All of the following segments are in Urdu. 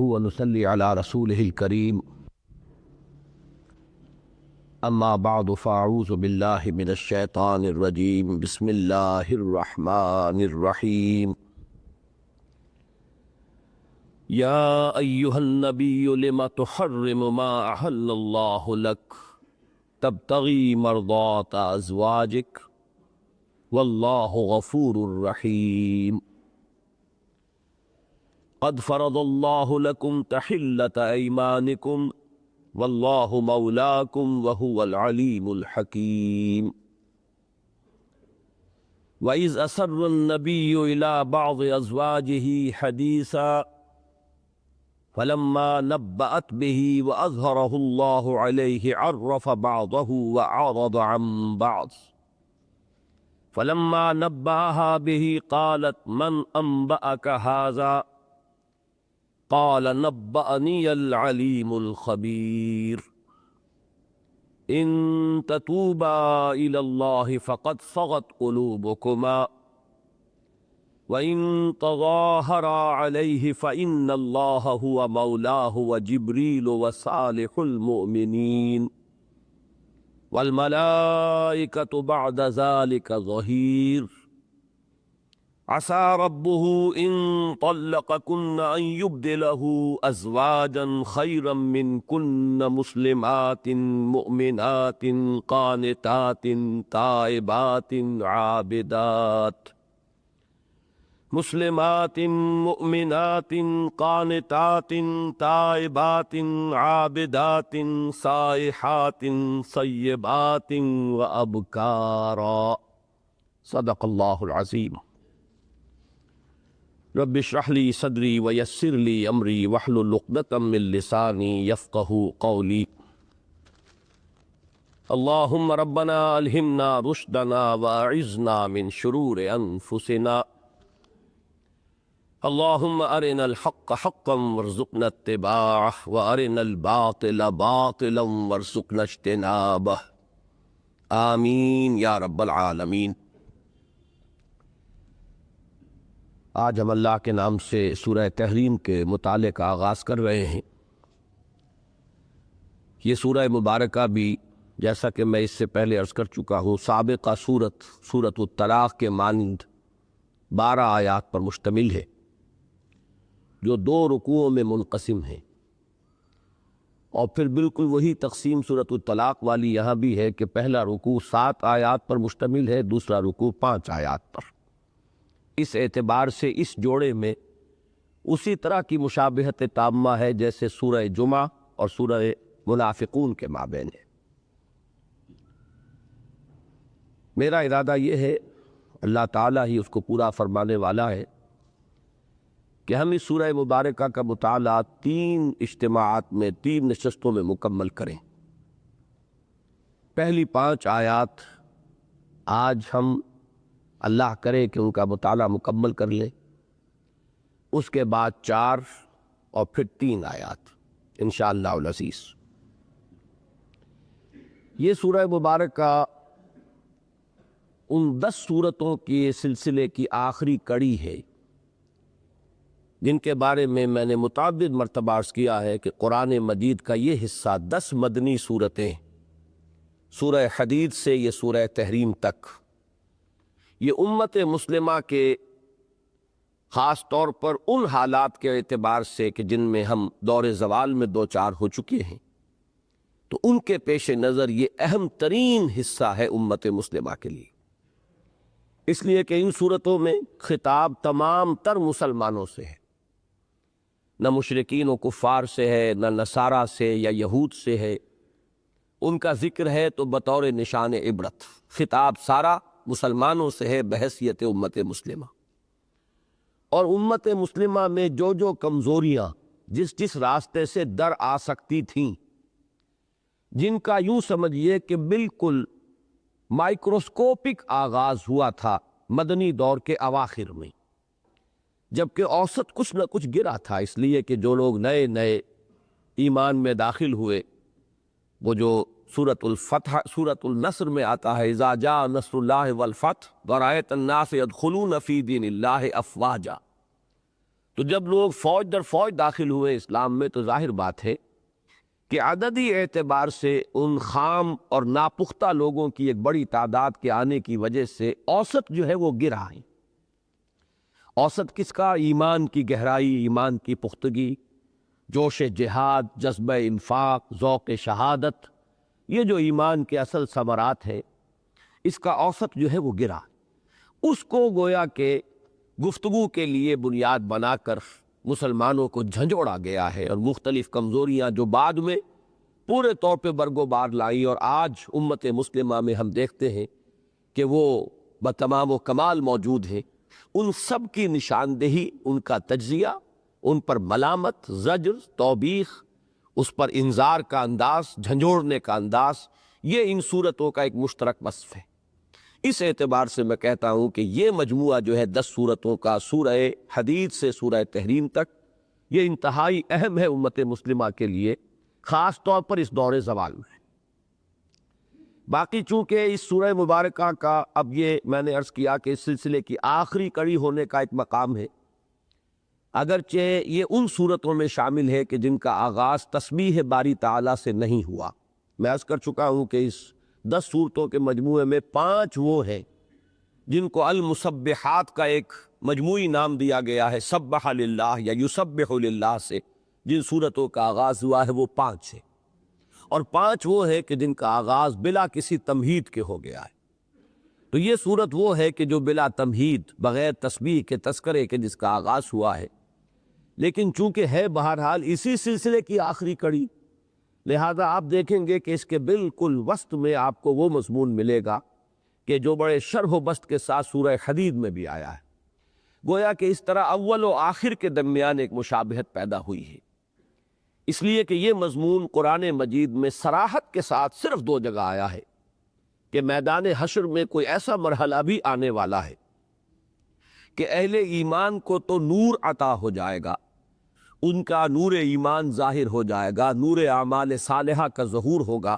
ونصلي على رسوله الكريم أما بعد فأعوذ بالله من الشيطان الرجيم بسم الله الرحمن الرحيم يا أيها النبي لم تحرم ما أحل الله لك تبتغي مرضات أزواجك والله غفور رحيم قد فرض الله لكم تحلة أيمانكم والله مولاكم وهو العليم الحكيم وإذ أسر النبي إلى بعض أزواجه حديثا فلما نبأت به وأظهره الله عليه عرف بعضه وأعرض عن بعض فلما نبأها به قالت من أنبأك هذا قال نبأني العليم الخبير إن تتوبا إلى الله فقد صغت قلوبكما وإن تظاهرا عليه فإن الله هو مولاه وجبريل وصالح المؤمنين والملائكة بعد ذلك ظهير عسى ربه إن طلقكن أن يبدله أزواجا خيرا منكن مسلمات مؤمنات قانتات تائبات عابدات مسلمات مؤمنات قانتات تائبات عابدات سائحات صيبات وأبكارا صدق الله العظيم رب اشرح لي صدري ويسر لي امري واحلل عقدة من لساني يفقهوا قولي اللهم ربنا الهمنا رشدنا واعذنا من شرور انفسنا اللهم ارنا الحق حقا وارزقنا اتباعه وارنا الباطل باطلا وارزقنا اجتنابه آمین یا رب العالمین۔ آج ہم اللہ کے نام سے سورہ تحریم کے مطالعے کا آغاز کر رہے ہیں۔ یہ سورہ مبارکہ بھی جیسا کہ میں اس سے پہلے عرض کر چکا ہوں سابقہ سورۃ الطلاق کے مانند 12 آیات پر مشتمل ہے جو 2 رکوعوں میں منقسم ہیں، اور پھر بالکل وہی تقسیم سورۃ الطلاق والی یہاں بھی ہے کہ پہلا رکوع 7 آیات پر مشتمل ہے، دوسرا رکوع 5 آیات پر۔ اس اعتبار سے اس جوڑے میں اسی طرح کی مشابہت تامہ ہے جیسے سورہ جمعہ اور سورہ منافقون کے مابین ہے۔ میرا ارادہ یہ ہے، اللہ تعالیٰ ہی اس کو پورا فرمانے والا ہے، کہ ہم اس سورہ مبارکہ کا مطالعہ 3 اجتماعات میں 3 نشستوں میں مکمل کریں۔ پہلی 5 آیات آج ہم اللہ کرے کہ ان کا مطالعہ مکمل کر لیں، اس کے بعد 4 اور پھر 3 آیات انشاءاللہ العزیز۔ یہ سورہ مبارکہ ان 10 سورتوں کے سلسلے کی آخری کڑی ہے جن کے بارے میں نے متعدد مرتبہ عرض کیا ہے کہ قرآن مجید کا یہ حصہ 10 مدنی سورتیں، سورہ حدید سے یہ سورہ تحریم تک، یہ امت مسلمہ کے خاص طور پر ان حالات کے اعتبار سے کہ جن میں ہم دور زوال میں 2-4 ہو چکے ہیں، تو ان کے پیش نظر یہ اہم ترین حصہ ہے امت مسلمہ کے لیے، اس لیے کہ ان صورتوں میں خطاب تمام تر مسلمانوں سے ہے، نہ مشرکین و کفار سے ہے، نہ نصارہ سے یا یہود سے ہے۔ ان کا ذکر ہے تو بطور نشان عبرت، خطاب سارا مسلمانوں سے ہے بحیثیت امت مسلمہ، اور امت مسلمہ میں جو کمزوریاں جس راستے سے در آ سکتی تھیں، جن کا یوں سمجھیے کہ بالکل مائکروسکوپک آغاز ہوا تھا مدنی دور کے اواخر میں، جبکہ اوسط کچھ نہ کچھ گرا تھا، اس لیے کہ جو لوگ نئے ایمان میں داخل ہوئے، وہ جو سورۃ الفتح سورۃ النصر میں آتا ہے اذا جاء نصر اللہ والفتح ورأیت الناس يدخلون فی دین اللہ افواجا، تو جب لوگ فوج در فوج داخل ہوئے اسلام میں تو ظاہر بات ہے کہ عددی اعتبار سے ان خام اور ناپختہ لوگوں کی ایک بڑی تعداد کے آنے کی وجہ سے اوسط جو ہے وہ گرا ہے۔ اوسط کس کا؟ ایمان کی گہرائی، ایمان کی پختگی، جوش جہاد، جذبہ انفاق، ذوق شہادت، یہ جو ایمان کے اصل ثمرات ہیں، اس کا اوسط جو ہے وہ گرا۔ اس کو گویا کہ گفتگو کے لیے بنیاد بنا کر مسلمانوں کو جھنجھوڑا گیا ہے، اور مختلف کمزوریاں جو بعد میں پورے طور پہ برگ و بار لائیں، اور آج امت مسلمہ میں ہم دیکھتے ہیں کہ وہ بتمام و کمال موجود ہیں، ان سب کی نشاندہی، ان کا تجزیہ، ان پر ملامت، زجر، توبیخ، اس پر انذار کا انداز، جھنجھوڑنے کا انداز، یہ ان صورتوں کا ایک مشترک وصف ہے۔ اس اعتبار سے میں کہتا ہوں کہ یہ مجموعہ جو ہے 10 صورتوں کا، سورہ حدید سے سورہ تحریم تک، یہ انتہائی اہم ہے امت مسلمہ کے لیے، خاص طور پر اس دور زوال میں۔ باقی چونکہ اس سورہ مبارکہ کا اب یہ میں نے عرض کیا کہ اس سلسلے کی آخری کڑی ہونے کا ایک مقام ہے، اگرچہ یہ ان صورتوں میں شامل ہے کہ جن کا آغاز تسبیح باری تعالیٰ سے نہیں ہوا۔ میں عرض کر چکا ہوں کہ اس 10 صورتوں کے مجموعے میں 5 وہ ہیں جن کو المسبحات کا ایک مجموعی نام دیا گیا ہے، سبح للہ یا یسبح للہ سے جن صورتوں کا آغاز ہوا ہے وہ 5 ہیں، اور 5 وہ ہے کہ جن کا آغاز بلا کسی تمہید کے ہو گیا ہے۔ تو یہ صورت وہ ہے کہ جو بلا تمہید، بغیر تسبیح کے تذکرے کے جس کا آغاز ہوا ہے، لیکن چونکہ ہے بہرحال اسی سلسلے کی آخری کڑی، لہذا آپ دیکھیں گے کہ اس کے بالکل وسط میں آپ کو وہ مضمون ملے گا کہ جو بڑے شرح و بسط کے ساتھ سورہ حدید میں بھی آیا ہے۔ گویا کہ اس طرح اول و آخر کے درمیان ایک مشابہت پیدا ہوئی ہے، اس لیے کہ یہ مضمون قرآن مجید میں صراحت کے ساتھ صرف 2 جگہ آیا ہے کہ میدان حشر میں کوئی ایسا مرحلہ بھی آنے والا ہے کہ اہل ایمان کو تو نور عطا ہو جائے گا، ان کا نور ایمان ظاہر ہو جائے گا، نور اعمال صالحہ کا ظہور ہوگا۔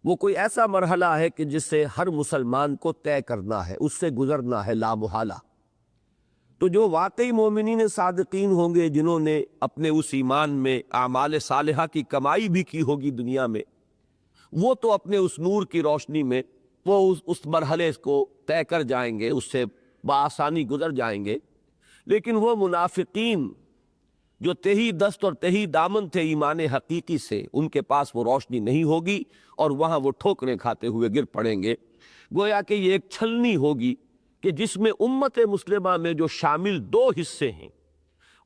وہ کوئی ایسا مرحلہ ہے کہ جس سے ہر مسلمان کو طے کرنا ہے، اس سے گزرنا ہے لا محالہ۔ تو جو واقعی مومنین صادقین ہوں گے، جنہوں نے اپنے اس ایمان میں اعمال صالحہ کی کمائی بھی کی ہوگی دنیا میں، وہ تو اپنے اس نور کی روشنی میں وہ اس مرحلے کو طے کر جائیں گے، اس سے بآسانی گزر جائیں گے۔ لیکن وہ منافقین جو تہی دست اور تہی دامن تھے ایمان حقیقی سے، ان کے پاس وہ روشنی نہیں ہوگی، اور وہاں وہ ٹھوکریں کھاتے ہوئے گر پڑیں گے۔ گویا کہ یہ ایک چھلنی ہوگی کہ جس میں امت مسلمہ میں جو شامل 2 حصے ہیں،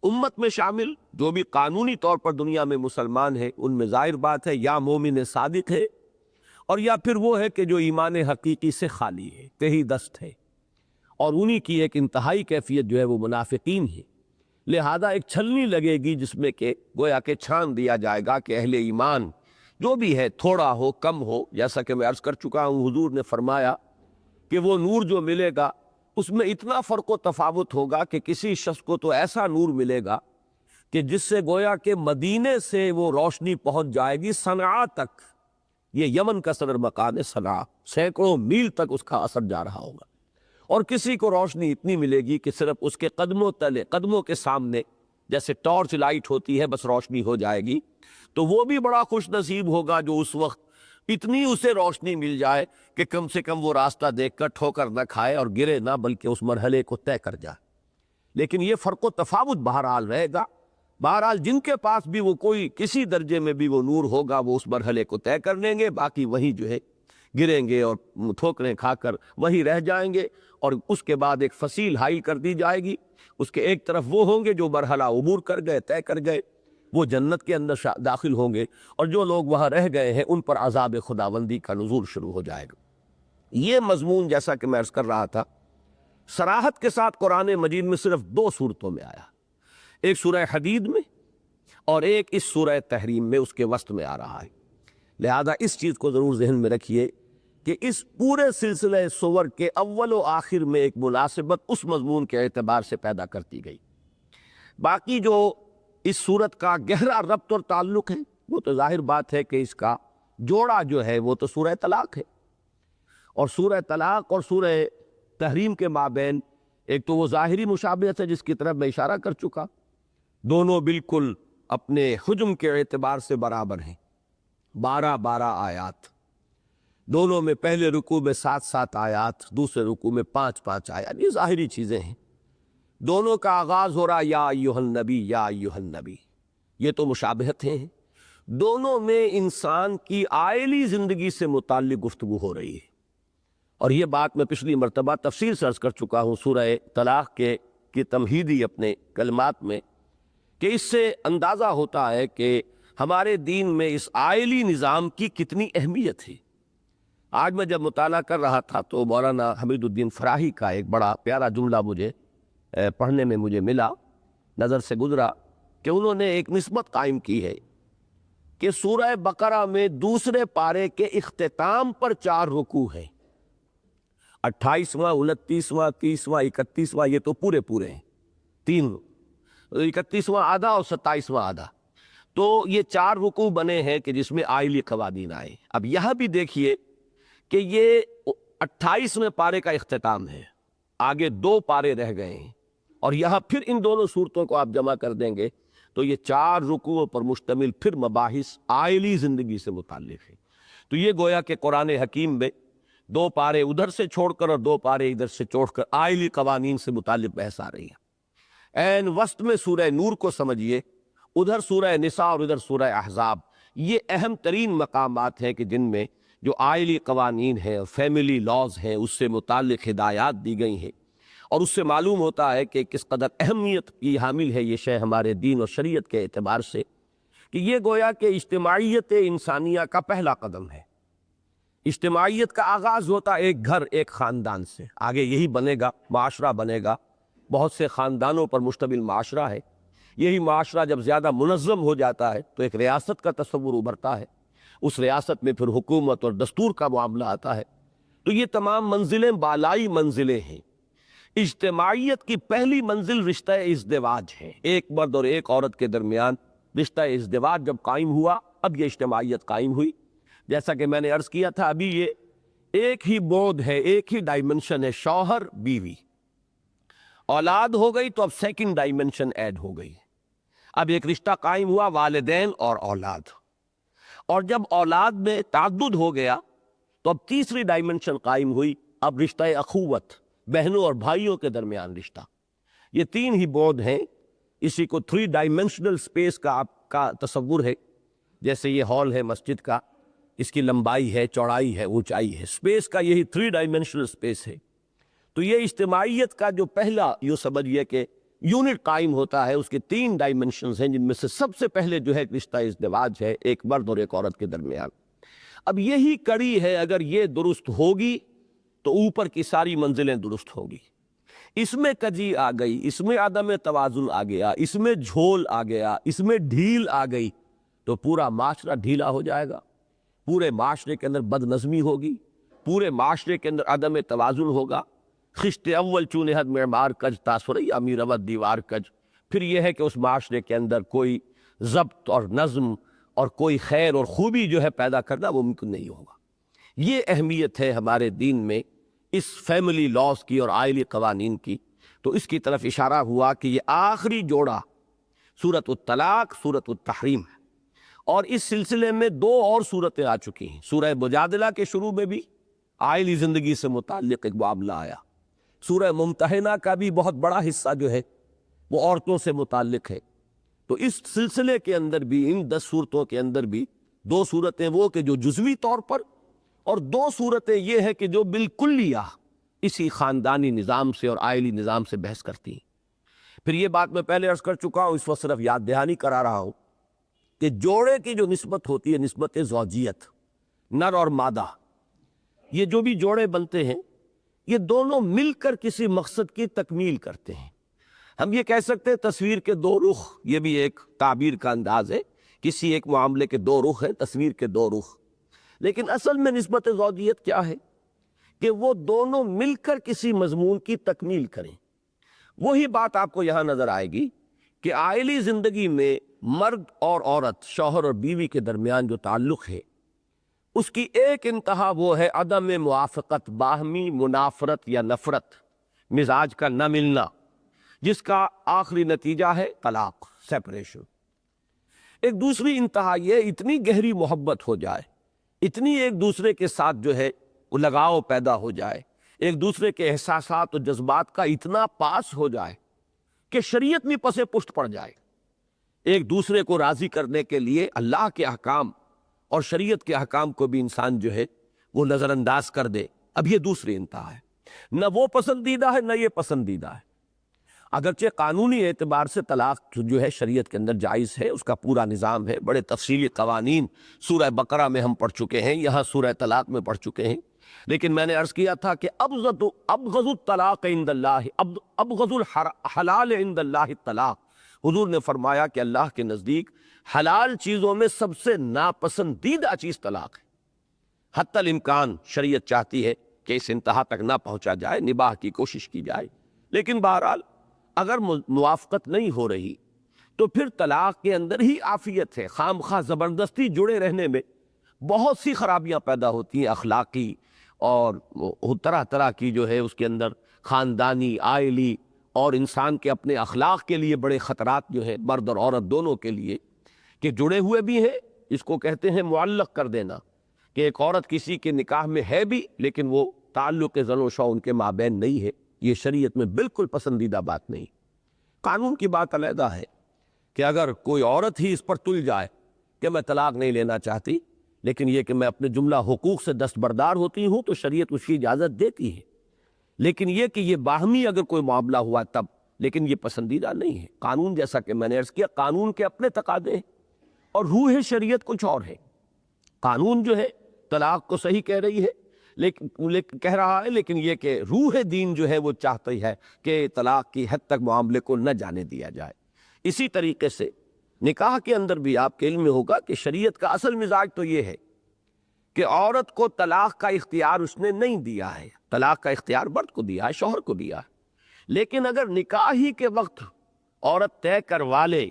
امت میں شامل جو بھی قانونی طور پر دنیا میں مسلمان ہیں، ان میں ظاہر بات ہے یا مومن صادق ہے، اور یا پھر وہ ہے کہ جو ایمان حقیقی سے خالی ہے، تہی دست ہے، اور انہی کی ایک انتہائی کیفیت جو ہے وہ منافقین ہے۔ لہذا ایک چھلنی لگے گی جس میں کہ گویا کہ چھان دیا جائے گا کہ اہل ایمان جو بھی ہے، تھوڑا ہو کم ہو، جیسا کہ میں عرض کر چکا ہوں، حضور نے فرمایا کہ وہ نور جو ملے گا اس میں اتنا فرق و تفاوت ہوگا کہ کسی شخص کو تو ایسا نور ملے گا کہ جس سے گویا کہ مدینے سے وہ روشنی پہنچ جائے گی صنعاء تک۔ یہ یمن کا صدر مکان ہے صنعاء، سینکڑوں میل تک اس کا اثر جا رہا ہوگا، اور کسی کو روشنی اتنی ملے گی کہ صرف اس کے قدموں تلے، قدموں کے سامنے جیسے ٹارچ لائٹ ہوتی ہے بس روشنی ہو جائے گی۔ تو وہ بھی بڑا خوش نصیب ہوگا جو اس وقت اتنی اسے روشنی مل جائے کہ کم سے کم وہ راستہ دیکھ کر ٹھوکر نہ کھائے اور گرے نہ، بلکہ اس مرحلے کو طے کر جائے۔ لیکن یہ فرق و تفاوت بہرحال رہے گا۔ بہرحال جن کے پاس بھی وہ کوئی کسی درجے میں بھی وہ نور ہوگا، وہ اس مرحلے کو طے کر لیں گے، باقی وہی جو ہے گریں گے اور ٹھوکریں کھا کر وہی رہ جائیں گے، اور اس کے بعد ایک فصیل حائل کر دی جائے گی۔ اس کے ایک طرف وہ ہوں گے جو مرحلہ عبور کر گئے، طے کر گئے، وہ جنت کے اندر داخل ہوں گے، اور جو لوگ وہاں رہ گئے ہیں ان پر عذاب خداوندی کا نزول شروع ہو جائے گا۔ یہ مضمون جیسا کہ میں عرض کر رہا تھا، صراحت کے ساتھ قرآن مجید میں صرف 2 صورتوں میں آیا، ایک سورہ حدید میں اور ایک اس سورہ تحریم میں، اس کے وسط میں آ رہا ہے۔ لہذا اس چیز کو ضرور ذہن میں رکھیے کہ اس پورے سلسلہ سور کے اول و آخر میں ایک مناسبت اس مضمون کے اعتبار سے پیدا کرتی گئی۔ باقی جو اس صورت کا گہرا ربط اور تعلق ہے، وہ تو ظاہر بات ہے کہ اس کا جوڑا جو ہے وہ تو سورہ طلاق ہے، اور سورہ طلاق اور سورہ تحریم کے مابین ایک تو وہ ظاہری مشابہت ہے جس کی طرف میں اشارہ کر چکا، دونوں بالکل اپنے حجم کے اعتبار سے برابر ہیں، 12 آیات، دونوں میں پہلے رکوع میں 7 آیات، دوسرے رکوع میں 5 آیات۔ یہ ظاہری چیزیں ہیں، دونوں کا آغاز ہو رہا یا ایھا النبی یا ایھا النبی، یہ تو مشابہتیں ہیں۔ دونوں میں انسان کی آئلی زندگی سے متعلق گفتگو ہو رہی ہے، اور یہ بات میں پچھلی مرتبہ تفصیل سے عرض کر چکا ہوں سورہ طلاق کی تمہیدی اپنے کلمات میں، کہ اس سے اندازہ ہوتا ہے کہ ہمارے دین میں اس آئلی نظام کی کتنی اہمیت ہے۔ آج میں جب مطالعہ کر رہا تھا تو مولانا حمید الدین فراہی کا ایک بڑا پیارا جملہ مجھے پڑھنے میں مجھے ملا، نظر سے گزرا، کہ انہوں نے ایک نسبت قائم کی ہے کہ سورہ بقرہ میں دوسرے پارے کے اختتام پر 4 رکوع ہیں، 28واں، 29واں، 30واں، 31واں، یہ تو پورے ہیں، 3، 31واں آدھا اور 27واں آدھا، تو یہ 4 رکوع بنے ہیں کہ جس میں آئلی قوانین آئے۔ اب یہاں بھی دیکھیے کہ یہ 28ویں پارے کا اختتام ہے، آگے 2 پارے رہ گئے ہیں، اور یہاں پھر ان دونوں صورتوں کو آپ جمع کر دیں گے تو یہ 4 رکوعوں پر مشتمل پھر مباحث آئلی زندگی سے متعلق ہے۔ تو یہ گویا کہ قرآن حکیم میں 2 پارے ادھر سے چھوڑ کر اور 2 پارے ادھر سے چھوڑ کر آئلی قوانین سے متعلق بحث آ رہی ہے۔ عین وسط میں سورہ نور کو سمجھیے، ادھر سورہ نساء اور ادھر سورہ احزاب، یہ اہم ترین مقامات ہیں کہ جن میں جو آئلی قوانین ہیں اور فیملی لاز ہیں اس سے متعلق ہدایات دی گئی ہیں، اور اس سے معلوم ہوتا ہے کہ کس قدر اہمیت کی حامل ہے یہ شے ہمارے دین اور شریعت کے اعتبار سے، کہ یہ گویا کہ اجتماعیت انسانیہ کا پہلا قدم ہے۔ اجتماعیت کا آغاز ہوتا ہے ایک گھر، ایک خاندان سے، آگے یہی بنے گا، معاشرہ بنے گا، بہت سے خاندانوں پر مشتمل معاشرہ ہے۔ یہی معاشرہ جب زیادہ منظم ہو جاتا ہے تو ایک ریاست کا تصور ابھرتا ہے، اس ریاست میں پھر حکومت اور دستور کا معاملہ آتا ہے۔ تو یہ تمام منزلیں بالائی منزلیں ہیں۔ اجتماعیت کی پہلی منزل رشتہ ازدواج ہے، ایک مرد اور ایک عورت کے درمیان رشتہ ازدواج جب قائم ہوا، اب یہ اجتماعیت قائم ہوئی۔ جیسا کہ میں نے عرض کیا تھا، ابھی یہ ایک ہی بعد ہے، ایک ہی ڈائمنشن ہے، شوہر بیوی۔ اولاد ہو گئی تو اب سیکنڈ ڈائمنشن ایڈ ہو گئی، اب ایک رشتہ قائم ہوا والدین اور اولاد، اور جب اولاد میں تعدد ہو گیا تو اب تیسری ڈائمنشن قائم ہوئی، اب رشتہ اخوت، بہنوں اور بھائیوں کے درمیان رشتہ۔ یہ 3 ہی بعد ہیں، اسی کو 3 ڈائمنشنل سپیس کا آپ کا تصور ہے، جیسے یہ ہال ہے مسجد کا، اس کی لمبائی ہے، چوڑائی ہے، اونچائی ہے، سپیس کا یہی 3 ڈائمنشنل سپیس ہے۔ تو یہ اجتماعیت کا جو پہلا یوں سمجھیے کہ یونٹ قائم ہوتا ہے، اس کے 3 ڈائمنشنز ہیں، جن میں سے سب سے پہلے جو ہے رشتہ ازدواج ہے، ایک مرد اور ایک عورت کے درمیان۔ اب یہی کڑی ہے، اگر یہ درست ہوگی تو اوپر کی ساری منزلیں درست ہوگی۔ اس میں کجی آ گئی، اس میں عدم توازن آ گیا، اس میں جھول آ گیا، اس میں ڈھیل آ گئی تو پورا معاشرہ ڈھیلا ہو جائے گا، پورے معاشرے کے اندر بد نظمی ہوگی، پورے معاشرے کے اندر عدم توازن ہوگا۔ خشت اول چونہد معمار کج تاثری امیر رود دیوار کج، پھر یہ ہے کہ اس معاشرے کے اندر کوئی ضبط اور نظم اور کوئی خیر اور خوبی جو ہے پیدا کرنا وہ ممکن نہیں ہوگا۔ یہ اہمیت ہے ہمارے دین میں اس فیملی لاز کی اور آئلی قوانین کی۔ تو اس کی طرف اشارہ ہوا کہ یہ آخری جوڑا سورۃ الطلاق، سورۃ التحریم ہے، اور اس سلسلے میں 2 اور صورتیں آ چکی ہیں۔ سورہ مجادلہ کے شروع میں بھی آئلی زندگی سے متعلق ایک معاملہ آیا، سورہ ممتحنہ کا بھی بہت بڑا حصہ جو ہے وہ عورتوں سے متعلق ہے۔ تو اس سلسلے کے اندر بھی، ان 10 صورتوں کے اندر بھی 2 صورتیں وہ کہ جو جزوی طور پر، اور 2 صورتیں یہ ہے کہ جو بالکلیہ اسی خاندانی نظام سے اور آئلی نظام سے بحث کرتی ہیں۔ پھر یہ بات میں پہلے عرض کر چکا ہوں، اس وقت صرف یاد دہانی کرا رہا ہوں کہ جوڑے کی جو نسبت ہوتی ہے، نسبت زوجیت، نر اور مادہ، یہ جو بھی جوڑے بنتے ہیں یہ دونوں مل کر کسی مقصد کی تکمیل کرتے ہیں۔ ہم یہ کہہ سکتے ہیں تصویر کے 2 رخ، یہ بھی ایک تعبیر کا انداز ہے، کسی ایک معاملے کے 2 رخ ہیں، تصویر کے 2 رخ۔ لیکن اصل میں نسبت زوجیت کیا ہے کہ وہ دونوں مل کر کسی مضمون کی تکمیل کریں۔ وہی بات آپ کو یہاں نظر آئے گی کہ آئلی زندگی میں مرد اور عورت، شوہر اور بیوی کے درمیان جو تعلق ہے، اس کی ایک انتہا وہ ہے عدم موافقت، باہمی منافرت یا نفرت، مزاج کا نہ ملنا، جس کا آخری نتیجہ ہے طلاق، سیپریشن. ایک دوسری انتہا یہ اتنی گہری محبت ہو جائے، اتنی ایک دوسرے کے ساتھ جو ہے وہ لگاؤ پیدا ہو جائے، ایک دوسرے کے احساسات و جذبات کا اتنا پاس ہو جائے کہ شریعت بھی پس پشت پڑ جائے. ایک دوسرے کو راضی کرنے کے لیے اللہ کے احکام اور شریعت کے احکام کو بھی انسان جو ہے وہ نظر انداز کر دے. اب یہ دوسری انتہا ہے. نہ وہ پسندیدہ ہے نہ یہ پسندیدہ ہے. اگرچہ قانونی اعتبار سے طلاق جو ہے شریعت کے اندر جائز ہے، اس کا پورا نظام ہے، بڑے تفصیلی قوانین سورہ بقرہ میں ہم پڑھ چکے ہیں، یہاں سورہ طلاق میں پڑھ چکے ہیں. لیکن میں نے عرض کیا تھا کہ ابغض الطلاق عند اللہ، ابغض الحلال عند اللہ الطلاق. حضور نے فرمایا کہ اللہ کے نزدیک حلال چیزوں میں سب سے ناپسندیدہ چیز طلاق ہے. حتی الامکان شریعت چاہتی ہے کہ اس انتہا تک نہ پہنچا جائے، نباہ کی کوشش کی جائے. لیکن بہرحال اگر موافقت نہیں ہو رہی تو پھر طلاق کے اندر ہی عافیت ہے. خام خواہ زبردستی جڑے رہنے میں بہت سی خرابیاں پیدا ہوتی ہیں، اخلاقی اور طرح طرح کی جو ہے اس کے اندر خاندانی، عائلی اور انسان کے اپنے اخلاق کے لیے بڑے خطرات جو ہے مرد اور عورت دونوں کے لیے کہ جڑے ہوئے بھی ہیں. اس کو کہتے ہیں معلق کر دینا، کہ ایک عورت کسی کے نکاح میں ہے بھی لیکن وہ تعلق زن و شو ان کے مابین نہیں ہے. یہ شریعت میں بالکل پسندیدہ بات نہیں. قانون کی بات علیحدہ ہے کہ اگر کوئی عورت ہی اس پر تل جائے کہ میں طلاق نہیں لینا چاہتی، لیکن یہ کہ میں اپنے جملہ حقوق سے دستبردار ہوتی ہوں، تو شریعت اس کی اجازت دیتی ہے. لیکن یہ کہ یہ باہمی اگر کوئی معاملہ ہوا تب، لیکن یہ پسندیدہ نہیں ہے. قانون جیسا کہ میں نے عرض کیا، قانون کے اپنے تقاضے ہیں اور روح شریعت کچھ اور ہے. قانون جو ہے طلاق کو صحیح کہہ رہی ہے، لیکن کہہ رہا ہے، لیکن یہ کہ روح دین جو ہے وہ چاہتی ہے کہ طلاق کی حد تک معاملے کو نہ جانے دیا جائے. اسی طریقے سے نکاح کے اندر بھی آپ کے علم میں ہوگا کہ شریعت کا اصل مزاج تو یہ ہے کہ عورت کو طلاق کا اختیار اس نے نہیں دیا ہے. طلاق کا اختیار مرد کو دیا ہے، شوہر کو دیا ہے. لیکن اگر نکاح ہی کے وقت عورت طے کروا لے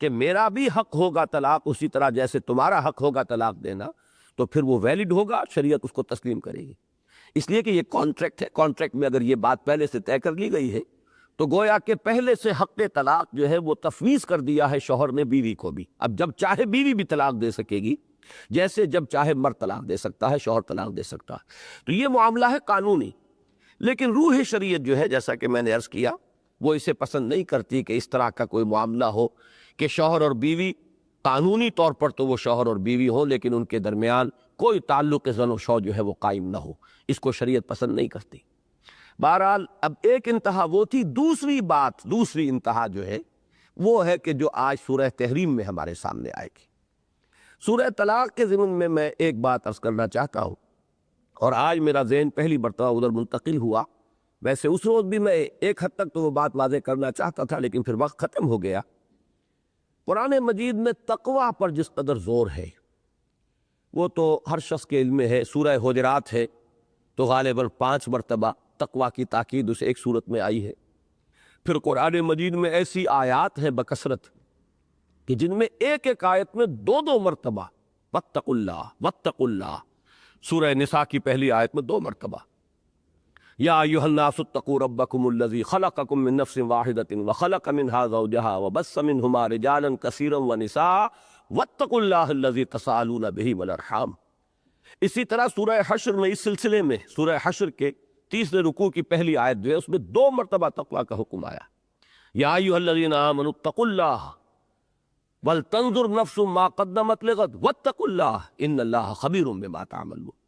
کہ میرا بھی حق ہوگا طلاق اسی طرح جیسے تمہارا حق ہوگا طلاق دینا، تو پھر وہ ویلڈ ہوگا، شریعت اس کو تسلیم کرے گی. اس لیے کہ یہ کانٹریکٹ ہے. کانٹریکٹ میں اگر یہ بات پہلے سے طے کر لی گئی ہے تو گویا کہ پہلے سے حق طلاق جو ہے وہ تفویض کر دیا ہے شوہر نے بیوی کو بھی. اب جب چاہے بیوی بھی طلاق دے سکے گی، جیسے جب چاہے مرد طلاق دے سکتا ہے، شوہر طلاق دے سکتا ہے. تو یہ معاملہ ہے قانونی. لیکن روح شریعت جو ہے، جیسا کہ میں نے عرض کیا، وہ اسے پسند نہیں کرتی کہ اس طرح کا کوئی معاملہ ہو کہ شوہر اور بیوی قانونی طور پر تو وہ شوہر اور بیوی ہوں لیکن ان کے درمیان کوئی تعلق زن و شو جو ہے وہ قائم نہ ہو. اس کو شریعت پسند نہیں کرتی. بہرحال اب ایک انتہا وہ تھی. دوسری انتہا جو ہے وہ ہے کہ جو آج سورہ تحریم میں ہمارے سامنے آئے گی. سورہ طلاق کے ضمن میں میں ایک بات عرض کرنا چاہتا ہوں، اور آج میرا ذہن پہلی مرتبہ ادھر منتقل ہوا. ویسے اس روز بھی میں ایک حد تک تو وہ بات واضح کرنا چاہتا تھا، لیکن پھر وقت ختم ہو گیا. قرآن مجید میں تقویٰ پر جس قدر زور ہے وہ تو ہر شخص کے علم میں ہے. سورہ حجرات ہے تو غالباً 5 مرتبہ تقویٰ کی تاکید اسے ایک صورت میں آئی ہے. پھر قرآن مجید میں ایسی آیات ہیں بکثرت کہ جن میں ایک ایک آیت میں 2 مرتبہ واتقوا اللہ واتقوا اللہ. سورہ نساء کی پہلی آیت میں 2 مرتبہ یا ایھا الناس اتقوا ربکم الذی خلقکم من نفس واحدۃ وخلق منها زوجها وبث منہما رجالا کثیرا ونساء واتقوا اللہ الذی تساءلون بہ والارحام. اسی طرح سورہ حشر میں اس سلسلے میں سورہ حشر کے 30 رکوع کی پہلی آیت جو ہے اس میں 2 مرتبہ تقویٰ کا حکم آیا. یا ایھا الذین آمنوا اتقوا اللہ ولتنظر نفس ما قدمت لغد واتقوا اللہ ان اللہ خبیر بما تعملون.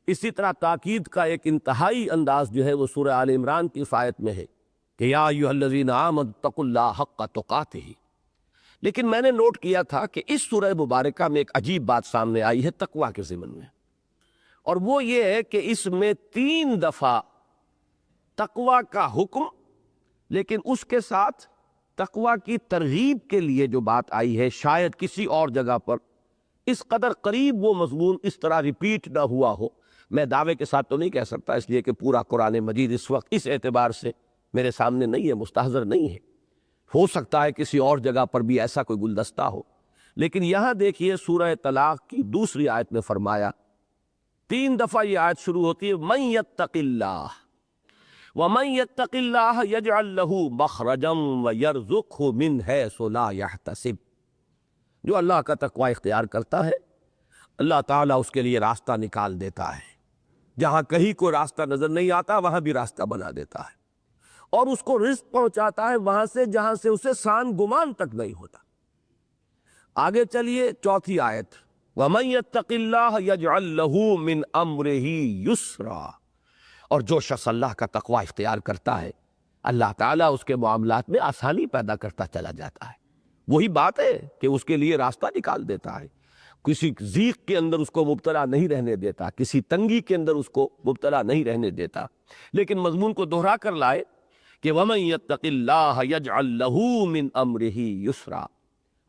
اسی طرح تاکید کا ایک انتہائی انداز جو ہے وہ سورہ آل عمران کی اس آیت میں ہے کہ یا ایھا الذین آمنوا اتقوا اللہ حق تقاتہ. لیکن میں نے نوٹ کیا تھا کہ اس سورہ مبارکہ میں ایک عجیب بات سامنے آئی ہے تقویٰ کے ضمن میں، اور وہ یہ ہے کہ اس میں 3 دفعہ تقویٰ کا حکم، لیکن اس کے ساتھ تقویٰ کی ترغیب کے لیے جو بات آئی ہے شاید کسی اور جگہ پر اس قدر قریب وہ مضمون اس طرح ریپیٹ نہ ہوا ہو. میں دعوے کے ساتھ تو نہیں کہہ سکتا، اس لیے کہ پورا قرآن مجید اس وقت اس اعتبار سے میرے سامنے نہیں ہے، مستحضر نہیں ہے. ہو سکتا ہے کسی اور جگہ پر بھی ایسا کوئی گلدستہ ہو. لیکن یہاں دیکھیے سورہ طلاق کی دوسری آیت میں فرمایا، 3 دفعہ یہ آیت شروع ہوتی ہے من یتق اللہ وَمَن يَتَّقِ اللَّهَ يَجْعَل لَّهُ مَخْرَجًا وَيَرْزُقْهُ مِنْ حَيْثُ لَا يَحْتَسِبُ۔ جو اللہ کا تقوی اختیار کرتا ہے اللہ تعالیٰ اس کے لیے راستہ نکال دیتا ہے، جہاں کہیں کوئی راستہ نظر نہیں آتا وہاں بھی راستہ بنا دیتا ہے، اور اس کو رزق پہنچاتا ہے وہاں سے جہاں سے اسے سان گمان تک نہیں ہوتا۔ آگے چلیے چوتھی آیت، وَمَن يَتَّقِ اللَّهَ يَجْعَل لَّهُ مِنْ أَمْرِهِ يُسْرًا۔ اور جو شخص اللہ کا تقوی اختیار کرتا ہے اللہ تعالیٰ اس کے معاملات میں آسانی پیدا کرتا چلا جاتا ہے۔ وہی بات ہے کہ اس کے لیے راستہ نکال دیتا ہے، کسی ضیق کے اندر اس کو مبتلا نہیں رہنے دیتا، کسی تنگی کے اندر اس کو مبتلا نہیں رہنے دیتا، لیکن مضمون کو دہرا کر لائے کہ وَمَن يَتَّقِ اللَّهَ يَجْعَل لَّهُ مِنْ أَمْرِهِ يُسْرًا۔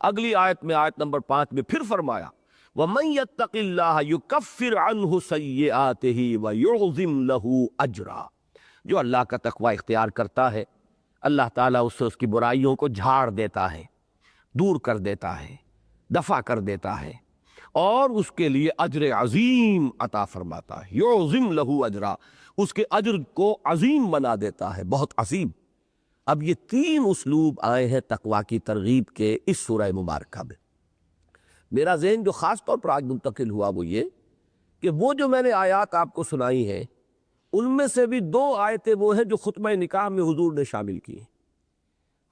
اگلی آیت میں آیت نمبر 5 میں پھر فرمایا وَمَن يَتَّقِ اللَّهَ يُكَفِّرْ عَنْهُ سَيِّئَاتِهِ وَيُعْظِمْ لَهُ أَجْرًا۔ جو اللہ کا تقوی اختیار کرتا ہے اللہ تعالیٰ اس سے اس کی برائیوں کو جھاڑ دیتا ہے، دور کر دیتا ہے، دفع کر دیتا ہے، اور اس کے لیے اجر عظیم عطا فرماتا ہے۔ یعظم لہ اجرا، اس کے اجر کو عظیم بنا دیتا ہے، بہت عظیم۔ اب یہ 3 اسلوب آئے ہیں تقوی کی ترغیب کے اس سورہ مبارکہ میں۔ میرا ذہن جو خاص طور پر آج منتقل ہوا وہ یہ کہ وہ جو میں نے آیات آپ کو سنائی ہیں ان میں سے بھی 2 آیتیں وہ ہیں جو خطبہ نکاح میں حضور نے شامل کی ہیں۔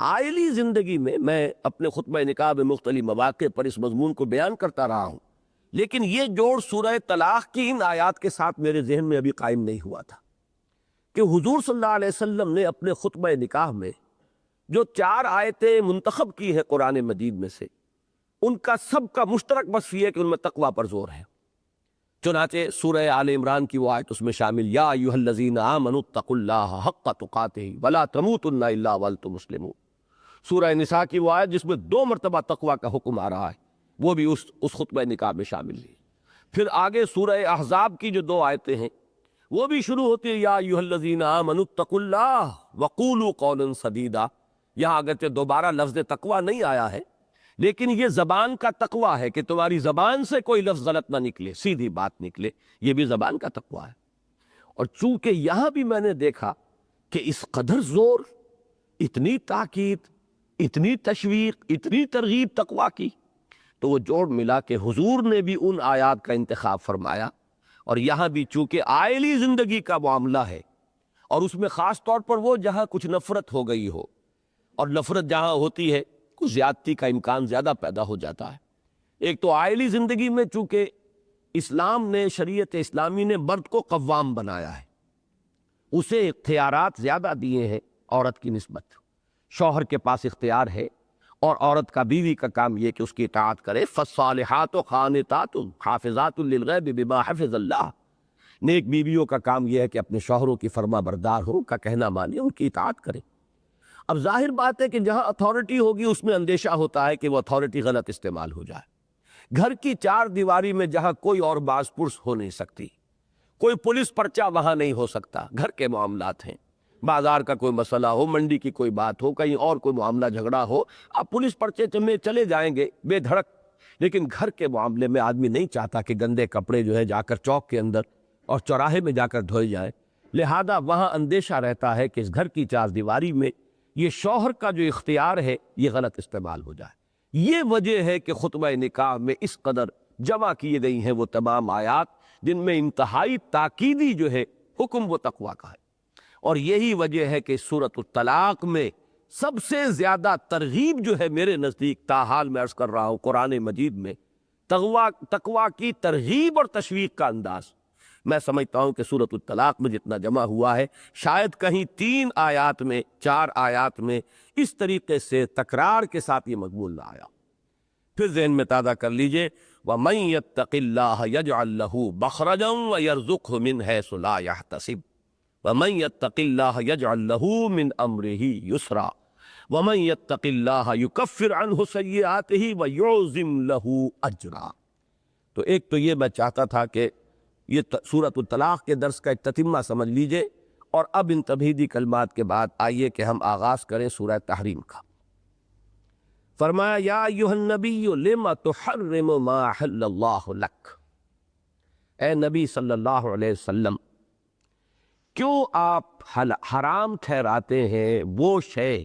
عائلی زندگی میں اپنے خطبہ نکاح میں مختلف مواقع پر اس مضمون کو بیان کرتا رہا ہوں، لیکن یہ جوڑ سورہ طلاق کی ان آیات کے ساتھ میرے ذہن میں ابھی قائم نہیں ہوا تھا کہ حضور صلی اللہ علیہ وسلم نے اپنے خطبہ نکاح میں جو 4 آیتیں منتخب کی ہیں قرآن مجید میں سے ان کا سب کا مشترک وصف یہ ہے کہ ان میں تقوی پر زور ہے۔ چنانچہ سورہ آل عمران کی وہ آیت اس میں شامل، یا ایھا الذین آمنوا اتقوا اللہ حق تقاتہ ولا تموتن الا وانتم مسلمون۔ سورہ نساء کی وہ آیت جس میں 2 مرتبہ تقوی کا حکم آ رہا ہے وہ بھی اس خطبہ نکاح میں شامل ہے۔ پھر آگے سورہ احزاب کی جو 2 آیتیں ہیں وہ بھی شروع ہوتی ہے یا ایھا الذین آمنوا اتقوا اللہ وقولوا قولا سدیدا۔ یہاں اگرچہ دوبارہ لفظ تقوی نہیں آیا ہے لیکن یہ زبان کا تقوی ہے کہ تمہاری زبان سے کوئی لفظ غلط نہ نکلے، سیدھی بات نکلے، یہ بھی زبان کا تقوی ہے۔ اور چونکہ یہاں بھی میں نے دیکھا کہ اس قدر زور، اتنی تاکید، اتنی تشویق، اتنی ترغیب تقوی کی، تو وہ جوڑ ملا کہ حضور نے بھی ان آیات کا انتخاب فرمایا۔ اور یہاں بھی چونکہ عائلی زندگی کا معاملہ ہے اور اس میں خاص طور پر وہ جہاں کچھ نفرت ہو گئی ہو، اور نفرت جہاں ہوتی ہے کچھ زیادتی کا امکان زیادہ پیدا ہو جاتا ہے۔ ایک تو عائلی زندگی میں چونکہ اسلام نے، شریعت اسلامی نے مرد کو قوام بنایا ہے، اسے اختیارات زیادہ دیے ہیں عورت کی نسبت۔ شوہر کے پاس اختیار ہے اور عورت کا، بیوی کا کام یہ کہ اس کی اطاعت کرے۔ فالصالحات قانتات حافظات للغیب بما حفظ اللہ۔ نیک بیویوں کا کام یہ ہے کہ اپنے شوہروں کی فرما بردار ہو، ان کا کہنا مانے، ان کی اطاعت کرے۔ اب ظاہر بات ہے کہ جہاں اتھارٹی ہوگی اس میں اندیشہ ہوتا ہے کہ وہ اتھارٹی غلط استعمال ہو جائے۔ گھر کی 4 دیواری میں جہاں کوئی اور باز پرس ہو نہیں سکتی، کوئی پولیس پرچہ وہاں نہیں ہو سکتا، گھر کے معاملات ہیں، بازار کا کوئی مسئلہ ہو، منڈی کی کوئی بات ہو، کہیں اور کوئی معاملہ جھگڑا ہو، اب پولیس پرچے میں چلے جائیں گے بے دھڑک، لیکن گھر کے معاملے میں آدمی نہیں چاہتا کہ گندے کپڑے جو ہے جا کر چوک کے اندر اور چوراہے میں جا کر دھوئے جائیں، لہذا وہاں اندیشہ رہتا ہے کہ اس گھر کی 4 دیواری میں یہ شوہر کا جو اختیار ہے یہ غلط استعمال ہو جائے۔ یہ وجہ ہے کہ خطبہ نکاح میں اس قدر جمع کیے گئی ہیں وہ تمام آیات جن میں انتہائی تاکیدی جو ہے حکم وہ تقوی کا ہے۔ اور یہی وجہ ہے کہ سورۃ الطلاق میں سب سے زیادہ ترغیب جو ہے میرے نزدیک، تاحال میں عرض کر رہا ہوں، قرآن مجید میں تقوی کی ترغیب اور تشویق کا انداز میں سمجھتا ہوں کہ سورۃ الطلاق میں جتنا جمع ہوا ہے شاید کہیں 3 آیات میں، 4 آیات میں اس طریقے سے تکرار کے ساتھ یہ مضمون نہ آیا۔ پھر ذہن میں تازہ کر لیجئے وَمَن يَتَّقِ اللَّهَ يَجْعَل لَّهُ مَخْرَجًا وَيَرْزُقْهُ مِنْ حَيْثُ لَا يَحْتَسِبُ وَمَن يَتَّقِ اللَّهَ يَجْعَل لَّهُ مِنْ أَمْرِهِ يُسْرًا وَمَن يَتَّقِ اللَّهَ يُكَفِّرْ عَنْهُ سَيِّئَاتِهِ وَيُعْظِمْ لَهُ أَجْرًا۔ تو ایک تو یہ میں چاہتا تھا کہ یہ سورۃ الطلاق کے درس کا ایک تتمہ سمجھ لیجئے، اور اب ان تمہیدی کلمات کے بعد آئیے کہ ہم آغاز کریں سورہ تحریم کا۔ فرمایا یا ایھا النبی لم تحرم ما احل اللہ لک، اے نبی صلی اللہ علیہ وسلم کیوں آپ حرام ٹھہراتے ہیں وہ شے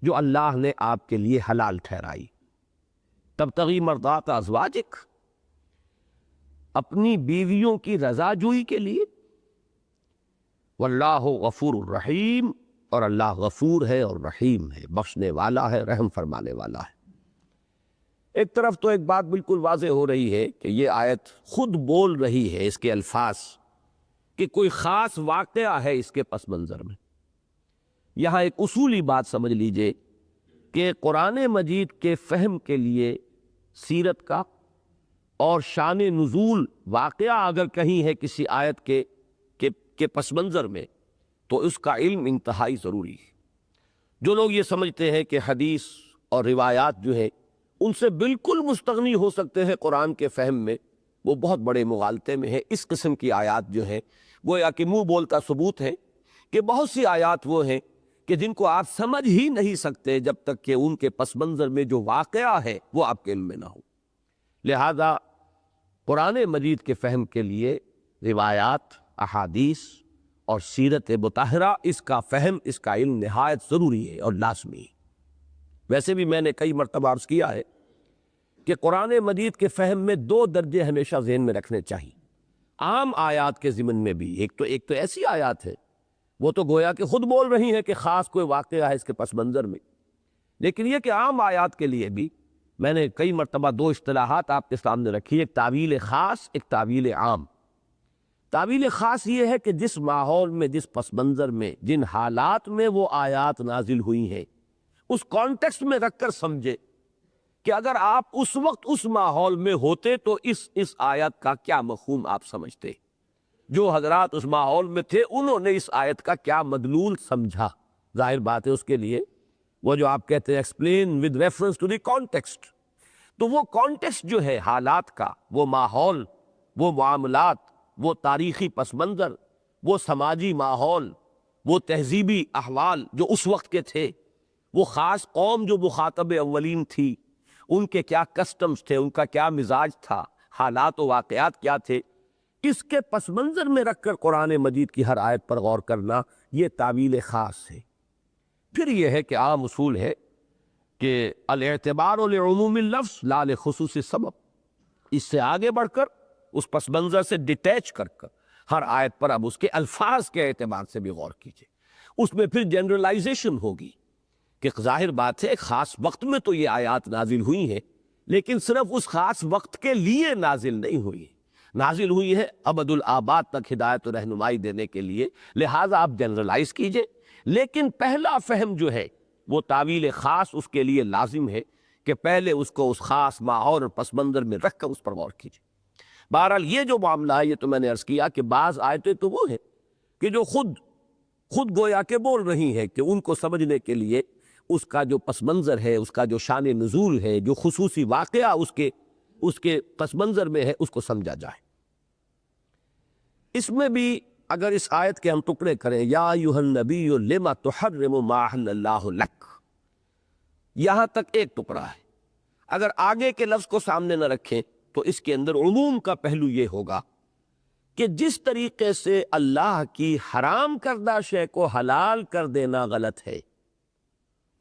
جو اللہ نے آپ کے لیے حلال ٹھہرائی؟ تبتغی مرضات ازواجک، اپنی بیویوں کی رضا جوئی کے لیے۔ واللہ غفور الرحیم، اور اللہ غفور ہے اور رحیم ہے، بخشنے والا ہے، رحم فرمانے والا ہے۔ ایک طرف تو ایک بات بالکل واضح ہو رہی ہے کہ یہ آیت خود بول رہی ہے، اس کے الفاظ، کہ کوئی خاص واقعہ ہے اس کے پس منظر میں۔ یہاں ایک اصولی بات سمجھ لیجئے کہ قرآن مجید کے فہم کے لیے سیرت کا اور شان نزول واقعہ اگر کہیں ہے کسی آیت کے پس منظر میں، تو اس کا علم انتہائی ضروری ہے۔ جو لوگ یہ سمجھتے ہیں کہ حدیث اور روایات جو ہے ان سے بالکل مستغنی ہو سکتے ہیں قرآن کے فہم میں، وہ بہت بڑے مغالطے میں ہے۔ اس قسم کی آیات جو ہیں گویا کہ منہ بولتا ثبوت ہے کہ بہت سی آیات وہ ہیں کہ جن کو آپ سمجھ ہی نہیں سکتے جب تک کہ ان کے پس منظر میں جو واقعہ ہے وہ آپ کے علم میں نہ ہو۔ لہذا قرآن مجید کے فہم کے لیے روایات، احادیث اور سیرت مطہرہ، اس کا فہم، اس کا علم نہایت ضروری ہے اور لازمی ہے۔ ویسے بھی میں نے کئی مرتبہ عرض کیا ہے کہ قرآن مجید کے فہم میں دو درجے ہمیشہ ذہن میں رکھنے چاہیے۔ عام آیات کے ضمن میں بھی ایک تو ایسی آیات ہے وہ تو گویا کہ خود بول رہی ہیں کہ خاص کوئی واقعہ ہے اس کے پس منظر میں، لیکن یہ کہ عام آیات کے لیے بھی میں نے کئی مرتبہ دو اصطلاحات آپ کے سامنے رکھی، ایک تعویل خاص، ایک تعویل عام۔ تعویل خاص یہ ہے کہ جس ماحول میں، جس پس منظر میں، جن حالات میں وہ آیات نازل ہوئی ہیں اس کانٹیکسٹ میں رکھ کر سمجھے کہ اگر آپ اس وقت اس ماحول میں ہوتے تو اس آیت کا کیا مفہوم آپ سمجھتے، جو حضرات اس ماحول میں تھے انہوں نے اس آیت کا کیا مدلول سمجھا۔ ظاہر بات ہے اس کے لیے وہ جو آپ کہتے ہیں explain with reference to the context, تو وہ کانٹیکسٹ جو ہے حالات کا، وہ ماحول، وہ معاملات، وہ تاریخی پس منظر، وہ سماجی ماحول، وہ تہذیبی احوال جو اس وقت کے تھے، وہ خاص قوم جو مخاطب اولین تھی، ان کے کیا کسٹمز تھے، ان کا کیا مزاج تھا، حالات و واقعات کیا تھے، اس کے پس منظر میں رکھ کر قرآن مجید کی ہر آیت پر غور کرنا، یہ تعویل خاص ہے۔ پھر یہ ہے کہ عام اصول ہے کہ الاعتبار لعموم اللفظ لا لخصوص السبب، اس سے آگے بڑھ کر اس پس منظر سے ڈیٹیچ کر ہر آیت پر اب اس کے الفاظ کے اعتبار سے بھی غور کیجئے۔ اس میں پھر جنرلائزیشن ہوگی کہ ظاہر بات ہے ایک خاص وقت میں تو یہ آیات نازل ہوئی ہیں، لیکن صرف اس خاص وقت کے لیے نازل نہیں ہوئی، نازل ہوئی ہے ابد الآباد تک ہدایت و رہنمائی دینے کے لیے، لہٰذا آپ جنرلائز کیجئے۔ لیکن پہلا فہم جو ہے وہ تعویل خاص اس کے لیے لازم ہے کہ پہلے اس کو اس خاص ماحول اور پس منظر میں رکھ کر اس پر غور کیجئے۔ بہرحال یہ جو معاملہ ہے یہ تو میں نے عرض کیا کہ بعض آیتیں تو وہ ہیں کہ جو خود گویا کہ بول رہی ہیں کہ ان کو سمجھنے کے لیے اس کا جو پس منظر ہے، اس کا جو شان نزول ہے، جو خصوصی واقعہ اس کے پس منظر میں ہے، اس کو سمجھا جائے۔ اس میں بھی اگر اس آیت کے ہم ٹکڑے کریں، یا ایھا النبی لما تحرم ما احل اللہ لک، یہاں تک ایک ٹکڑا ہے۔ اگر آگے کے لفظ کو سامنے نہ رکھیں تو اس کے اندر عموم کا پہلو یہ ہوگا کہ جس طریقے سے اللہ کی حرام کردہ شے کو حلال کر دینا غلط ہے،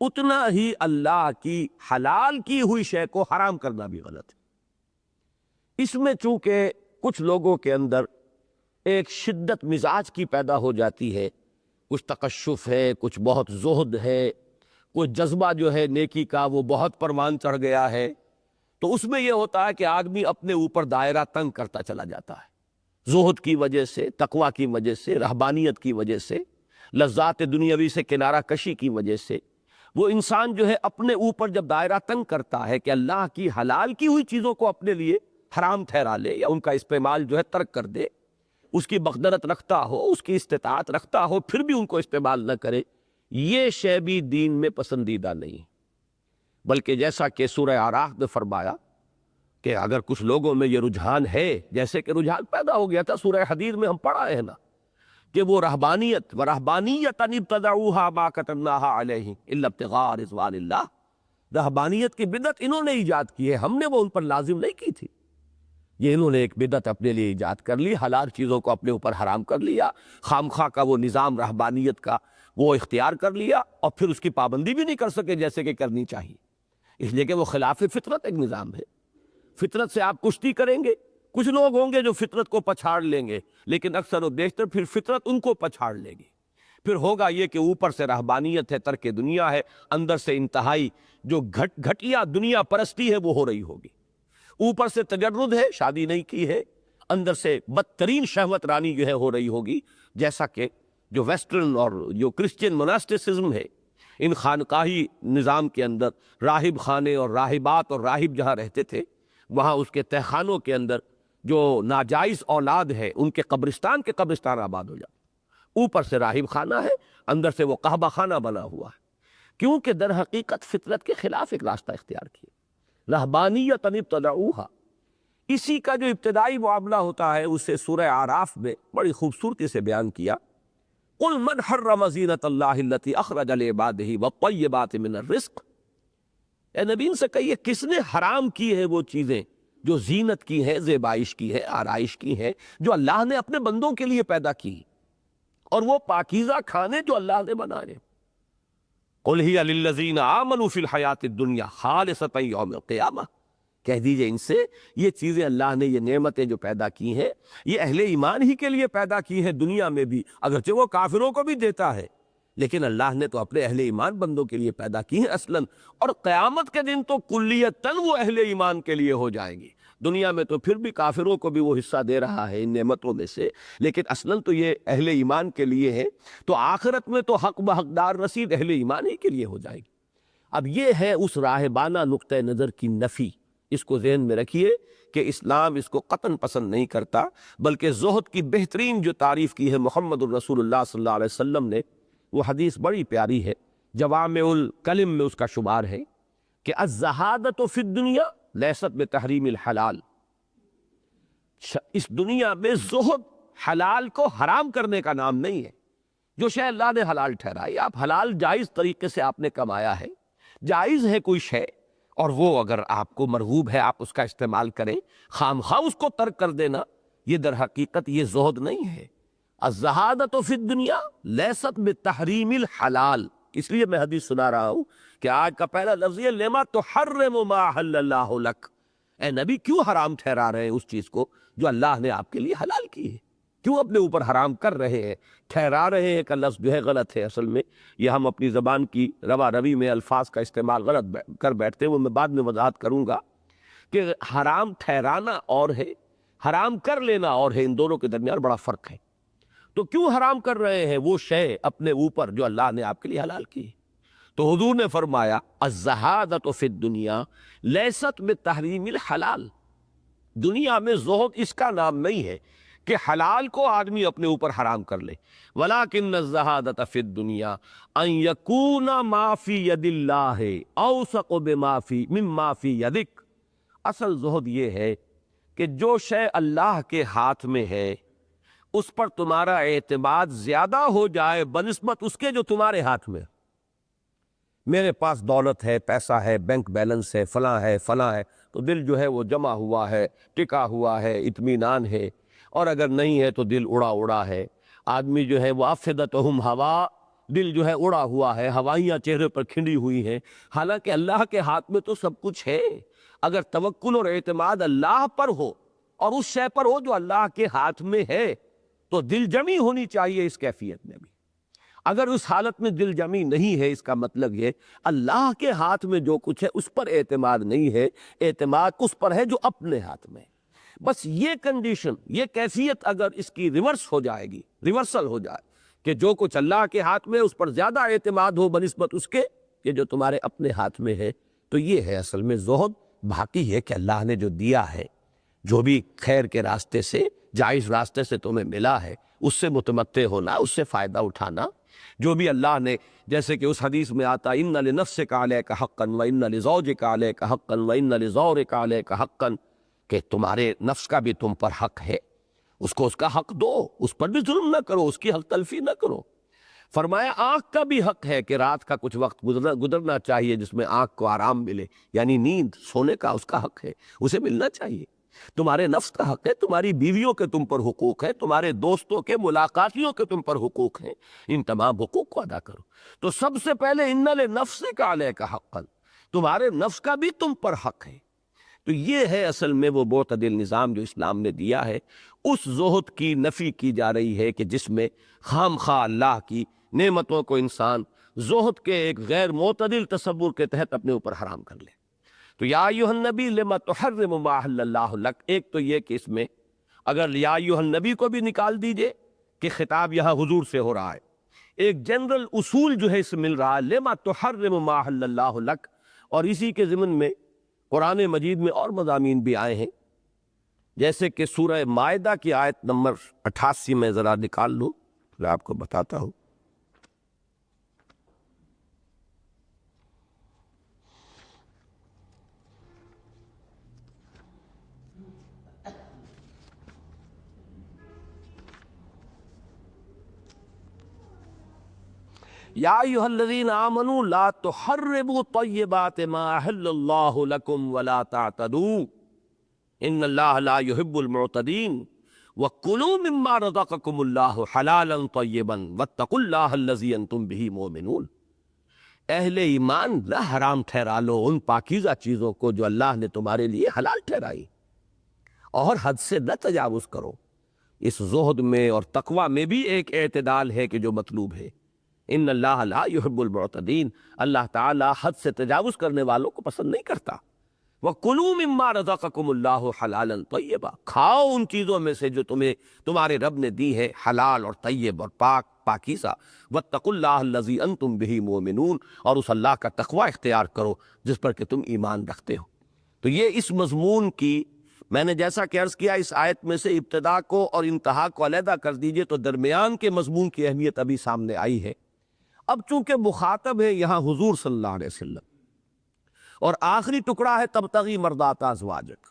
اتنا ہی اللہ کی حلال کی ہوئی شے کو حرام کرنا بھی غلط ہے۔ اس میں چونکہ کچھ لوگوں کے اندر ایک شدت مزاج کی پیدا ہو جاتی ہے، کچھ تقشف ہے، کچھ بہت زہد ہے، کچھ جذبہ جو ہے نیکی کا وہ بہت پروان چڑھ گیا ہے، تو اس میں یہ ہوتا ہے کہ آدمی اپنے اوپر دائرہ تنگ کرتا چلا جاتا ہے، زہد کی وجہ سے، تقویٰ کی وجہ سے، رہبانیت کی وجہ سے، لذات دنیاوی سے کنارہ کشی کی وجہ سے، وہ انسان جو ہے اپنے اوپر جب دائرہ تنگ کرتا ہے کہ اللہ کی حلال کی ہوئی چیزوں کو اپنے لیے حرام ٹھہرا لے یا ان کا استعمال جو ہے ترک کر دے، اس کی مقدرت رکھتا ہو، اس کی استطاعت رکھتا ہو، پھر بھی ان کو استعمال نہ کرے، یہ شے بھی دین میں پسندیدہ نہیں، بلکہ جیسا کہ سورہ اعراف میں فرمایا کہ اگر کچھ لوگوں میں یہ رجحان ہے، جیسے کہ رجحان پیدا ہو گیا تھا سورہ حدید میں ہم پڑھا ہے نا کہ وہ رہبانیت وَرَهْبَانِيَّةً ابْتَدَعُوهَا مَا كَتَبْنَاهَا عَلَيْهِمْ إِلَّا ابْتِغَاءَ رِضْوَانِ اللَّهِ، رہبانیت کی بدعت انہوں نے ایجاد کی ہے، ہم نے وہ ان پر لازم نہیں کی تھی۔ یہ انہوں نے ایک بدعت اپنے لیے ایجاد کر لی، حلال چیزوں کو اپنے اوپر حرام کر لیا، خامخواہ کا وہ نظام رہبانیت کا وہ اختیار کر لیا، اور پھر اس کی پابندی بھی نہیں کر سکے جیسے کہ کرنی چاہیے، اس لیے کہ وہ خلاف فطرت ایک نظام ہے۔ فطرت سے آپ کشتی کریں گے، کچھ لوگ ہوں گے جو فطرت کو پچھاڑ لیں گے، لیکن اکثر و بیشتر پھر فطرت ان کو پچھاڑ لے گی۔ پھر ہوگا یہ کہ اوپر سے رہبانیت ہے، ترک دنیا ہے، اندر سے انتہائی جو گھٹیا دنیا پرستی ہے وہ ہو رہی ہوگی۔ اوپر سے تجرد ہے، شادی نہیں کی ہے، اندر سے بدترین شہوت رانی جو ہے ہو رہی ہوگی، جیسا کہ جو ویسٹرن اور جو کرسچین مناسٹسزم ہے، ان خانقاہی نظام کے اندر راہب خانے اور راہبات اور راہب جہاں رہتے تھے، وہاں اس کے تہخانوں کے اندر جو ناجائز اولاد ہے ان کے قبرستان آباد ہو جاتے، اوپر سے راہب خانہ ہے، اندر سے وہ قحبہ خانہ بنا ہوا ہے، کیونکہ در حقیقت فطرت کے خلاف ایک راستہ اختیار کیا۔ رہبانیت ابتدعوہا، اسی کا جو ابتدائی معاملہ ہوتا ہے اسے سورہ اعراف میں بڑی خوبصورتی سے بیان کیا۔ قل من حرم زینۃ اللہ التی اخرج لعبادہ والطیبات من الرزق، اے نبی ان سے کہیے کس نے حرام کی ہے وہ چیزیں جو زینت کی ہیں، زیبائش کی ہے، آرائش کی ہیں، جو اللہ نے اپنے بندوں کے لیے پیدا کی، اور وہ پاکیزہ کھانے جو اللہ نے بنائے۔ قل ہی للذین آمنوا فی الحیات الدنیا خالصۃ یوم القیامہ، کہہ دیجئے ان سے یہ چیزیں اللہ نے، یہ نعمتیں جو پیدا کی ہیں، یہ اہل ایمان ہی کے لیے پیدا کی ہیں دنیا میں بھی، اگرچہ وہ کافروں کو بھی دیتا ہے، لیکن اللہ نے تو اپنے اہل ایمان بندوں کے لیے پیدا کی ہیں اصلاً، اور قیامت کے دن تو کلیتاً وہ اہل ایمان کے لیے ہو جائیں گی۔ دنیا میں تو پھر بھی کافروں کو بھی وہ حصہ دے رہا ہے ان نعمتوں میں سے، لیکن اصلاً تو یہ اہل ایمان کے لیے ہے، تو آخرت میں تو حق بحقدار رسید اہل ایمان ہی کے لیے ہو جائے گی۔ اب یہ ہے اس راہبانہ نقطہ نظر کی نفی، اس کو ذہن میں رکھیے کہ اسلام اس کو قطعاً پسند نہیں کرتا، بلکہ زہد کی بہترین جو تعریف کی ہے محمد الرسول اللہ صلی اللہ علیہ وسلم نے، وہ حدیث بڑی پیاری ہے، جوامع الکلم میں اس کا شمار ہے کہ الزہادۃ فی الدنیا لیست بتحریم الحلال، اس دنیا میں زہد حلال کو حرام کرنے کا نام نہیں ہے۔ جو شے اللہ نے حلال ٹھہرائی، آپ حلال جائز طریقے سے آپ نے کمایا ہے، جائز ہے کوئی شے، اور وہ اگر آپ کو مرغوب ہے آپ اس کا استعمال کریں، خام خواہ اس کو ترک کر دینا، یہ در حقیقت یہ زہد نہیں ہے۔ الزہادۃ فی الدنیا لیست بتحریم الحلال، اس لیے میں حدیث سنا رہا ہوں کہ آج کا پہلا لفظ یہ لما تحرم ما احل اللہ لک، اے نبی کیوں حرام ٹھہرا رہے ہیں اس چیز کو جو اللہ نے آپ کے لیے حلال کی ہے، کیوں اپنے اوپر حرام کر رہے ہیں؟ ٹھہرا رہے ہیں کا لفظ جو ہے غلط ہے، اصل میں یہ ہم اپنی زبان کی روا روی میں الفاظ کا استعمال غلط کر بیٹھتے ہیں، وہ میں بعد میں وضاحت کروں گا کہ حرام ٹھہرانا اور ہے، حرام کر لینا اور ہے، ان دونوں کے درمیان بڑا فرق ہے۔ تو کیوں حرام کر رہے ہیں وہ شے اپنے اوپر جو اللہ نے آپ کے لیے حلال کی؟ تو حضور نے فرمایا الزہادۃ فی الدنیا لیست بتحریم الحلال، دنیا میں زہد اس کا نام نہیں ہے کہ حلال کو آدمی اپنے اوپر حرام کر لے، ولیکن الزہادۃ فی الدنیا ان یکون ما فی ید اللہ اوثق مما فی یدک، اصل زہد یہ ہے کہ جو شے اللہ کے ہاتھ میں ہے اس پر تمہارا اعتماد زیادہ ہو جائے بنسبت اس کے جو تمہارے ہاتھ میں۔ میرے پاس دولت ہے، پیسہ ہے، بینک بیلنس ہے، فلاں ہے فلاں ہے، تو دل جو ہے وہ جمع ہوا ہے، ٹکا ہوا ہے، اطمینان ہے، اور اگر نہیں ہے تو دل اڑا اڑا ہے۔ آدمی جو ہے وہ افئدتہم ہوا، دل جو ہے اڑا ہوا ہے، ہوائیاں چہرے پر کھنڈی ہوئی ہیں، حالانکہ اللہ کے ہاتھ میں تو سب کچھ ہے۔ اگر توکل اور اعتماد اللہ پر ہو اور اس شے پر ہو جو اللہ کے ہاتھ میں ہے تو دل جمی ہونی چاہیے اس کیفیت میں بھی۔ اگر اس حالت میں دل جمی نہیں ہے، اس کا مطلب یہ اللہ کے ہاتھ میں جو کچھ ہے اس پر اعتماد نہیں ہے، اعتماد اس پر ہے جو اپنے ہاتھ میں ہے۔ بس یہ کنڈیشن، یہ کیفیت اگر اس کی ریورس ہو جائے گی، ریورسل ہو جائے کہ جو کچھ اللہ کے ہاتھ میں اس پر زیادہ اعتماد ہو بنسبت اس کے کہ جو تمہارے اپنے ہاتھ میں ہے، تو یہ ہے اصل میں زہد۔ باقی ہے کہ اللہ نے جو دیا ہے، جو بھی خیر کے راستے سے، جائز راستے سے تمہیں ملا ہے، اس سے متمتع ہونا، اس سے فائدہ اٹھانا۔ جو بھی اللہ نے، جیسے کہ اس حدیث میں آتا ان لنفسک علیک حقا وان لزوجک علیک حقا وان لزورک علیک حقا، کہ تمہارے نفس کا بھی تم پر حق ہے، اس کو اس کا حق دو، اس پر بھی ظلم نہ کرو، اس کی حق تلفی نہ کرو۔ فرمایا آنکھ کا بھی حق ہے کہ رات کا کچھ وقت گزرنا چاہیے جس میں آنکھ کو آرام ملے، یعنی نیند، سونے کا اس کا حق ہے، اسے ملنا چاہیے۔ تمہارے نفس کا حق ہے، تمہاری بیویوں کے تم پر حقوق ہے، تمہارے دوستوں کے ملاقاتیوں کے تم پر حقوق ہیں، ان تمام حقوق کو ادا کرو۔ تو سب سے پہلے ان لنفسک علیک حقا، تمہارے نفس کا بھی تم پر حق ہے۔ تو یہ ہے اصل میں وہ معتدل نظام جو اسلام نے دیا ہے۔ اس زہد کی نفی کی جا رہی ہے کہ جس میں خام خواہ اللہ کی نعمتوں کو انسان زہد کے ایک غیر معتدل تصور کے تحت اپنے اوپر حرام کر لے۔ تو یا ایھا النبی لما تحرم ما احل اللہ لک، ایک تو یہ کہ اس میں اگر یا ایھا النبی کو بھی نکال دیجئے کہ خطاب یہاں حضور سے ہو رہا ہے، ایک جنرل اصول جو ہے اس سے مل رہا ہے، لما تحرم ما احل اللہ لک، اور اسی کے ضمن میں قرآن مجید میں اور مضامین بھی آئے ہیں، جیسے کہ سورہ مائدہ کی آیت نمبر 88 میں ذرا نکال لوں، میں آپ کو بتاتا ہوں۔ یا ایھا الذین آمنوا لا تحرموا طیبات ما احل اللہ لکم ولا تعتدوا ان اللہ لا يحب المعتدین وَكُلُوا مِمَّا رَزَقَكُمُ اللَّهُ حَلَالًا طَيِّبًا وَاتَّقُوا اللَّهَ الَّذِي أَنْتُمْ بِهِ مُؤْمِنُونَ۔ اہل ایمان نہ حرام ٹھہرا لو ان پاکیزہ چیزوں کو جو اللہ نے تمہارے لیے حلال ٹھہرائی، اور حد سے نہ تجاوز کرو۔ اس زہد میں اور تقوی میں بھی ایک اعتدال ہے کہ جو مطلوب ہے۔ ان اللہ لا يحب المعتدین، اللہ تعالی حد سے تجاوز کرنے والوں کو پسند نہیں کرتا۔ وَكُلُوا مِمَّا رَزَقَكُمُ اللَّهُ حَلَالًا طَيِّبًا، کھاؤ ان چیزوں میں سے جو تمہیں تمہارے رب نے دی ہے، حلال اور طیب اور پاک پاکیزہ۔ وَاتَّقُوا اللَّهَ الَّذِي أَنْتُمْ بِهِ مُؤْمِنُونَ، اور اس اللہ کا تقوی اختیار کرو جس پر کہ تم ایمان رکھتے ہو۔ تو یہ اس مضمون کی میں نے جیسا کہ عرض کیا، اس آیت میں سے ابتدا کو اور انتہا کو علیحدہ کر دیجئے تو درمیان کے مضمون کی اہمیت ابھی سامنے آئی ہے۔ اب چونکہ مخاطب ہے یہاں حضور صلی اللہ علیہ وسلم، اور آخری ٹکڑا ہے تبتغی مرضات ازواجک،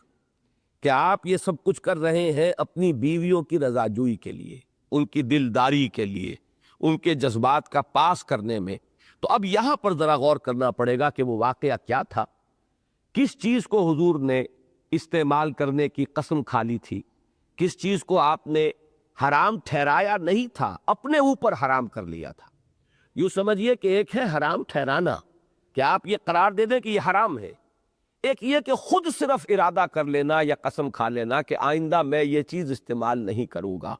کہ آپ یہ سب کچھ کر رہے ہیں اپنی بیویوں کی رضا جوئی کے لیے، ان کی دلداری کے لیے، ان کے جذبات کا پاس کرنے میں۔ تو اب یہاں پر ذرا غور کرنا پڑے گا کہ وہ واقعہ کیا تھا، کس چیز کو حضور نے استعمال کرنے کی قسم کھا لی تھی، کس چیز کو آپ نے حرام ٹھہرایا نہیں تھا، اپنے اوپر حرام کر لیا تھا۔ یوں سمجھیے کہ ایک ہے حرام ٹھہرانا، کہ آپ یہ قرار دے دیں کہ یہ حرام ہے، ایک یہ کہ خود صرف ارادہ کر لینا یا قسم کھا لینا کہ آئندہ میں یہ چیز استعمال نہیں کروں گا۔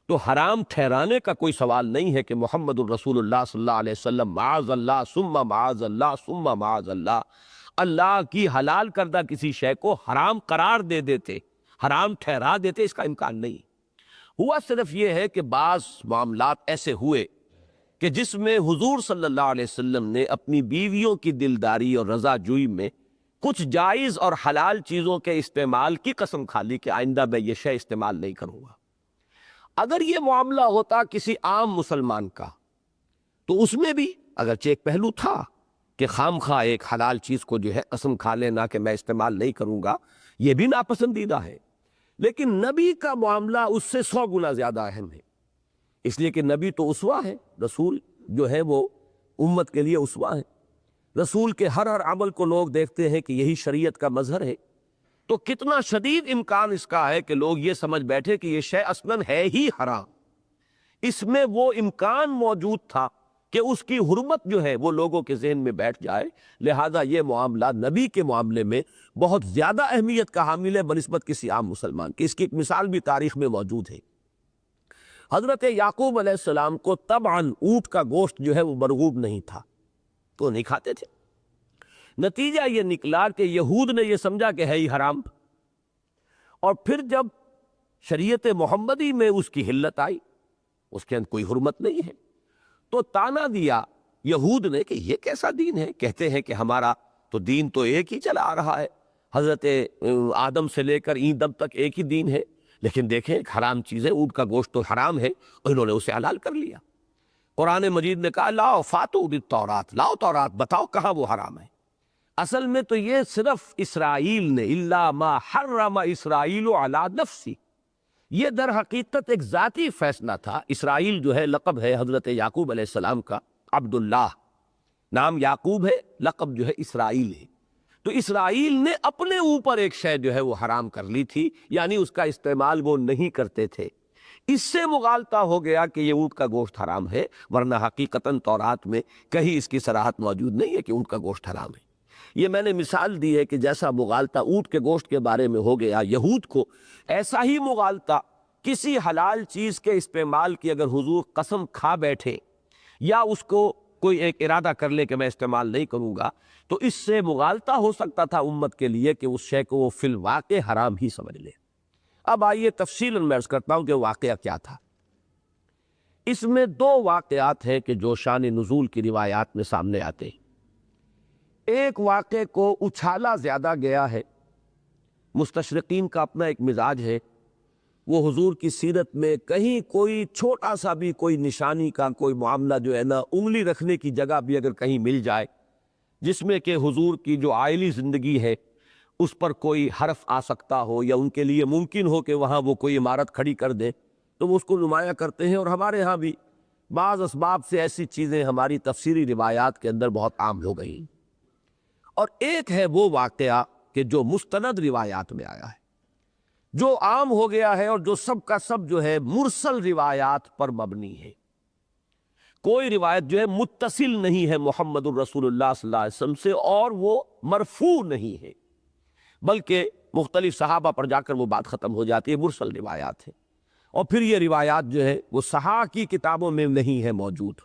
تو حرام ٹھہرانے کا کوئی سوال نہیں ہے کہ محمد الرسول اللہ صلی اللہ علیہ وسلم معاذ اللہ ثم معاذ اللہ ثم معاذ اللہ اللہ کی حلال کردہ کسی شے کو حرام قرار دے دیتے، حرام ٹھہرا دیتے، اس کا امکان نہیں۔ ہوا صرف یہ ہے کہ بعض معاملات ایسے ہوئے کہ جس میں حضور صلی اللہ علیہ وسلم نے اپنی بیویوں کی دلداری اور رضا جوئی میں کچھ جائز اور حلال چیزوں کے استعمال کی قسم کھا لی کہ آئندہ میں یہ شے استعمال نہیں کروں گا۔ اگر یہ معاملہ ہوتا کسی عام مسلمان کا تو اس میں بھی اگرچہ ایک پہلو تھا کہ خام خواہ ایک حلال چیز کو جو ہے قسم کھا لینا کہ میں استعمال نہیں کروں گا، یہ بھی ناپسندیدہ ہے، لیکن نبی کا معاملہ اس سے 100 گنا زیادہ اہم ہے، اس لیے کہ نبی تو اسوہ ہے، رسول جو ہے وہ امت کے لیے اسوہ ہے، رسول کے ہر عمل کو لوگ دیکھتے ہیں کہ یہی شریعت کا مظہر ہے۔ تو کتنا شدید امکان اس کا ہے کہ لوگ یہ سمجھ بیٹھے کہ یہ شے اصلاً ہے ہی حرام۔ اس میں وہ امکان موجود تھا کہ اس کی حرمت جو ہے وہ لوگوں کے ذہن میں بیٹھ جائے، لہذا یہ معاملہ نبی کے معاملے میں بہت زیادہ اہمیت کا حامل ہے بنسبت کسی عام مسلمان کی۔ اس کی ایک مثال بھی تاریخ میں موجود ہے۔ حضرت یعقوب علیہ السلام کو طبعاً اونٹ کا گوشت جو ہے وہ مرغوب نہیں تھا، تو نہیں کھاتے تھے۔ نتیجہ یہ نکلا کہ یہود نے یہ سمجھا کہ ہے ہی حرام، اور پھر جب شریعت محمدی میں اس کی حلت آئی، اس کے اندر کوئی حرمت نہیں ہے، تو تانا دیا یہود نے کہ یہ کیسا دین ہے؟ کہتے ہیں کہ ہمارا تو دین تو ایک ہی چلا آ رہا ہے، حضرت آدم سے لے کر این دم تک ایک ہی دین ہے، لیکن دیکھیں ایک حرام چیز ہے، اونٹ کا گوشت تو حرام ہے، اور انہوں نے اسے حلال کر لیا۔ قرآن مجید نے کہا لاؤ فاتو بالتورات، لاؤ تورات، بتاؤ کہاں وہ حرام ہے۔ اصل میں تو یہ صرف اسرائیل نے الا ما حرم اسرائیل علی نفسی، یہ در حقیقت ایک ذاتی فیصلہ تھا۔ اسرائیل جو ہے لقب ہے حضرت یعقوب علیہ السلام کا، عبداللہ، نام یعقوب ہے، لقب جو ہے اسرائیل ہے۔ تو اسرائیل نے اپنے اوپر ایک شے جو ہے وہ حرام کر لی تھی، یعنی اس کا استعمال وہ نہیں کرتے تھے، اس سے مغالطہ ہو گیا کہ یہ اونٹ کا گوشت حرام ہے، ورنہ حقیقتاً تورات میں کہیں اس کی صراحت موجود نہیں ہے کہ اونٹ کا گوشت حرام ہے۔ یہ میں نے مثال دی ہے کہ جیسا مغالطہ اونٹ کے گوشت کے بارے میں ہو گیا یہود کو، ایسا ہی مغالطہ کسی حلال چیز کے استعمال کی اگر حضور قسم کھا بیٹھے یا اس کو کوئی ایک ارادہ کر لے کہ میں استعمال نہیں کروں گا، تو اس سے مغالطہ ہو سکتا تھا امت کے لیے کہ اس شے کو وہ فی الواقع حرام ہی سمجھ لے۔ اب آئیے تفصیلاً میں عرض کرتا ہوں کہ واقعہ کیا تھا۔ اس میں دو واقعات ہیں کہ جو شان نزول کی روایات میں سامنے آتے ہیں۔ ایک واقعے کو اچھالا زیادہ گیا ہے، مستشرقین کا اپنا ایک مزاج ہے، وہ حضور کی سیرت میں کہیں کوئی چھوٹا سا بھی کوئی نشانی کا کوئی معاملہ جو ہے نا، انگلی رکھنے کی جگہ بھی اگر کہیں مل جائے جس میں کہ حضور کی جو عائلی زندگی ہے اس پر کوئی حرف آ سکتا ہو یا ان کے لیے ممکن ہو کہ وہاں وہ کوئی عمارت کھڑی کر دیں، تو وہ اس کو نمایاں کرتے ہیں۔ اور ہمارے ہاں بھی بعض اسباب سے ایسی چیزیں ہماری تفسیری روایات کے اندر بہت عام ہو گئی۔ اور ایک ہے وہ واقعہ کہ جو مستند روایات میں آیا ہے، جو عام ہو گیا ہے اور جو سب کا سب جو ہے مرسل روایات پر مبنی ہے۔ کوئی روایت جو ہے متصل نہیں ہے محمد الرسول اللہ صلی اللہ علیہ وسلم سے، اور وہ مرفوع نہیں ہے، بلکہ مختلف صحابہ پر جا کر وہ بات ختم ہو جاتی ہے، مرسل روایات ہے۔ اور پھر یہ روایات جو ہے وہ صحاح کی کتابوں میں نہیں ہے موجود۔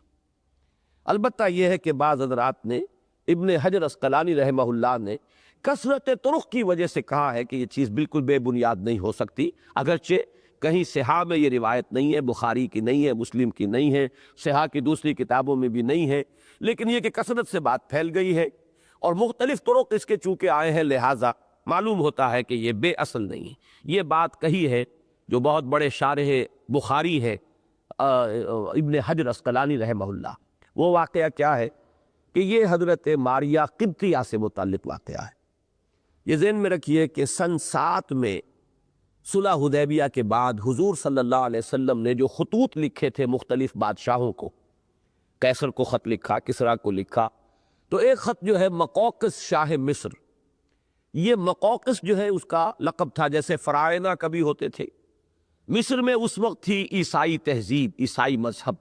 البتہ یہ ہے کہ بعض حضرات نے، ابن حجر عسقلانی رحمہ اللہ نے کثرت طرق کی وجہ سے کہا ہے کہ یہ چیز بالکل بے بنیاد نہیں ہو سکتی، اگرچہ کہیں صحاح میں یہ روایت نہیں ہے، بخاری کی نہیں ہے، مسلم کی نہیں ہے، صحاح کی دوسری کتابوں میں بھی نہیں ہے، لیکن یہ کہ کثرت سے بات پھیل گئی ہے اور مختلف طرق اس کے چونکہ آئے ہیں، لہٰذا معلوم ہوتا ہے کہ یہ بے اصل نہیں ہے۔ یہ بات کہی ہے جو بہت بڑے شارح بخاری ہے ابن حجر عسقلانی رحمہ اللہ۔ وہ واقعہ کیا ہے کہ یہ حضرت ماریہ قبطیہ سے متعلق واقعہ ہے۔ یہ ذہن میں رکھیے کہ سن 7 میں صلح حدیبیہ کے بعد حضور صلی اللہ علیہ وسلم نے جو خطوط لکھے تھے مختلف بادشاہوں کو، قیصر کو خط لکھا، کسریٰ کو لکھا، تو ایک خط جو ہے مقوقس شاہ مصر، یہ مقوقس جو ہے اس کا لقب تھا، جیسے فرائضہ کبھی ہوتے تھے۔ مصر میں اس وقت تھی عیسائی تہذیب، عیسائی مذہب،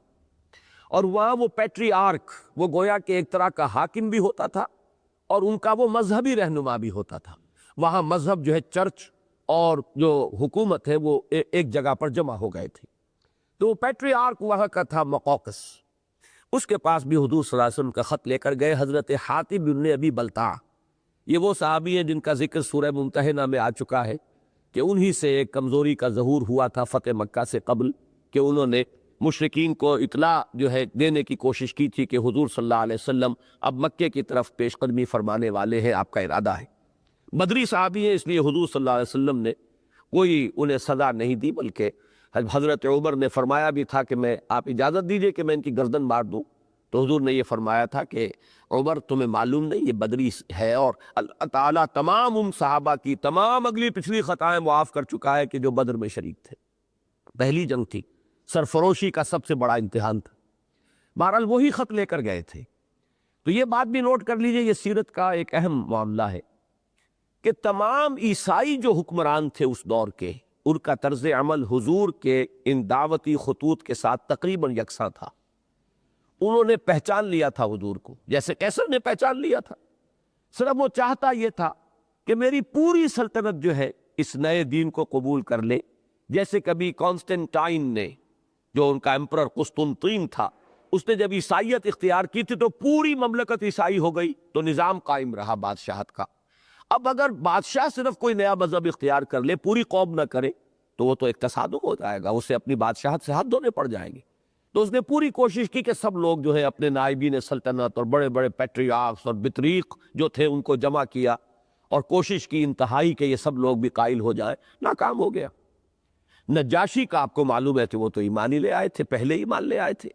اور وہاں وہ پیٹری آرک، وہ گویا کہ ایک طرح کا حاکم بھی ہوتا تھا اور ان کا وہ مذہبی رہنما بھی ہوتا تھا۔ وہاں مذہب جو ہے چرچ اور جو حکومت ہے وہ ایک جگہ پر جمع ہو گئے تھے، تو وہ پیٹری آرک وہاں کا تھا مقوقس۔ اس کے پاس بھی حضور صلی اللہ علیہ وسلم کا خط لے کر گئے حضرت حاتب بن ابی بلتع۔ یہ وہ صحابی ہیں جن کا ذکر سورہ ممتحنہ میں آ چکا ہے کہ انہی سے ایک کمزوری کا ظہور ہوا تھا فتح مکہ سے قبل، کہ انہوں نے مشرکین کو اطلاع جو ہے دینے کی کوشش کی تھی کہ حضور صلی اللہ علیہ وسلم اب مکے کی طرف پیش قدمی فرمانے والے ہیں، آپ کا ارادہ ہے۔ بدری صحابی ہیں، اس لیے حضور صلی اللہ علیہ وسلم نے کوئی انہیں سزا نہیں دی، بلکہ حضرت عمر نے فرمایا بھی تھا کہ میں آپ اجازت دیجئے کہ میں ان کی گردن مار دوں، تو حضور نے یہ فرمایا تھا کہ عمر تمہیں معلوم نہیں یہ بدری ہے، اور اللہ تعالیٰ تمام ان صحابہ کی تمام اگلی پچھلی خطائیں معاف کر چکا ہے کہ جو بدر میں شریک تھے۔ پہلی جنگ تھی، سرفروشی کا سب سے بڑا امتحان تھا۔ بہرحال وہی خط لے کر گئے تھے۔ تو یہ بات بھی نوٹ کر لیجئے، یہ سیرت کا ایک اہم معاملہ ہے کہ تمام عیسائی جو حکمران تھے اس دور کے، ان کا طرز عمل حضور کے ان دعوتی خطوط کے ساتھ تقریباً یکساں تھا۔ انہوں نے پہچان لیا تھا حضور کو، جیسے قیصر نے پہچان لیا تھا۔ صرف وہ چاہتا یہ تھا کہ میری پوری سلطنت جو ہے اس نئے دین کو قبول کر لے، جیسے کبھی کانسٹنٹائن نے، جو ان کا امپرر قسطنطین تھا، اس نے جب عیسائیت اختیار کی تھی تو پوری مملکت عیسائی ہو گئی، تو نظام قائم رہا بادشاہت کا۔ اب اگر بادشاہ صرف کوئی نیا مذہب اختیار کر لے، پوری قوم نہ کرے، تو وہ تو ایک تصادم ہو جائے گا، اسے اپنی بادشاہت سے ہاتھ دھونے پڑ جائیں گے۔ تو اس نے پوری کوشش کی کہ سب لوگ جو ہے اپنے نائبین سلطنت اور بڑے بڑے پیٹریارکس اور بطریق جو تھے ان کو جمع کیا، اور کوشش کی انتہائی کہ یہ سب لوگ بھی قائل ہو جائے، ناکام ہو گیا۔ نجاشی کا آپ کو معلوم ہے کہ وہ تو ایمان ہی لے آئے تھے، پہلے ایمان لے آئے تھے،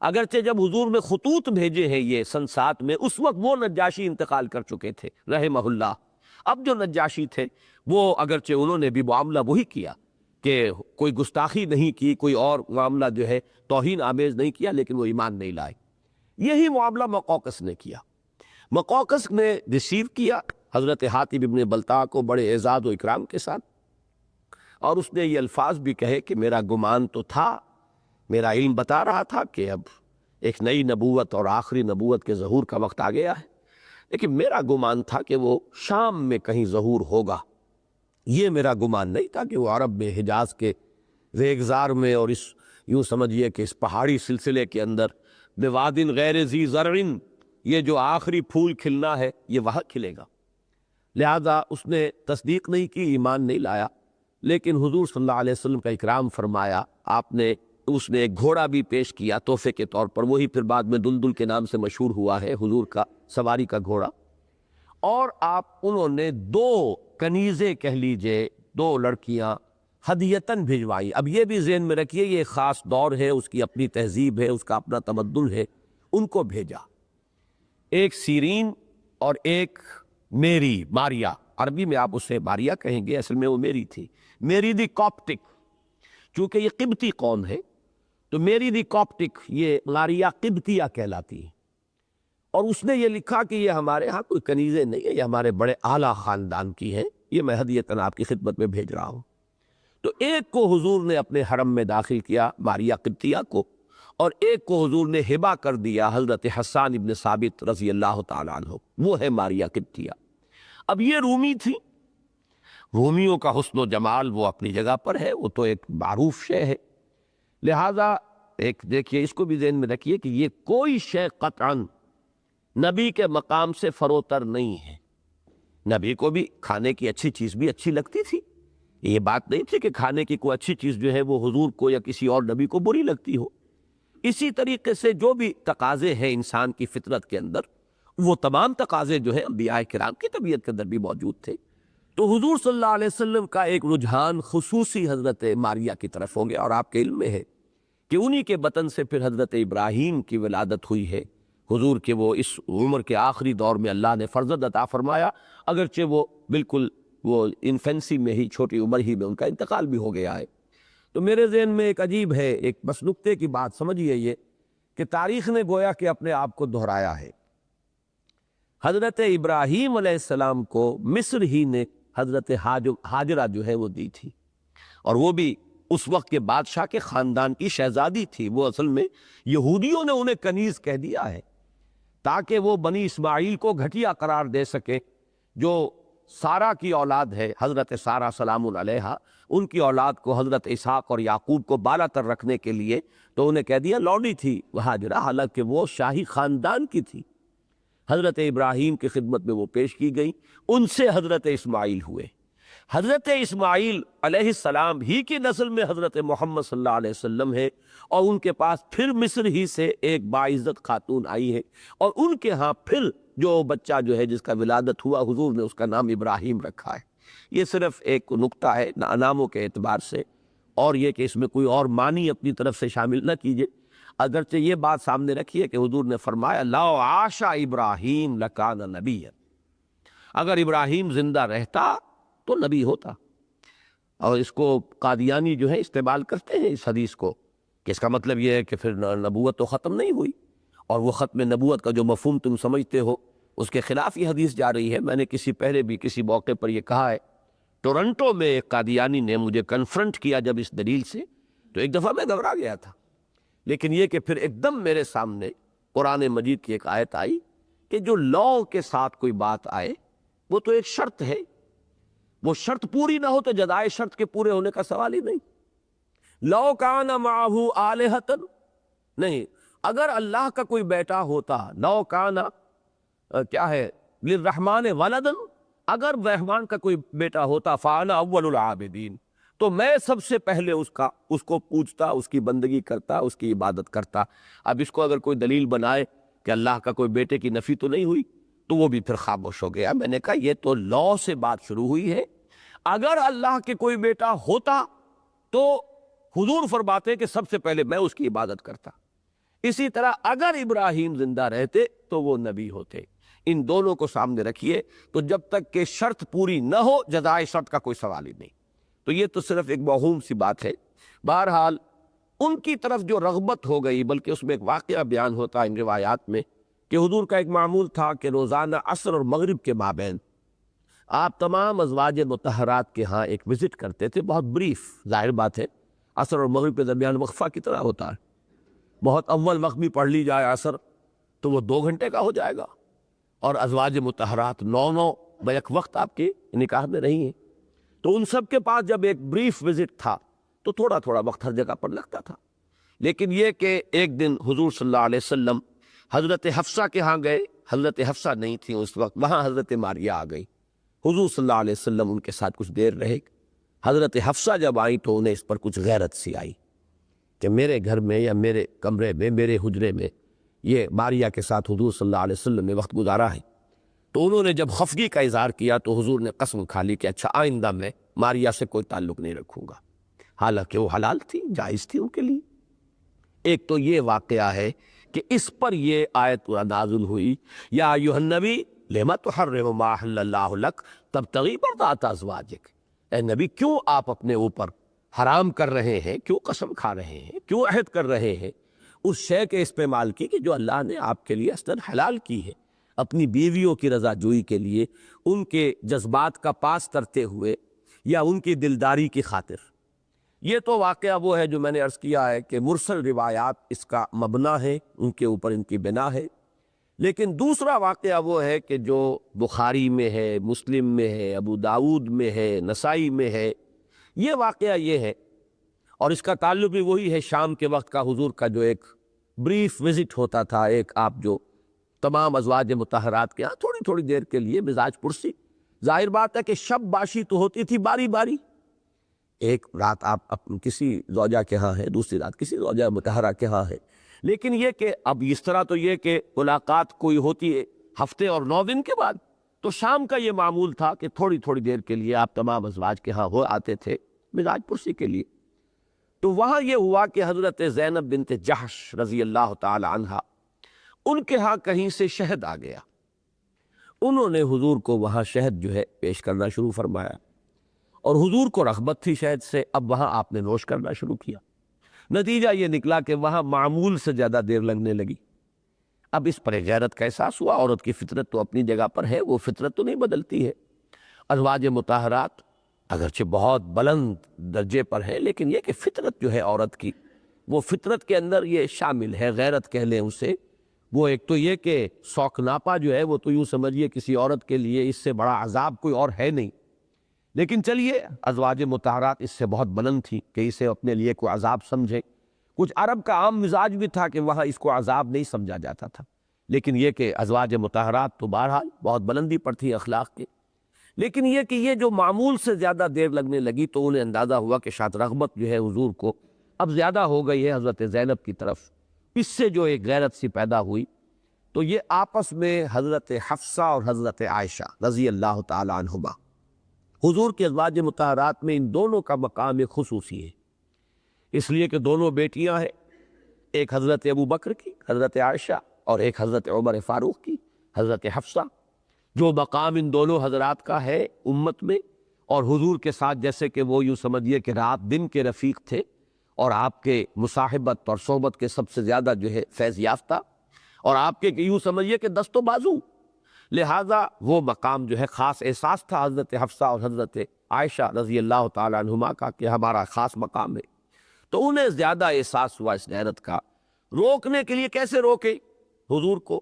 اگرچہ جب حضور نے خطوط بھیجے ہیں یہ سن 7 میں، اس وقت وہ نجاشی انتقال کر چکے تھے رحمہ اللہ۔ اب جو نجاشی تھے وہ اگرچہ انہوں نے بھی معاملہ وہی کیا کہ کوئی گستاخی نہیں کی، کوئی اور معاملہ جو ہے توہین آمیز نہیں کیا، لیکن وہ ایمان نہیں لائے۔ یہی معاملہ مقوقس نے کیا۔ مقوقس نے ریسیو کیا حضرت حاتب ابن بلتع کو بڑے اعزاز و اکرام کے ساتھ، اور اس نے یہ الفاظ بھی کہے کہ میرا گمان تو تھا، میرا علم بتا رہا تھا کہ اب ایک نئی نبوت اور آخری نبوت کے ظہور کا وقت آ گیا ہے، لیکن میرا گمان تھا کہ وہ شام میں کہیں ظہور ہوگا، یہ میرا گمان نہیں تھا کہ وہ عرب میں حجاز کے ریگزار میں، اور اس یوں سمجھیے کہ اس پہاڑی سلسلے کے اندر بوادن غیر ذی زرع، یہ جو آخری پھول کھلنا ہے یہ وہاں کھلے گا۔ لہذا اس نے تصدیق نہیں کی، ایمان نہیں لایا، لیکن حضور صلی اللہ علیہ وسلم کا اکرام فرمایا، آپ نے اس نے ایک گھوڑا بھی پیش کیا تحفے کے طور پر، وہی پھر بعد میں دلدل کے نام سے مشہور ہوا ہے، حضور کا سواری کا گھوڑا، اور انہوں نے 2 کنیزیں کہہ لیجئے، 2 لڑکیاں ہدیتاً بھجوائی۔ اب یہ بھی ذہن میں رکھیے یہ خاص دور ہے، اس کی اپنی تہذیب ہے، اس کا اپنا تمدن ہے، ان کو بھیجا، ایک سیرین اور ایک میری، ماریا، عربی میں آپ اسے ماریا کہیں گے، اصل میں وہ میری تھی، میری دی کاپٹک، چونکہ یہ قبطی قوم ہے تو میری دی کاپٹک، یہ ماریا قبطیہ کہلاتی ہے، اور اس نے یہ لکھا کہ یہ ہمارے ہاں کوئی کنیزیں نہیں ہے، یہ ہمارے بڑے اعلیٰ خاندان کی ہیں، یہ میں ہدیتاً آپ کی خدمت میں بھیج رہا ہوں۔ تو ایک کو حضور نے اپنے حرم میں داخل کیا، ماریا قبطیہ کو، اور ایک کو حضور نے ہبہ کر دیا حضرت حسان ابن ثابت رضی اللہ تعالیٰ عنہ، وہ ہے ماریا قبطیہ۔ اب یہ رومی تھی، رومیوں کا حسن و جمال وہ اپنی جگہ پر ہے، وہ تو ایک معروف شے ہے، لہٰذا ایک دیکھیے اس کو بھی ذہن میں رکھیے کہ یہ کوئی شے قطعاً نبی کے مقام سے فروتر نہیں ہے۔ نبی کو بھی کھانے کی اچھی چیز بھی اچھی لگتی تھی، یہ بات نہیں تھی کہ کھانے کی کوئی اچھی چیز جو ہے وہ حضور کو یا کسی اور نبی کو بری لگتی ہو۔ اسی طریقے سے جو بھی تقاضے ہیں انسان کی فطرت کے اندر، وہ تمام تقاضے جو ہیں انبیاء کرام کی طبیعت کے اندر بھی موجود تھے۔ تو حضور صلی اللہ علیہ وسلم کا ایک رجحان خصوصی حضرت ماریا کی طرف ہوں گے، اور آپ کے علم میں ہے کہ انہی کے بطن سے پھر حضرت ابراہیم کی ولادت ہوئی ہے حضور کے، وہ اس عمر کے آخری دور میں اللہ نے فرزند عطا فرمایا، اگرچہ وہ بالکل وہ انفینسی میں ہی، چھوٹی عمر ہی میں ان کا انتقال بھی ہو گیا ہے۔ تو میرے ذہن میں ایک عجیب ہے، ایک بس نکتے کی بات سمجھیے یہ کہ تاریخ نے گویا کہ اپنے آپ کو دہرایا ہے۔ حضرت ابراہیم علیہ السلام کو مصر ہی نے حضرت ہاجرہ جو ہے وہ دی تھی، اور وہ بھی اس وقت کے بادشاہ کے خاندان کی شہزادی تھی، وہ اصل میں یہودیوں نے انہیں کنیز کہہ دیا ہے تاکہ وہ بنی اسماعیل کو گھٹیا قرار دے سکے، جو سارہ کی اولاد ہے، حضرت سارہ سلام علیہا، ان کی اولاد کو حضرت اسحاق اور یعقوب کو بالا تر رکھنے کے لیے تو انہیں کہہ دیا لونڈی تھی ہاجرہ، حالانکہ وہ شاہی خاندان کی تھی۔ حضرت ابراہیم کی خدمت میں وہ پیش کی گئی، ان سے حضرت اسماعیل ہوئے، حضرت اسماعیل علیہ السلام ہی کی نسل میں حضرت محمد صلی اللہ علیہ وسلم ہے، اور ان کے پاس پھر مصر ہی سے ایک باعزت خاتون آئی ہے، اور ان کے ہاں پھر جو بچہ جو ہے جس کا ولادت ہوا، حضور نے اس کا نام ابراہیم رکھا ہے۔ یہ صرف ایک نکتہ ہے ناموں کے اعتبار سے، اور یہ کہ اس میں کوئی اور معنی اپنی طرف سے شامل نہ کیجیے، اگرچہ یہ بات سامنے رکھیے کہ حضور نے فرمایا لو عاش ابراہیم لکان نبی، اگر ابراہیم زندہ رہتا تو نبی ہوتا۔ اور اس کو قادیانی جو ہے استعمال کرتے ہیں اس حدیث کو، کہ اس کا مطلب یہ ہے کہ پھر نبوت تو ختم نہیں ہوئی، اور وہ ختم نبوت کا جو مفہوم تم سمجھتے ہو اس کے خلاف یہ حدیث جا رہی ہے۔ میں نے پہلے بھی کسی موقع پر یہ کہا ہے، ٹورنٹو میں ایک قادیانی نے مجھے کنفرنٹ کیا جب اس دلیل سے، تو ایک دفعہ میں گھبرا گیا تھا، لیکن یہ کہ پھر ایک دم میرے سامنے قرآن مجید کی ایک آیت آئی کہ جو لاء کے ساتھ کوئی بات آئے وہ تو ایک شرط ہے، وہ شرط پوری نہ ہو تو جزائے شرط کے پورے ہونے کا سوال ہی نہیں۔ لو کان معہ آلہۃ، نہیں، اگر اللہ کا کوئی بیٹا ہوتا، لو کان کیا ہے للرحمن ولد، اگر رحمان کا کوئی بیٹا ہوتا فانا اول العابدین، تو میں سب سے پہلے اس کو پوجتا، اس کی بندگی کرتا، اس کی عبادت کرتا۔ اب اس کو اگر کوئی دلیل بنائے کہ اللہ کا کوئی بیٹے کی نفی تو نہیں ہوئی، تو وہ بھی پھر خاموش ہو گیا۔ میں نے کہا یہ تو لاء سے بات شروع ہوئی ہے، اگر اللہ کے کوئی بیٹا ہوتا تو حضور فرماتے کہ سب سے پہلے میں اس کی عبادت کرتا۔ اسی طرح اگر ابراہیم زندہ رہتے تو وہ نبی ہوتے۔ ان دونوں کو سامنے رکھیے، تو جب تک کہ شرط پوری نہ ہو جزائے شرط کا کوئی سوال ہی نہیں۔ تو یہ تو صرف ایک موہوم سی بات ہے۔ بہرحال ان کی طرف جو رغبت ہو گئی، بلکہ اس میں ایک واقعہ بیان ہوتا ہے ان روایات میں کہ حضور کا ایک معمول تھا کہ روزانہ عصر اور مغرب کے مابین آپ تمام ازواج مطہرات کے ہاں ایک وزٹ کرتے تھے، بہت بریف، ظاہر بات ہے عصر اور مغرب کے درمیان وقفہ کی طرح ہوتا ہے، بہت اول وقت بھی پڑھ لی جائے عصر تو وہ 2 گھنٹے کا ہو جائے گا، اور ازواج مطہرات 9 بیک وقت آپ کے نکاح میں رہی ہیں، تو ان سب کے پاس جب ایک بریف وزٹ تھا تو تھوڑا تھوڑا وقت ہر جگہ پر لگتا تھا۔ لیکن یہ کہ ایک دن حضور صلی اللہ علیہ وسلم حضرت حفصہ کے ہاں گئے، حضرت حفصہ نہیں تھی اس وقت، وہاں حضرت ماریہ آ گئی، حضور صلی اللہ علیہ وسلم ان کے ساتھ کچھ دیر رہے۔ حضرت حفصہ جب آئی تو انہیں اس پر کچھ غیرت سی آئی کہ میرے گھر میں یا میرے کمرے میں، میرے حجرے میں یہ ماریہ کے ساتھ حضور صلی اللہ علیہ وسلم نے وقت گزارا ہے۔ تو انہوں نے جب خفگی کا اظہار کیا تو حضور نے قسم کھا لی کہ اچھا آئندہ میں ماریہ سے کوئی تعلق نہیں رکھوں گا، حالانکہ وہ حلال تھی، جائز تھی ان کے لیے۔ ایک تو یہ واقعہ ہے کہ اس پر یہ آیت نازل ہوئی، یا ایھا النبی لما تحرم ما احل اللہ لک تبتغی مرضات ازواجک، اے نبی کیوں آپ اپنے اوپر حرام کر رہے ہیں، کیوں قسم کھا رہے ہیں، کیوں عہد کر رہے ہیں اس شے کے استعمال کی کہ جو اللہ نے آپ کے لیے اصلاً حلال کی ہے، اپنی بیویوں کی رضا جوئی کے لیے، ان کے جذبات کا پاس کرتے ہوئے یا ان کی دلداری کی خاطر۔ یہ تو واقعہ وہ ہے جو میں نے عرض کیا ہے کہ مرسل روایات اس کا مبنی ہے، ان کے اوپر ان کی بنا ہے۔ لیکن دوسرا واقعہ وہ ہے کہ جو بخاری میں ہے، مسلم میں ہے، ابو داؤد میں ہے، نسائی میں ہے۔ یہ واقعہ یہ ہے، اور اس کا تعلق بھی وہی ہے شام کے وقت کا حضور کا جو ایک بریف وزٹ ہوتا تھا، ایک آپ جو تمام ازواج مطہرات کے ہاں تھوڑی تھوڑی دیر کے لیے مزاج پرسی۔ ظاہر بات ہے کہ شب باشی تو ہوتی تھی باری باری، ایک رات آپ کسی زوجہ کے ہاں ہے، دوسری رات کسی زوجہ مطہرہ کے ہاں ہے، لیکن یہ کہ اب اس طرح تو یہ کہ ملاقات کوئی ہوتی ہے ہفتے اور 9 دن کے بعد، تو شام کا یہ معمول تھا کہ تھوڑی تھوڑی دیر کے لیے آپ تمام ازواج کے ہاں ہو آتے تھے مزاج پرسی کے لیے۔ تو وہاں یہ ہوا کہ حضرت زینب بنت جحش رضی اللہ تعالی عنہا، ان کے ہاں کہیں سے شہد آ گیا، انہوں نے حضور کو وہاں شہد جو ہے پیش کرنا شروع فرمایا، اور حضور کو رغبت تھی شہد سے، اب وہاں آپ نے نوش کرنا شروع کیا۔ نتیجہ یہ نکلا کہ وہاں معمول سے زیادہ دیر لگنے لگی۔ اب اس پر ایک غیرت کا احساس ہوا، عورت کی فطرت تو اپنی جگہ پر ہے، وہ فطرت تو نہیں بدلتی ہے۔ ازواج مطہرات اگرچہ بہت بلند درجے پر ہے، لیکن یہ کہ فطرت جو ہے عورت کی، وہ فطرت کے اندر یہ شامل ہے، غیرت کہہ لیں اسے۔ وہ ایک تو یہ کہ سوک ناپا جو ہے وہ تو یوں سمجھیے کسی عورت کے لیے اس سے بڑا عذاب کوئی اور ہے نہیں، لیکن چلیے ازواج مطہرات اس سے بہت بلند تھی کہ اسے اپنے لیے کوئی عذاب سمجھے۔ کچھ عرب کا عام مزاج بھی تھا کہ وہاں اس کو عذاب نہیں سمجھا جاتا تھا، لیکن یہ کہ ازواج مطہرات تو بہرحال بہت بلندی پر تھی اخلاق کے۔ لیکن یہ کہ یہ جو معمول سے زیادہ دیر لگنے لگی تو انہیں اندازہ ہوا کہ شاید رغبت جو ہے حضور کو اب زیادہ ہو گئی ہے حضرت زینب کی طرف، اس سے جو ایک غیرت سی پیدا ہوئی۔ تو یہ آپس میں حضرت حفصہ اور حضرت عائشہ رضی اللہ تعالی عنہما، حضور کے ازواج مطہرات میں ان دونوں کا مقام ایک خصوصی ہے، اس لیے کہ دونوں بیٹیاں ہیں، ایک حضرت ابو بکر کی حضرت عائشہ، اور ایک حضرت عمر فاروق کی حضرت حفصہ۔ جو مقام ان دونوں حضرات کا ہے امت میں، اور حضور کے ساتھ جیسے کہ وہ یوں سمجھیے کہ رات دن کے رفیق تھے، اور آپ کے مصاحبت اور صحبت کے سب سے زیادہ جو ہے فیض یافتہ، اور آپ کے یوں سمجھیے کہ دست و بازو، لہٰذا وہ مقام جو ہے خاص احساس تھا حضرت حفصہ اور حضرت عائشہ رضی اللہ تعالی عنہما کا کہ ہمارا خاص مقام ہے۔ تو انہیں زیادہ احساس ہوا اس غیرت کا، روکنے کے لیے کیسے روکے حضور کو،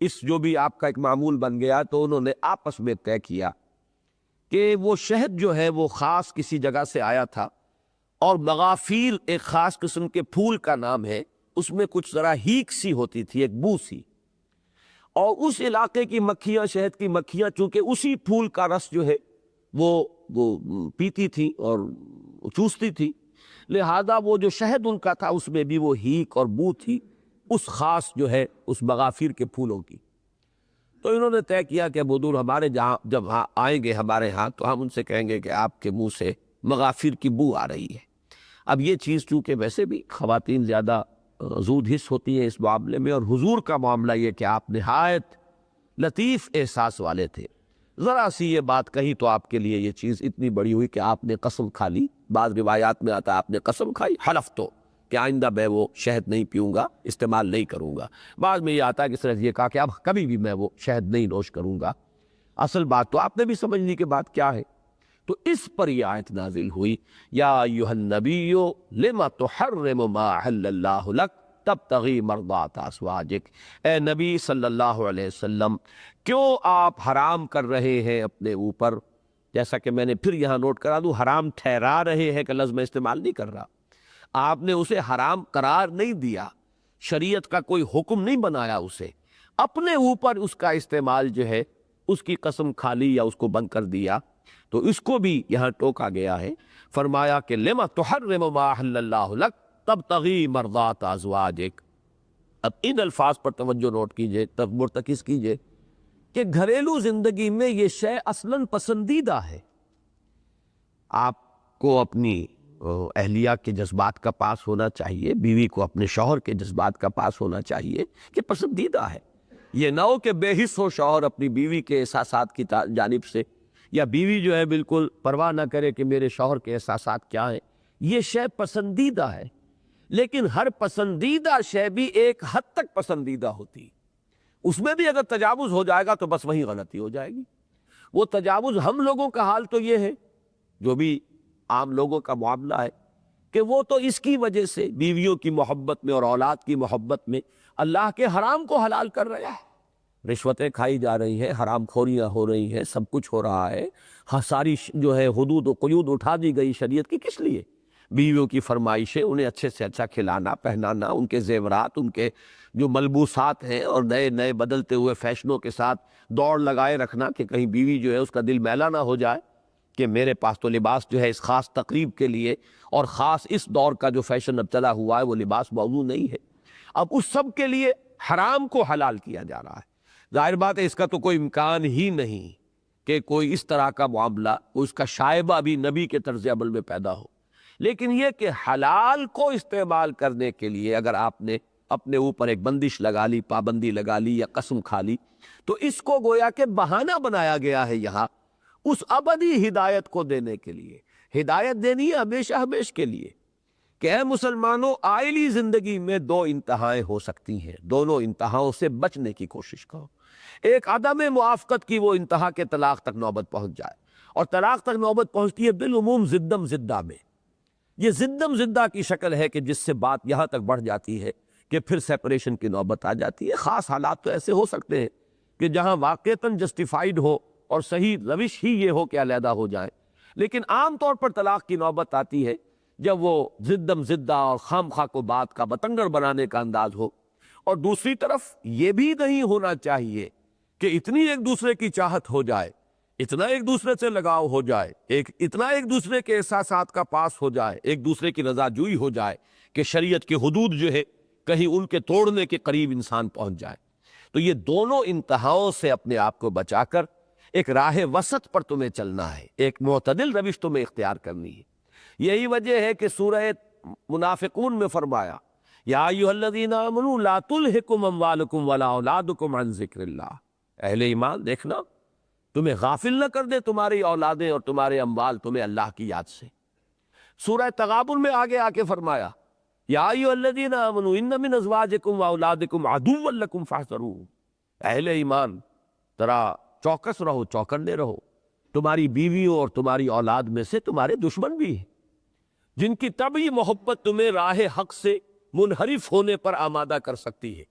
اس جو بھی آپ کا ایک معمول بن گیا، تو انہوں نے آپس میں طے کیا کہ وہ شہد جو ہے وہ خاص کسی جگہ سے آیا تھا، اور مغافیر ایک خاص قسم کے پھول کا نام ہے، اس میں کچھ ذرا ہیک سی ہوتی تھی، ایک بو سی، اور اس علاقے کی مکھیاں، شہد کی مکھیاں چونکہ اسی پھول کا رس جو ہے وہ پیتی تھی اور چوستی تھی، لہذا وہ جو شہد ان کا تھا اس میں بھی وہ ہیک اور بو تھی، اس خاص جو ہے اس مغافیر کے پھولوں کی۔ تو انہوں نے طے کیا کہ حضور ہمارے جہاں جب آئیں گے ہمارے ہاں تو ہم ان سے کہیں گے کہ آپ کے منہ سے مغافیر کی بو آ رہی ہے۔ اب یہ چیز چونکہ ویسے بھی خواتین زیادہ زود حس ہوتی ہیں اس معاملے میں، اور حضور کا معاملہ یہ کہ آپ نہایت لطیف احساس والے تھے، ذرا سی یہ بات کہی تو آپ کے لیے یہ چیز اتنی بڑی ہوئی کہ آپ نے قسم کھا لی۔ بعض روایات میں آتا ہے آپ نے قسم کھائی، حلف تو کہ آئندہ میں وہ شہد نہیں پیوں گا، استعمال نہیں کروں گا۔ بعض میں یہ آتا ہے کہ صرف یہ کہا کہ اب کبھی بھی میں وہ شہد نہیں نوش کروں گا۔ اصل بات تو آپ نے بھی سمجھ لی کہ بات کیا ہے۔ تو اس پر یہ آیت نازل ہوئی، یا ایھا النبی لما تحرم ما احل اللہ لک تبتغی مرضات ازواجک، اے نبی صلی اللہ علیہ وسلم کیوں آپ حرام کر رہے ہیں اپنے اوپر، جیسا کہ میں نے پھر یہاں نوٹ کرا دوں، حرام ٹھہرا رہے ہیں کہ لفظ میں استعمال نہیں کر رہا، آپ نے اسے حرام قرار نہیں دیا، شریعت کا کوئی حکم نہیں بنایا اسے، اپنے اوپر اس کا استعمال جو ہے اس کی قسم کھا لی یا اس کو بند کر دیا۔ تو اس کو بھی یہاں ٹوکا گیا ہے، فرمایا کہ لما تحرم ما احل اللہ لک تبتغی مرضات ازواجک۔ اب ان الفاظ پر توجہ نوٹ کیجئے، تب مرتکز کیجئے کہ گھریلو زندگی میں یہ شے اصلاً پسندیدہ ہے۔ آپ کو اپنی اہلیہ کے جذبات کا پاس ہونا چاہیے، بیوی کو اپنے شوہر کے جذبات کا پاس ہونا چاہیے، کہ پسندیدہ ہے۔ یہ نہ ہو کہ بے حس ہو شوہر اپنی بیوی کے احساسات کی جانب سے، یا بیوی جو ہے بالکل پرواہ نہ کرے کہ میرے شوہر کے احساسات کیا ہیں۔ یہ شے پسندیدہ ہے، لیکن ہر پسندیدہ شے بھی ایک حد تک پسندیدہ ہوتی، اس میں بھی اگر تجاوز ہو جائے گا تو بس وہیں غلطی ہو جائے گی۔ وہ تجاوز ہم لوگوں کا حال تو یہ ہے، جو بھی عام لوگوں کا معاملہ ہے، کہ وہ تو اس کی وجہ سے بیویوں کی محبت میں اور اولاد کی محبت میں اللہ کے حرام کو حلال کر رہا ہے، رشوتیں کھائی جا رہی ہیں، حرام خوریاں ہو رہی ہیں، سب کچھ ہو رہا ہے، ساری جو ہے حدود و قیود اٹھا دی گئی شریعت کی، کس لیے؟ بیویوں کی فرمائشیں، انہیں اچھے سے اچھا کھلانا پہنانا، ان کے زیورات، ان کے جو ملبوسات ہیں، اور نئے نئے بدلتے ہوئے فیشنوں کے ساتھ دوڑ لگائے رکھنا کہ کہیں بیوی جو ہے اس کا دل میلا نہ ہو جائے کہ میرے پاس تو لباس جو ہے اس خاص تقریب کے لیے اور خاص اس دور کا جو فیشن اب چلا ہوا ہے وہ لباس موزوں نہیں ہے۔ اب اس سب کے لیے حرام کو حلال کیا جا رہا ہے۔ ظاہر بات ہے اس کا تو کوئی امکان ہی نہیں کہ کوئی اس طرح کا معاملہ، اس کا شائبہ بھی نبی کے طرز عمل میں پیدا ہو، لیکن یہ کہ حلال کو استعمال کرنے کے لیے اگر آپ نے اپنے اوپر ایک بندش لگا لی، پابندی لگا لی یا قسم کھا لی، تو اس کو گویا کہ بہانہ بنایا گیا ہے یہاں اس ابدی ہدایت کو دینے کے لیے۔ ہدایت دینی ہے ہمیشہ ہمیش کے لیے کہ اے مسلمانوں، آئلی زندگی میں دو انتہائیں ہو سکتی ہیں، دونوں انتہاؤں سے بچنے کی کوشش کرو۔ ایک عدم موافقت کی وہ انتہا کے طلاق تک نوبت پہنچ جائے، اور طلاق تک نوبت پہنچتی ہے بالعموم زدم زدہ میں۔ یہ زدم زدہ کی شکل ہے کہ جس سے بات یہاں تک بڑھ جاتی ہے کہ پھر سیپریشن کی نوبت آ جاتی ہے۔ خاص حالات تو ایسے ہو سکتے ہیں کہ جہاں واقعتاً جسٹیفائیڈ ہو اور صحیح روش ہی یہ ہو کہ علیحدہ ہو جائیں، لیکن عام طور پر طلاق کی نوبت آتی ہے جب وہ زدم زدہ اور خام خواہ کو بات کا بتنگڑ بنانے کا انداز ہو۔ اور دوسری طرف یہ بھی نہیں ہونا چاہیے کہ اتنی ایک دوسرے کی چاہت ہو جائے، اتنا ایک دوسرے سے لگاؤ ہو جائے، اتنا ایک دوسرے کے احساسات کا پاس ہو جائے، ایک دوسرے کی رضا جوئی ہو جائے کہ شریعت کی حدود جو ہے کہیں ان کے توڑنے کے قریب انسان پہنچ جائے۔ تو یہ دونوں انتہاؤں سے اپنے آپ کو بچا کر ایک راہ وسط پر تمہیں چلنا ہے، ایک معتدل روش تمہیں اختیار کرنی ہے۔ یہی وجہ ہے کہ سورہ منافقون میں فرمایا، یا ایھا الذین آمنوا لا تلھکم اموالکم ولا اولادکم عن ذکر اللہ، اہل ایمان دیکھنا تمہیں غافل نہ کر دے تمہاری اولادیں اور تمہارے اموال تمہیں اللہ کی یاد سے۔ سورہ تغابن میں آگے آ کے فرمایا، یا ایھا الذین آمنوا ان من ازواجکم واولادکم عدوا لکم فاحذروہ، اہل ایمان ذرا چوکس رہو، چوکنے رہو، تمہاری بیویوں اور تمہاری اولاد میں سے تمہارے دشمن بھی ہیں، جن کی طبعی محبت تمہیں راہ حق سے منحرف ہونے پر آمادہ کر سکتی ہے،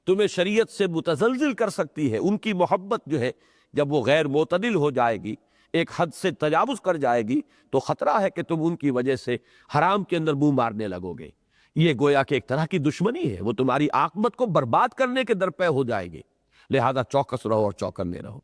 تمہیں شریعت سے متزلزل کر سکتی ہے۔ ان کی محبت جو ہے جب وہ غیر معتدل ہو جائے گی، ایک حد سے تجاوز کر جائے گی، تو خطرہ ہے کہ تم ان کی وجہ سے حرام کے اندر منہ مارنے لگو گے۔ یہ گویا کہ ایک طرح کی دشمنی ہے، وہ تمہاری عاقبت کو برباد کرنے کے درپے ہو جائے گی، لہذا چوکس رہو اور چوکنے رہو۔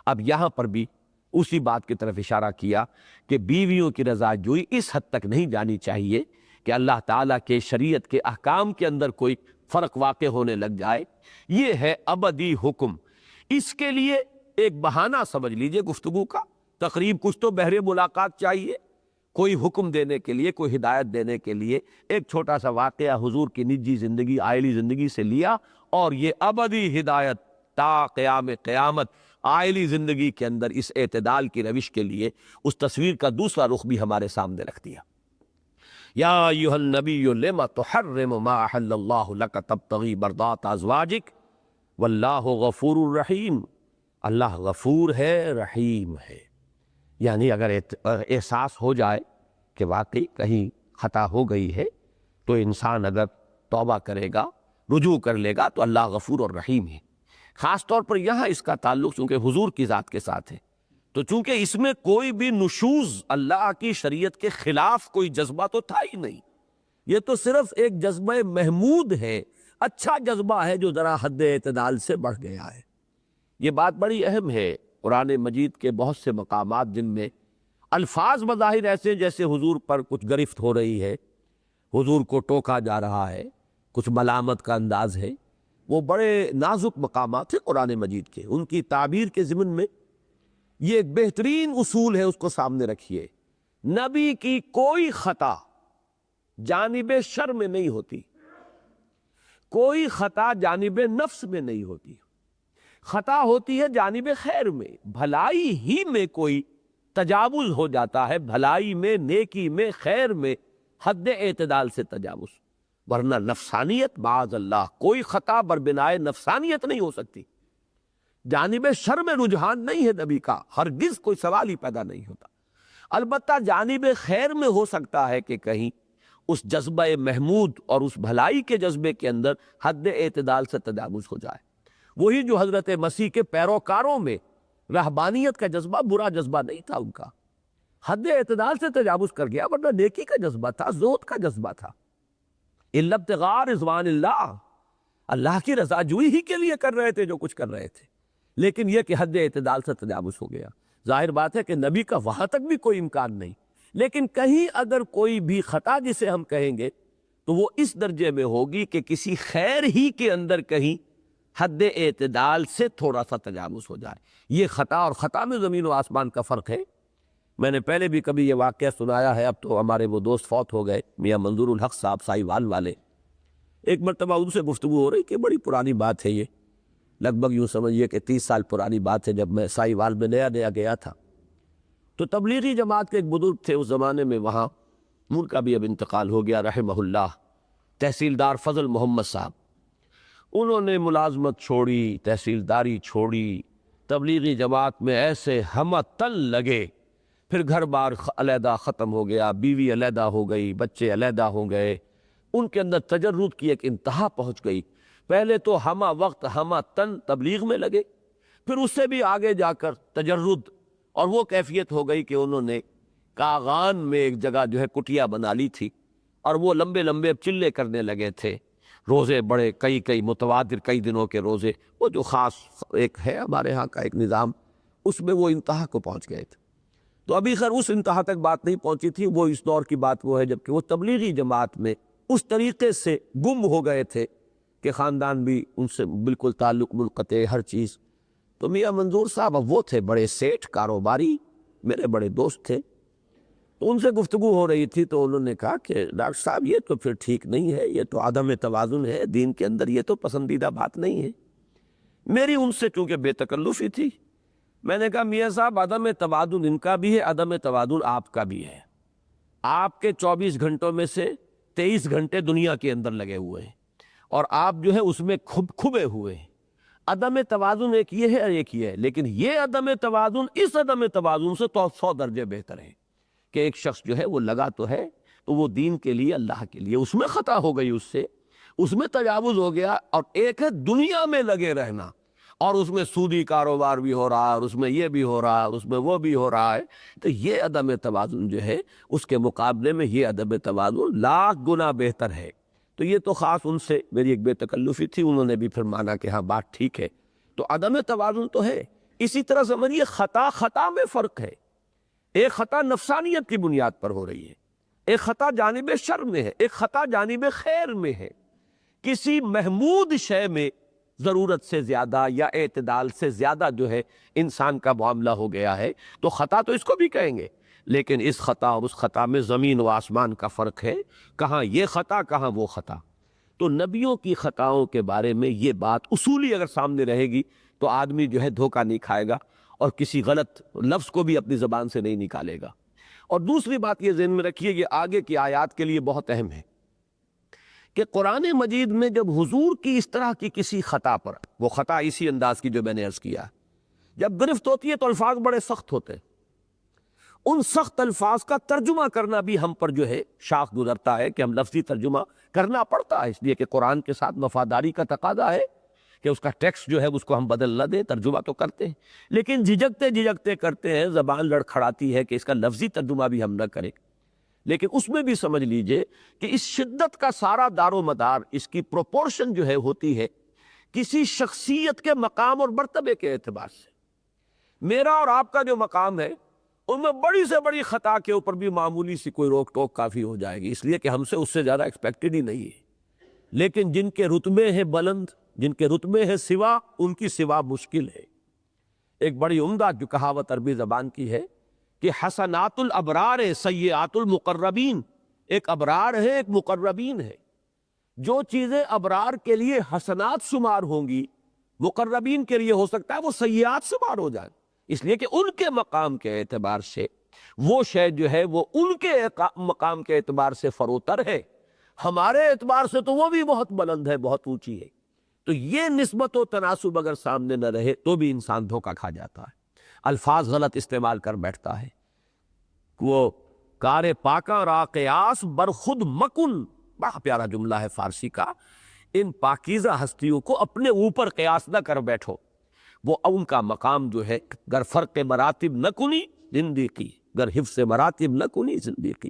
اب یہاں پر بھی اسی بات کی طرف اشارہ کیا کہ بیویوں کی رضا جوئی اس حد تک نہیں جانی چاہیے کہ اللہ تعالیٰ کے شریعت کے احکام کے اندر کوئی فرق واقع ہونے لگ جائے۔ یہ ہے ابدی حکم۔ اس کے لیے ایک بہانہ سمجھ لیجئے گفتگو کا، تقریب کچھ تو بہرے ملاقات چاہیے، کوئی حکم دینے کے لیے، کوئی ہدایت دینے کے لیے ایک چھوٹا سا واقعہ حضور کی نجی زندگی، عائلی زندگی سے لیا، اور یہ ابدی ہدایت تا قیام قیامت عائلی زندگی کے اندر اس اعتدال کی روش کے لیے اس تصویر کا دوسرا رخ بھی ہمارے سامنے رکھ دیا۔ یا ایھا النبی لما تحرم ما احل اللہ لک تبتغی مرضات ازواجک واللہ غفور الرحیم۔ اللہ غفور ہے، رحیم ہے۔ یعنی اگر احساس ہو جائے کہ واقعی کہیں خطا ہو گئی ہے تو انسان اگر توبہ کرے گا، رجوع کر لے گا تو اللہ غفور اور رحیم ہے۔ خاص طور پر یہاں اس کا تعلق چونکہ حضور کی ذات کے ساتھ ہے، تو چونکہ اس میں کوئی بھی نشوز اللہ کی شریعت کے خلاف کوئی جذبہ تو تھا ہی نہیں، یہ تو صرف ایک جذبہ محمود ہے، اچھا جذبہ ہے جو ذرا حد اعتدال سے بڑھ گیا ہے۔ یہ بات بڑی اہم ہے۔ قرآن مجید کے بہت سے مقامات جن میں الفاظ بظاہر ایسے جیسے حضور پر کچھ گرفت ہو رہی ہے، حضور کو ٹوکا جا رہا ہے، کچھ ملامت کا انداز ہے، وہ بڑے نازک مقامات ہیں قرآن مجید کے۔ ان کی تعبیر کے ضمن میں یہ ایک بہترین اصول ہے، اس کو سامنے رکھیے۔ نبی کی کوئی خطا جانب شر میں نہیں ہوتی، کوئی خطا جانب نفس میں نہیں ہوتی، خطا ہوتی ہے جانب خیر میں، بھلائی ہی میں کوئی تجاوز ہو جاتا ہے، بھلائی میں، نیکی میں، خیر میں حد اعتدال سے تجاوز، ورنہ نفسانیت معاذ اللہ کوئی خطا بربنائے نفسانیت نہیں ہو سکتی۔ جانب شر میں رجحان نہیں ہے نبی کا، ہرگز کوئی سوال ہی پیدا نہیں ہوتا۔ البتہ جانب خیر میں ہو سکتا ہے کہ کہیں اس جذبہ محمود اور اس بھلائی کے جذبے کے اندر حد اعتدال سے تجاوز ہو جائے۔ وہی جو حضرت مسیح کے پیروکاروں میں رہبانیت کا جذبہ برا جذبہ نہیں تھا ان کا، حد اعتدال سے تجاوز کر گیا، ورنہ نیکی کا جذبہ تھا، زہد کا جذبہ تھا، الا ابتغاء رضوان اللہ، اللہ کی رضا جوئی ہی کے لیے کر رہے تھے جو کچھ کر رہے تھے، لیکن یہ کہ حد اعتدال سے تجاوز ہو گیا۔ ظاہر بات ہے کہ نبی کا وہاں تک بھی کوئی امکان نہیں، لیکن کہیں اگر کوئی بھی خطا جسے ہم کہیں گے تو وہ اس درجے میں ہوگی کہ کسی خیر ہی کے اندر کہیں حد اعتدال سے تھوڑا سا تجاوز ہو جائے۔ یہ خطا اور خطا میں زمین و آسمان کا فرق ہے۔ میں نے پہلے بھی کبھی یہ واقعہ سنایا ہے، اب تو ہمارے وہ دوست فوت ہو گئے، میاں منظور الحق صاحب سائی وال والے۔ ایک مرتبہ ان سے گفتگو ہو رہی کہ بڑی پرانی بات ہے، یہ لگ بھگ یوں سمجھیے کہ 30 سال پرانی بات ہے، جب میں سائی وال میں نیا نیا گیا تھا تو تبلیغی جماعت کے ایک بزرگ تھے اس زمانے میں وہاں، ان کا بھی اب انتقال ہو گیا رحمہ اللہ، تحصیلدار فضل محمد صاحب۔ انہوں نے ملازمت چھوڑی، تحصیلداری چھوڑی، تبلیغی جماعت میں ایسے ہمہ تن لگے، پھر گھر بار علیحدہ ختم ہو گیا، بیوی علیحدہ ہو گئی، بچے علیحدہ ہو گئے، ان کے اندر تجرد کی ایک انتہا پہنچ گئی۔ پہلے تو ہمہ وقت ہمہ تن تبلیغ میں لگے، پھر اس سے بھی آگے جا کر تجرد، اور وہ کیفیت ہو گئی کہ انہوں نے کاغان میں ایک جگہ جو ہے کٹیا بنا لی تھی، اور وہ لمبے لمبے چلے کرنے لگے تھے، روزے بڑے کئی متواتر کئی دنوں کے روزے، وہ جو خاص ایک ہے ہمارے ہاں کا ایک نظام، اس میں وہ انتہا کو پہنچ گئے تھے۔ تو ابھی خیر اس انتہا تک بات نہیں پہنچی تھی، وہ اس دور کی بات وہ ہے جبکہ وہ تبلیغی جماعت میں اس طریقے سے گم ہو گئے تھے کہ خاندان بھی ان سے بالکل تعلق منقطع، ہر چیز۔ تو میاں منظور صاحب اب وہ تھے بڑے سیٹھ کاروباری، میرے بڑے دوست تھے، تو ان سے گفتگو ہو رہی تھی تو انہوں نے کہا کہ ڈاکٹر صاحب یہ تو پھر ٹھیک نہیں ہے، یہ تو عدم توازن ہے دین کے اندر، یہ تو پسندیدہ بات نہیں ہے۔ میری ان سے چونکہ بے تکلفی تھی، میں نے کہا میاں صاحب عدم توازن ان کا بھی ہے، عدم توازن آپ کا بھی ہے۔ آپ کے 24 گھنٹوں میں سے 23 گھنٹے دنیا کے اندر لگے ہوئے ہیں، اور آپ جو ہے اس میں کھبے ہوئے ہیں۔ عدم توازن ایک یہ ہے اور ایک یہ ہے، لیکن یہ عدم توازن اس عدم توازن سے تو 100 درجے بہتر ہے کہ ایک شخص جو ہے وہ لگا تو ہے تو وہ دین کے لیے، اللہ کے لیے، اس میں خطا ہو گئی، اس میں تجاوز ہو گیا، اور ایک ہے دنیا میں لگے رہنا، اور اس میں سودی کاروبار بھی ہو رہا ہے، اور اس میں یہ بھی ہو رہا ہے، اس میں وہ بھی ہو رہا ہے، تو یہ عدم توازن جو ہے اس کے مقابلے میں یہ عدم توازن لاکھ گنا بہتر ہے۔ تو یہ تو خاص ان سے میری ایک بے تکلفی تھی، انہوں نے بھی پھر مانا کہ ہاں بات ٹھیک ہے۔ تو عدم توازن تو ہے۔ اسی طرح سمجھیے خطا میں فرق ہے، ایک خطا نفسانیت کی بنیاد پر ہو رہی ہے، ایک خطا جانب شر میں ہے، ایک خطا جانب خیر میں ہے۔ کسی محمود شے میں ضرورت سے زیادہ یا اعتدال سے زیادہ جو ہے انسان کا معاملہ ہو گیا ہے، تو خطا تو اس کو بھی کہیں گے، لیکن اس خطا اور اس خطا میں زمین و آسمان کا فرق ہے، کہاں یہ خطا کہاں وہ خطا۔ تو نبیوں کی خطاؤں کے بارے میں یہ بات اصولی اگر سامنے رہے گی تو آدمی جو ہے دھوکہ نہیں کھائے گا، اور کسی غلط لفظ کو بھی اپنی زبان سے نہیں نکالے گا۔ اور دوسری بات یہ ذہن میں رکھیے، یہ آگے کی آیات کے لیے بہت اہم ہے کہ قرآن مجید میں جب حضور کی اس طرح کی کسی خطا پر، وہ خطا اسی انداز کی جو میں نے عرض کیا، جب گرفت ہوتی ہے تو الفاظ بڑے سخت ہوتے ہیں، ان سخت الفاظ کا ترجمہ کرنا بھی ہم پر جو ہے شاق گزرتا ہے کہ ہم لفظی ترجمہ کرنا پڑتا ہے، اس لیے کہ قرآن کے ساتھ وفاداری کا تقاضا ہے کہ اس کا ٹیکسٹ جو ہے اس کو ہم بدل نہ دیں، ترجمہ تو کرتے ہیں، لیکن جھجکتے جھجکتے کرتے ہیں، زبان لڑکھڑاتی ہے کہ اس کا لفظی ترجمہ بھی ہم نہ کریں۔ لیکن اس میں بھی سمجھ لیجئے کہ اس شدت کا سارا دار و مدار، اس کی پروپورشن جو ہے ہوتی ہے کسی شخصیت کے مقام اور مرتبے کے اعتبار سے۔ میرا اور آپ کا جو مقام ہے ان میں بڑی سے بڑی خطا کے اوپر بھی معمولی سی کوئی روک ٹوک کافی ہو جائے گی، اس لیے کہ ہم سے اس سے زیادہ ایکسپیکٹڈ ہی نہیں ہے۔ لیکن جن کے رتبے ہیں بلند، جن کے رتبے ہیں سوا، ان کی سوا مشکل ہے۔ ایک بڑی عمدہ جو کہاوت عربی زبان کی ہے کہ حسنات الابرار سیئات المقربین، ایک ابرار ہے ایک مقربین ہے۔ جو چیزیں ابرار کے لیے حسنات شمار ہوں گی، مقربین کے لیے ہو سکتا ہے وہ سیئات شمار ہو جائیں، اس لیے کہ ان کے مقام کے اعتبار سے وہ شے جو ہے وہ ان کے مقام کے اعتبار سے فروتر ہے، ہمارے اعتبار سے تو وہ بھی بہت بلند ہے، بہت اونچی ہے۔ تو یہ نسبت و تناسب اگر سامنے نہ رہے تو بھی انسان دھوکہ کھا جاتا ہے، الفاظ غلط استعمال کر بیٹھتا ہے۔ وہ کار پاکا را قیاس بر خود مکن، بڑا پیارا جملہ ہے فارسی کا، ان پاکیزہ ہستیوں کو اپنے اوپر قیاس نہ کر بیٹھو، وہ ان کا مقام جو ہے گر فرق مراتب نہ کنی زندگی، گر حفظ مراتب نہ کنی زندگی،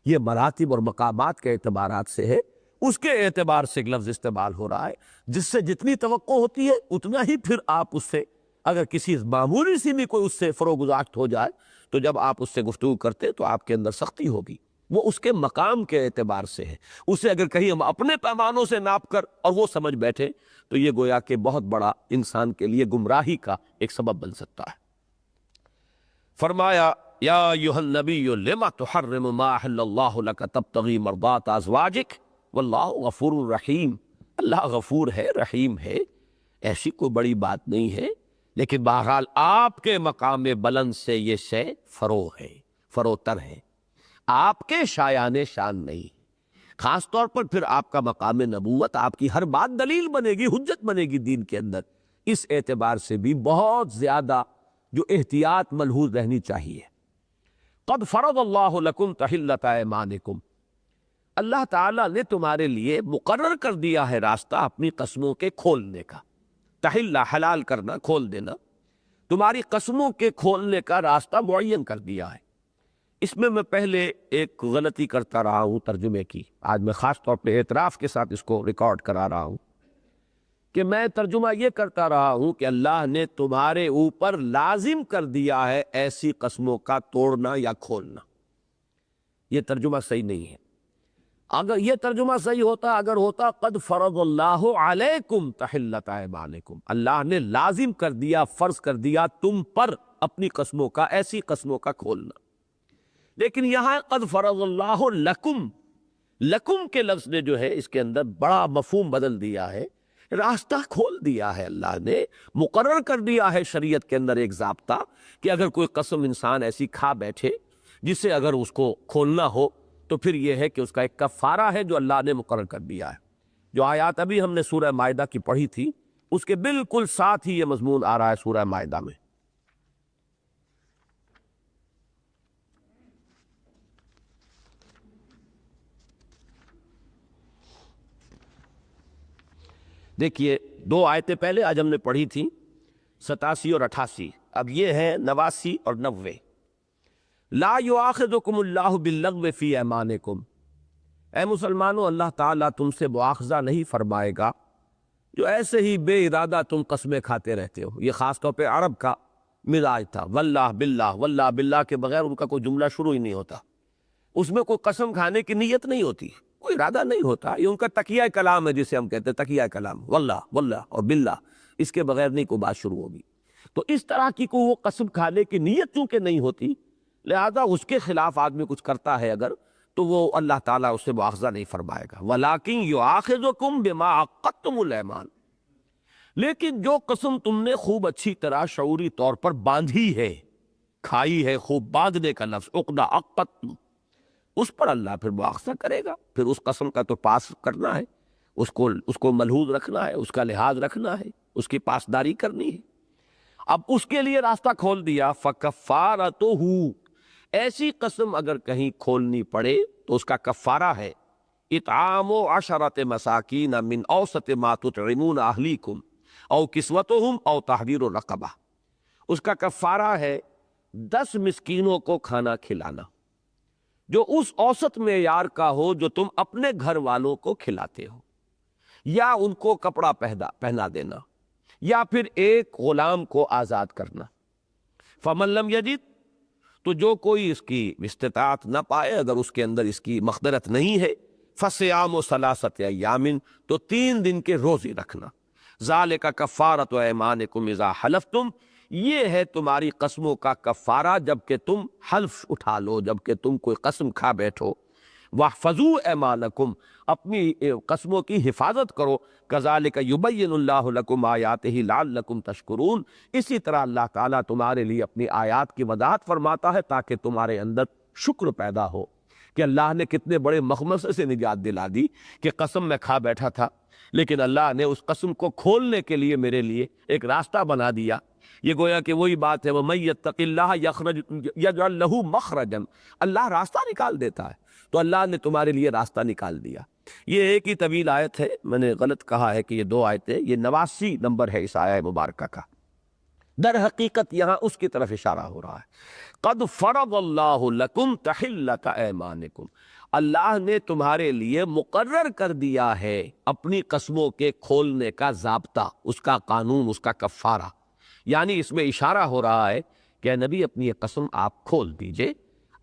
یہ مراتب اور مقامات کے اعتبارات سے ہے، اس کے اعتبار سے ایک لفظ استعمال ہو رہا ہے، جس سے جتنی توقع ہوتی ہے اتنا ہی پھر آپ اس سے اگر کسی معمولی سی بھی کوئی اس سے فروگزاشت ہو جائے تو جب آپ اس سے گفتگو کرتے تو آپ کے اندر سختی ہوگی، وہ اس کے مقام کے اعتبار سے ہے۔ اسے اگر کہیں ہم اپنے پیمانوں سے ناپ کر اور وہ سمجھ بیٹھے تو یہ گویا کہ بہت بڑا انسان کے لیے گمراہی کا ایک سبب بن سکتا ہے۔ فرمایا یا ایھا النبی لما تحرم ما احل اللہ لک تبتغی مرضات ازواجک واللہ غفور رحیم، اللہ غفور ہے، رحیم ہے، ایسی کوئی بڑی بات نہیں ہے، لیکن بہرحال آپ کے مقام بلند سے یہ شے فرو ہے، فروتر ہے، آپ کے شایان شان نہیں، خاص طور پر پھر آپ کا مقام نبوت، آپ کی ہر بات دلیل بنے گی، حجت بنے گی دین کے اندر، اس اعتبار سے بھی بہت زیادہ جو احتیاط ملحوظ رہنی چاہیے۔ قد فرض اللہ لکم تحلۃ ایمانکم، اللہ تعالیٰ نے تمہارے لیے مقرر کر دیا ہے راستہ اپنی قسموں کے کھولنے کا، تحلہ حلال کرنا، کھول دینا، تمہاری قسموں کے کھولنے کا راستہ معین کر دیا ہے۔ اس میں پہلے ایک غلطی کرتا رہا ہوں ترجمے کی، آج میں خاص طور پہ اعتراف کے ساتھ اس کو ریکارڈ کرا رہا ہوں کہ میں ترجمہ یہ کرتا رہا ہوں کہ اللہ نے تمہارے اوپر لازم کر دیا ہے ایسی قسموں کا توڑنا یا کھولنا، یہ ترجمہ صحیح نہیں ہے۔ اگر یہ ترجمہ صحیح ہوتا، اگر ہوتا قد فرض اللہ علیکم تحلۃ ایمانکم، اللہ نے لازم کر دیا، فرض کر دیا تم پر اپنی قسموں کا، ایسی قسموں کا کھولنا، لیکن یہاں قد فرض اللہ لکم، لکم کے لفظ نے جو ہے اس کے اندر بڑا مفہوم بدل دیا ہے، راستہ کھول دیا ہے، اللہ نے مقرر کر دیا ہے شریعت کے اندر ایک ضابطہ کہ اگر کوئی قسم انسان ایسی کھا بیٹھے جسے اگر اس کو کھولنا ہو تو پھر یہ ہے کہ اس کا ایک کفارہ ہے جو اللہ نے مقرر کر دیا ہے۔ جو آیات ابھی ہم نے سورہ مائدہ کی پڑھی تھی اس کے بالکل ساتھ ہی یہ مضمون آ رہا ہے سورہ مائدہ میں۔ دیکھیے دو آیتیں پہلے آج ہم نے پڑھی تھی 87 اور 88، اب یہ ہے 89 اور 90۔ لا یؤاخذکم اللہ باللغو فی ایمانکم، اے مسلمانوں اللہ تعالیٰ تم سے مواخذہ نہیں فرمائے گا جو ایسے ہی بے ارادہ تم قسمیں کھاتے رہتے ہو۔ یہ خاص طور پہ عرب کا مزاج تھا، واللہ باللہ، واللہ باللہ کے بغیر ان کا کوئی جملہ شروع ہی نہیں ہوتا، اس میں کوئی قسم کھانے کی نیت نہیں ہوتی، کوئی ارادہ نہیں ہوتا، یہ ان کا تکیہ کلام ہے جسے ہم کہتے ہیں تکیہ کلام، واللہ واللہ اور باللہ، اس کے بغیر نہیں کوئی بات شروع ہوگی۔ تو اس طرح کی کوئی وہ قسم کھانے کی نیت چونکہ نہیں ہوتی، لہذا اس کے خلاف آدمی کچھ کرتا ہے اگر تو وہ اللہ تعالیٰ اس سے مواخذہ نہیں فرمائے گا۔ وَلَٰكِن يُؤَاخِذُكُم بِمَا عَقَّدتُّمُ الْأَيْمَانَ، لیکن جو قسم تم نے خوب اچھی طرح شعوری طور پر باندھی ہے، کھائی ہے، خوب باندھنے کا لفظ عقدہ عقدتم، اس پر اللہ پھر مواخذہ کرے گا، پھر اس قسم کا تو پاس کرنا ہے، اس کو ملحوظ رکھنا ہے، اس کا لحاظ رکھنا ہے، اس کی پاسداری کرنی ہے۔ اب اس کے لیے راستہ کھول دیا، فَكَفَّارَتُهُ، ایسی قسم اگر کہیں کھولنی پڑے تو اس کا کفارہ ہے اطعام 10 مساکین من اوسط ما تطعمون اہلیکم او کسوتہم او تحریر رقبہ، اس کا کفارہ ہے 10 مسکینوں کو کھانا کھلانا جو اس اوسط معیار کا ہو جو تم اپنے گھر والوں کو کھلاتے ہو، یا ان کو کپڑا پہنا دینا، یا پھر ایک غلام کو آزاد کرنا۔ فمن لم یجد، تو جو کوئی اس کی استطاعت نہ پائے، اگر اس کے اندر اس کی مقدرت نہیں ہے، فصیام 3 ایام، تو 3 دن کے روزے رکھنا۔ ذالک کفارۃ ایمانکم اذا حلفتم، یہ ہے تمہاری قسموں کا کفارہ جب کہ تم حلف اٹھا لو، جب کہ تم کوئی قسم کھا بیٹھو۔ واحفظوا ایمانکم، اپنی قسموں کی حفاظت کرو۔ کذالک یبین اللہ لکم آیاتہ لعلکم تشکرون، اسی طرح اللہ تعالیٰ تمہارے لیے اپنی آیات کی وضاحت فرماتا ہے تاکہ تمہارے اندر شکر پیدا ہو کہ اللہ نے کتنے بڑے مخمصے سے نجات دلا دی کہ قسم میں کھا بیٹھا تھا، لیکن اللہ نے اس قسم کو کھولنے کے لیے میرے لیے ایک راستہ بنا دیا۔ یہ گویا کہ وہی بات ہے، وَمَن يَتَّقِ اللَّهَ يَجْعَل لَّهُ مَخْرَجًا، اللہ راستہ نکال دیتا ہے، تو اللہ نے تمہارے لیے راستہ نکال دیا۔ یہ ایک ہی طویل آیت ہے، میں نے غلط کہا ہے کہ یہ 2 آیتیں، یہ 89 نمبر ہے اس آیہ مبارکہ کا۔ در حقیقت یہاں اس کی طرف اشارہ ہو رہا ہے، قد فرض اللہ لکم تحلۃ ایمانکم، اللہ نے تمہارے لیے مقرر کر دیا ہے اپنی قسموں کے کھولنے کا ضابطہ، اس کا قانون، اس کا کفارہ۔ یعنی اس میں اشارہ ہو رہا ہے کہ اے نبی اپنی یہ قسم آپ کھول دیجئے،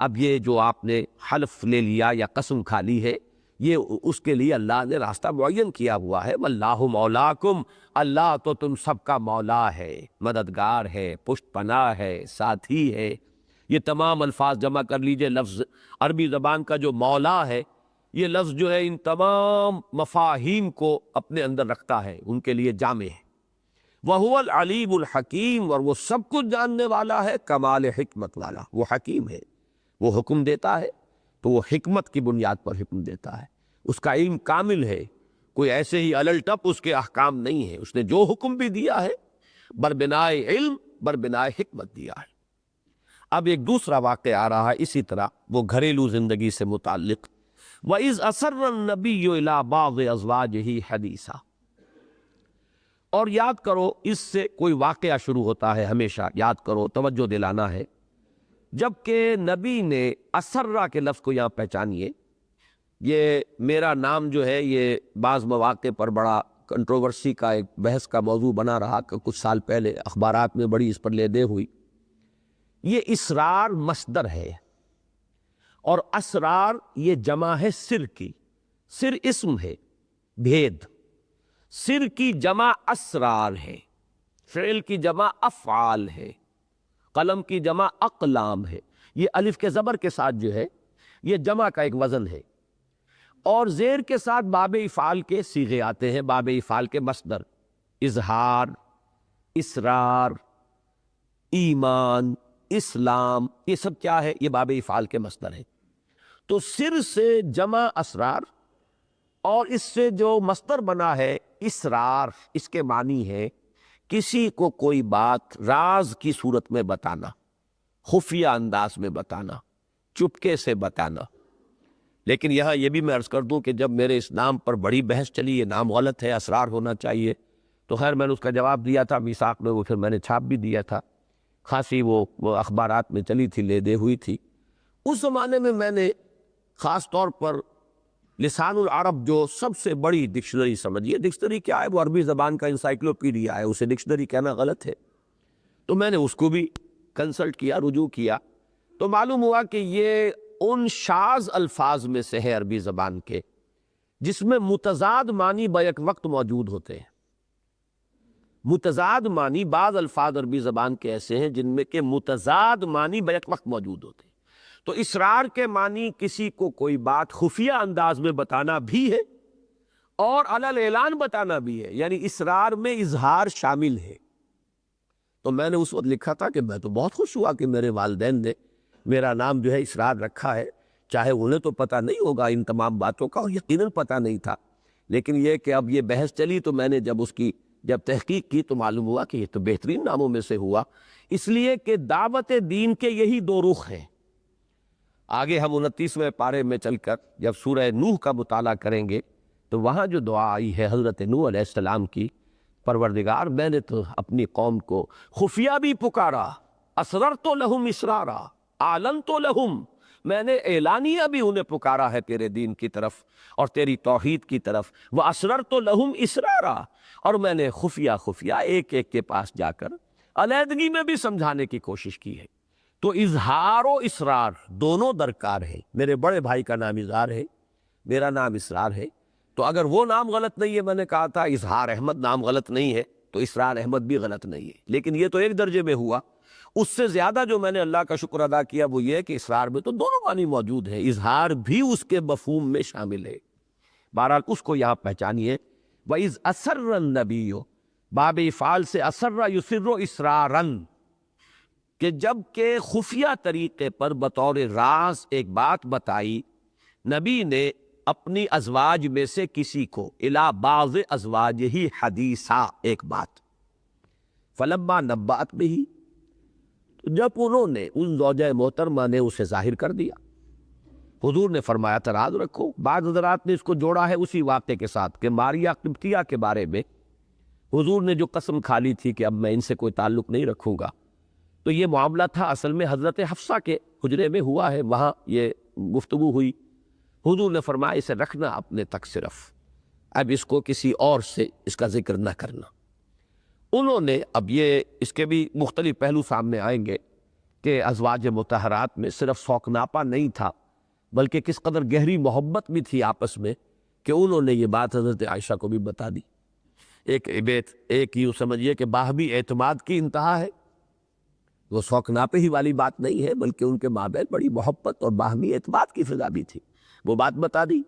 اب یہ جو آپ نے حلف لے لیا یا قسم کھا لی ہے، یہ اس کے لیے اللہ نے راستہ معین کیا ہوا ہے۔ واللہ مولاکم، اللہ تو تم سب کا مولا ہے، مددگار ہے، پشت پناہ ہے، ساتھی ہے۔ یہ تمام الفاظ جمع کر لیجئے، لفظ عربی زبان کا جو مولا ہے، یہ لفظ جو ہے ان تمام مفاہیم کو اپنے اندر رکھتا ہے، ان کے لیے جامع ہے۔ وَهُوَ الْعَلِيمُ الْحَكِيمُ، اور وہ سب کچھ جاننے والا ہے، کمال حکمت والا، وہ حکیم ہے۔ وہ حکم دیتا ہے تو وہ حکمت کی بنیاد پر حکم دیتا ہے، اس کا علم کامل ہے، کوئی ایسے ہی الل ٹپ اس کے احکام نہیں ہے، اس نے جو حکم بھی دیا ہے بربنائے علم، بربنائے حکمت دیا ہے۔ اب ایک دوسرا واقعہ آ رہا ہے اسی طرح، وہ گھریلو زندگی سے متعلق۔ وَإِذْ أَسَرَّ النَّبِيُّ إِلَىٰ بَعْضِ أَزْوَاجِهِ حَدِيثًا، اور یاد کرو، اس سے کوئی واقعہ شروع ہوتا ہے، ہمیشہ یاد کرو، توجہ دلانا ہے۔ جبکہ نبی نے اسرہ کے لفظ کو یہاں پہچانیے، یہ میرا نام جو ہے یہ بعض مواقع پر بڑا کنٹروورسی کا، ایک بحث کا موضوع بنا رہا کہ کچھ سال پہلے اخبارات میں بڑی اس پر لے دے ہوئی۔ یہ اسرار مصدر ہے، اور اسرار یہ جمع ہے سر کی، سر اسم ہے، بھید، سر کی جمع اسرار ہے، فعل کی جمع افعال ہے، قلم کی جمع اقلام ہے۔ یہ الف کے زبر کے ساتھ جو ہے یہ جمع کا ایک وزن ہے، اور زیر کے ساتھ باب افعال کے صیغے آتے ہیں، باب افعال کے مصدر، اظہار، اسرار، ایمان، اسلام، یہ سب کیا ہے؟ یہ باب افعال کے مصدر ہے۔ تو سر سے جمع اسرار، اور اس سے جو مصدر بنا ہے اسرار، اس کے معنی ہے کسی کو کوئی بات راز کی صورت میں بتانا، خفیہ انداز میں بتانا، چپکے سے بتانا۔ لیکن یہاں یہ بھی میں عرض کر دوں کہ جب میرے اس نام پر بڑی بحث چلی، یہ نام غلط ہے، اسرار ہونا چاہیے، تو خیر میں نے اس کا جواب دیا تھا میثاق میں، وہ پھر میں نے چھاپ بھی دیا تھا، خاصی وہ اخبارات میں چلی تھی، لے دے ہوئی تھی۔ اس زمانے میں نے خاص طور پر لسان العرب جو سب سے بڑی ڈکشنری سمجھیے، ڈکشنری کیا ہے؟ وہ عربی زبان کا انسائکلوپیڈیا ہے، اسے ڈکشنری کہنا غلط ہے، تو میں نے اس کو بھی کنسلٹ کیا، رجوع کیا، تو معلوم ہوا کہ یہ ان شاذ الفاظ میں سے ہے عربی زبان کے جس میں متضاد معنی بیک وقت موجود ہوتے ہیں۔ متضاد معنی، بعض الفاظ عربی زبان کے ایسے ہیں جن میں کہ متضاد معنی بیک وقت موجود ہوتے ہیں۔ تو اسرار کے معنی کسی کو کوئی بات خفیہ انداز میں بتانا بھی ہے، اور علل اعلان بتانا بھی ہے، یعنی اسرار میں اظہار شامل ہے۔ تو میں نے اس وقت لکھا تھا کہ میں تو بہت خوش ہوا کہ میرے والدین نے میرا نام جو ہے اسرار رکھا ہے، چاہے انہیں تو پتہ نہیں ہوگا ان تمام باتوں کا، اور یقیناً پتہ نہیں تھا، لیکن یہ کہ اب یہ بحث چلی تو میں نے جب اس کی جب تحقیق کی تو معلوم ہوا کہ یہ تو بہترین ناموں میں سے ہوا، اس لیے کہ دعوت دین کے یہی دو رخ ہیں۔ آگے ہم 29ویں پارے میں چل کر جب سورہ نوح کا مطالعہ کریں گے تو وہاں جو دعا آئی ہے حضرت نوح علیہ السلام کی، پروردگار میں نے تو اپنی قوم کو خفیہ بھی پکارا، اسررت لہم اسرارا، اعلنت لہم، میں نے اعلانیہ بھی انہیں پکارا ہے تیرے دین کی طرف اور تیری توحید کی طرف، واسررت لہم اسرارا، اور میں نے خفیہ خفیہ ایک ایک کے پاس جا کر علیحدگی میں بھی سمجھانے کی کوشش کی ہے۔ تو اظہار و اسرار دونوں درکار ہے۔ میرے بڑے بھائی کا نام اظہار ہے، میرا نام اسرار ہے، تو اگر وہ نام غلط نہیں ہے، میں نے کہا تھا اظہار احمد نام غلط نہیں ہے تو اسرار احمد بھی غلط نہیں ہے، لیکن یہ تو ایک درجے میں ہوا۔ اس سے زیادہ جو میں نے اللہ کا شکر ادا کیا وہ یہ کہ اسرار میں تو دونوں معنی موجود ہیں، اظہار بھی اس کے مفہوم میں شامل ہے۔ بہرحال اس کو یہاں پہچانیے۔ وَإِذْ أَسَرَّ النَّبِيُّ، باب افعال سے اسر یسر اسرارن، کہ جب کہ خفیہ طریقے پر بطور راز ایک بات بتائی نبی نے اپنی ازواج میں سے کسی کو، الی بعض ازواجہ حدیثا، ایک بات، فلما نبأت بہ، تو جب انہوں نے ان زوجہ محترمہ نے اسے ظاہر کر دیا، حضور نے فرمایا تراز رکھو۔ بعض حضرات نے اس کو جوڑا ہے اسی واقعے کے ساتھ کہ ماریہ قبطیہ کے بارے میں حضور نے جو قسم کھا لی تھی کہ اب میں ان سے کوئی تعلق نہیں رکھوں گا، تو یہ معاملہ تھا اصل میں حضرت حفصہ کے حجرے میں ہوا ہے، وہاں یہ گفتگو ہوئی۔ حضور نے فرمایا اسے رکھنا اپنے تک صرف، اب اس کو کسی اور سے اس کا ذکر نہ کرنا۔ انہوں نے، اب یہ اس کے بھی مختلف پہلو سامنے آئیں گے کہ ازواج مطہرات میں صرف سوکناپا نہیں تھا بلکہ کس قدر گہری محبت بھی تھی آپس میں کہ انہوں نے یہ بات حضرت عائشہ کو بھی بتا دی۔ ایک یوں سمجھیے کہ باہمی اعتماد کی انتہا ہے، وہ سوکناپے ہی والی بات نہیں ہے بلکہ ان کے مابین بڑی محبت اور باہمی اعتماد کی فضا بھی تھی، وہ بات بتا دی۔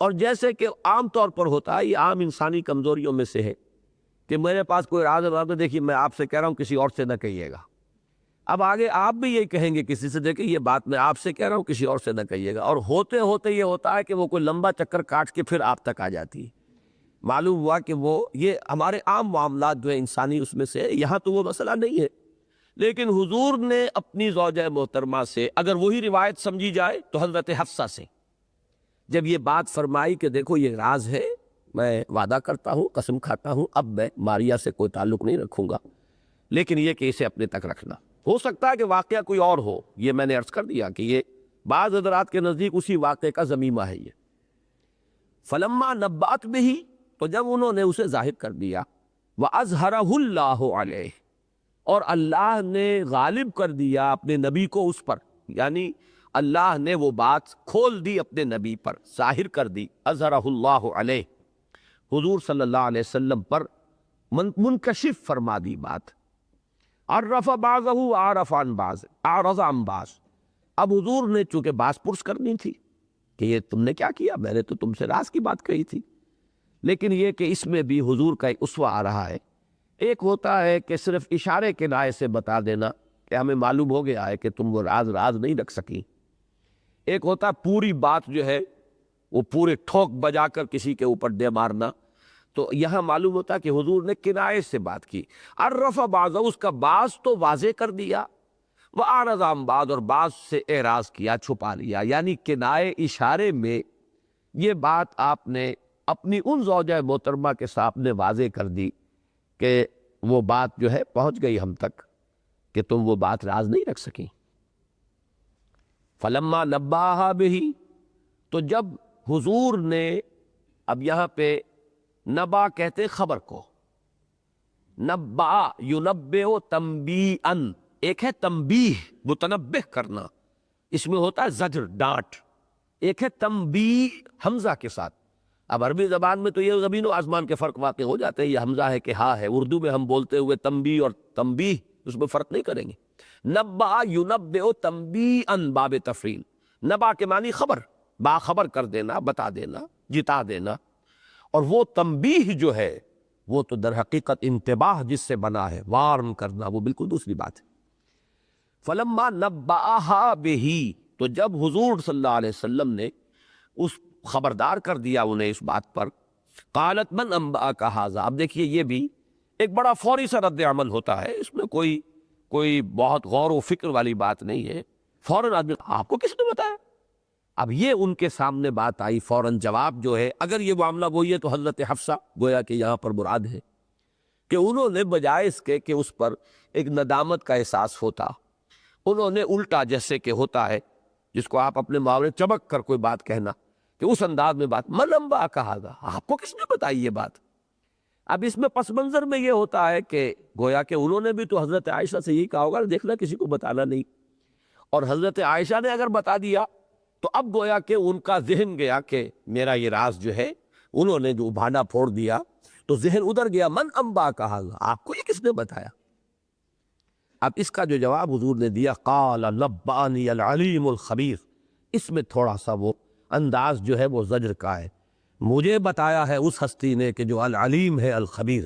اور جیسے کہ عام طور پر ہوتا ہے، یہ عام انسانی کمزوریوں میں سے ہے کہ میرے پاس کوئی راز ہے تو دیکھیے میں آپ سے کہہ رہا ہوں کسی اور سے نہ کہیے گا، اب آگے آپ بھی یہی کہیں گے کسی سے، دیکھیں یہ بات میں آپ سے کہہ رہا ہوں کسی اور سے نہ کہیے گا، اور ہوتے ہوتے یہ ہوتا ہے کہ وہ کوئی لمبا چکر کاٹ کے پھر آپ تک آ جاتی ہے۔ معلوم ہوا کہ وہ یہ ہمارے عام معاملات جو ہیں انسانی اس میں سے، یہاں تو وہ مسئلہ نہیں ہے، لیکن حضور نے اپنی زوجہ محترمہ سے، اگر وہی روایت سمجھی جائے تو حضرت حفصہ سے جب یہ بات فرمائی کہ دیکھو یہ راز ہے، میں وعدہ کرتا ہوں، قسم کھاتا ہوں، اب میں ماریہ سے کوئی تعلق نہیں رکھوں گا، لیکن یہ کہ اسے اپنے تک رکھنا۔ ہو سکتا ہے کہ واقعہ کوئی اور ہو، یہ میں نے عرض کر دیا کہ یہ بعض حضرات کے نزدیک اسی واقعے کا ضمیمہ ہے یہ۔ فلما نبأت بہ، تو جب انہوں نے اسے ظاہر کر دیا، وَأَظْهَرَهُ اللَّهُ عَلَيْهِ، اور اللہ نے غالب کر دیا اپنے نبی کو اس پر، یعنی اللہ نے وہ بات کھول دی اپنے نبی پر، ظاہر کر دی، اظہرہ اللہ علیہ، حضور صلی اللہ علیہ وسلم پر منکشف فرما دی بات۔ عرف بعضہ عارف عن بعض، اعرض عن بعض، اب حضور نے چونکہ باز پرس کرنی تھی کہ یہ تم نے کیا کیا، میں نے تو تم سے راز کی بات کہی تھی، لیکن یہ کہ اس میں بھی حضور کا ایک اسوہ آ رہا ہے۔ ایک ہوتا ہے کہ صرف اشارے کے نائے سے بتا دینا کہ ہمیں معلوم ہو گیا ہے کہ تم وہ راز نہیں رکھ سکی، ایک ہوتا ہے پوری بات جو ہے وہ پورے ٹھوک بجا کر کسی کے اوپر دے مارنا، تو یہاں معلوم ہوتا کہ حضور نے کنایے سے بات کی۔ عرف بعض، اس کا بعض تو واضح کر دیا، وَأَعْرَضَ عَن بعض، اور بعض سے اعراض کیا، چھپا لیا، یعنی کنائے اشارے میں یہ بات آپ نے اپنی ان زوجہ محترمہ کے سامنے واضح کر دی کہ وہ بات جو ہے پہنچ گئی ہم تک کہ تم وہ بات راز نہیں رکھ سکیں۔ فلما نباہا بہ، تو جب حضور نے، اب یہاں پہ نبا کہتے خبر کو، نبا ینبئ تنبیئن، ایک ہے تنبیہ متنبہ کرنا، اس میں ہوتا ہے زجر ڈانٹ، ایک ہے تنبیہ حمزہ کے ساتھ۔ اب عربی زبان میں تو یہ زمین و آسمان کے فرق واقع ہو جاتے ہیں، یہ حمزہ ہے کہ ہاں ہے، اردو میں ہم بولتے ہوئے تنبیہ اور تنبیہ اس میں فرق نہیں کریں گے۔ نبا ینبئ تنبیئن، باب تفریل، نبا کے معنی خبر، باخبر کر دینا، بتا دینا، جتا دینا، اور وہ تنبیہ جو ہے وہ تو در حقیقت انتباہ جس سے بنا ہے، وارن کرنا، وہ بالکل دوسری بات ہے۔ فلما نبأہا بہ، تو جب حضور صلی اللہ علیہ وسلم نے اس خبردار کر دیا انہیں اس بات پر، قالت من انبأک ھذا، اب دیکھیے یہ بھی ایک بڑا فوری سا رد عمل ہوتا ہے، اس میں کوئی بہت غور و فکر والی بات نہیں ہے، فوراً آدمی آپ کو کس نے بتایا؟ اب یہ ان کے سامنے بات آئی، فوراً جواب جو ہے، اگر یہ معاملہ وہی ہے تو حضرت حفصہ گویا کہ یہاں پر مراد ہے کہ انہوں نے بجائے اس کے کہ اس پر ایک ندامت کا احساس ہوتا، انہوں نے الٹا جیسے کہ ہوتا ہے جس کو آپ اپنے محاورے چبک کر کوئی بات کہنا، کہ اس انداز میں بات، من انبأک ھذا، آپ کو کس نے بتائی یہ بات؟ اب اس میں پس منظر میں یہ ہوتا ہے کہ گویا کہ انہوں نے بھی تو حضرت عائشہ سے یہی کہا ہوگا دیکھنا کسی کو بتانا نہیں، اور حضرت عائشہ نے اگر بتا دیا تو اب گویا کہ ان کا ذہن گیا کہ میرا یہ راز جو ہے انہوں نے جو بھانا پھوڑ دیا، تو ذہن ادھر گیا، من انبأک ھذا، آپ کو یہ کس نے بتایا؟ اب اس کا جو جواب حضور نے دیا، قال نبأنی العلیم الخبیر، اس میں تھوڑا سا وہ انداز جو ہے وہ زجر کا ہے، مجھے بتایا ہے اس ہستی نے کہ جو العلیم ہے الخبیر۔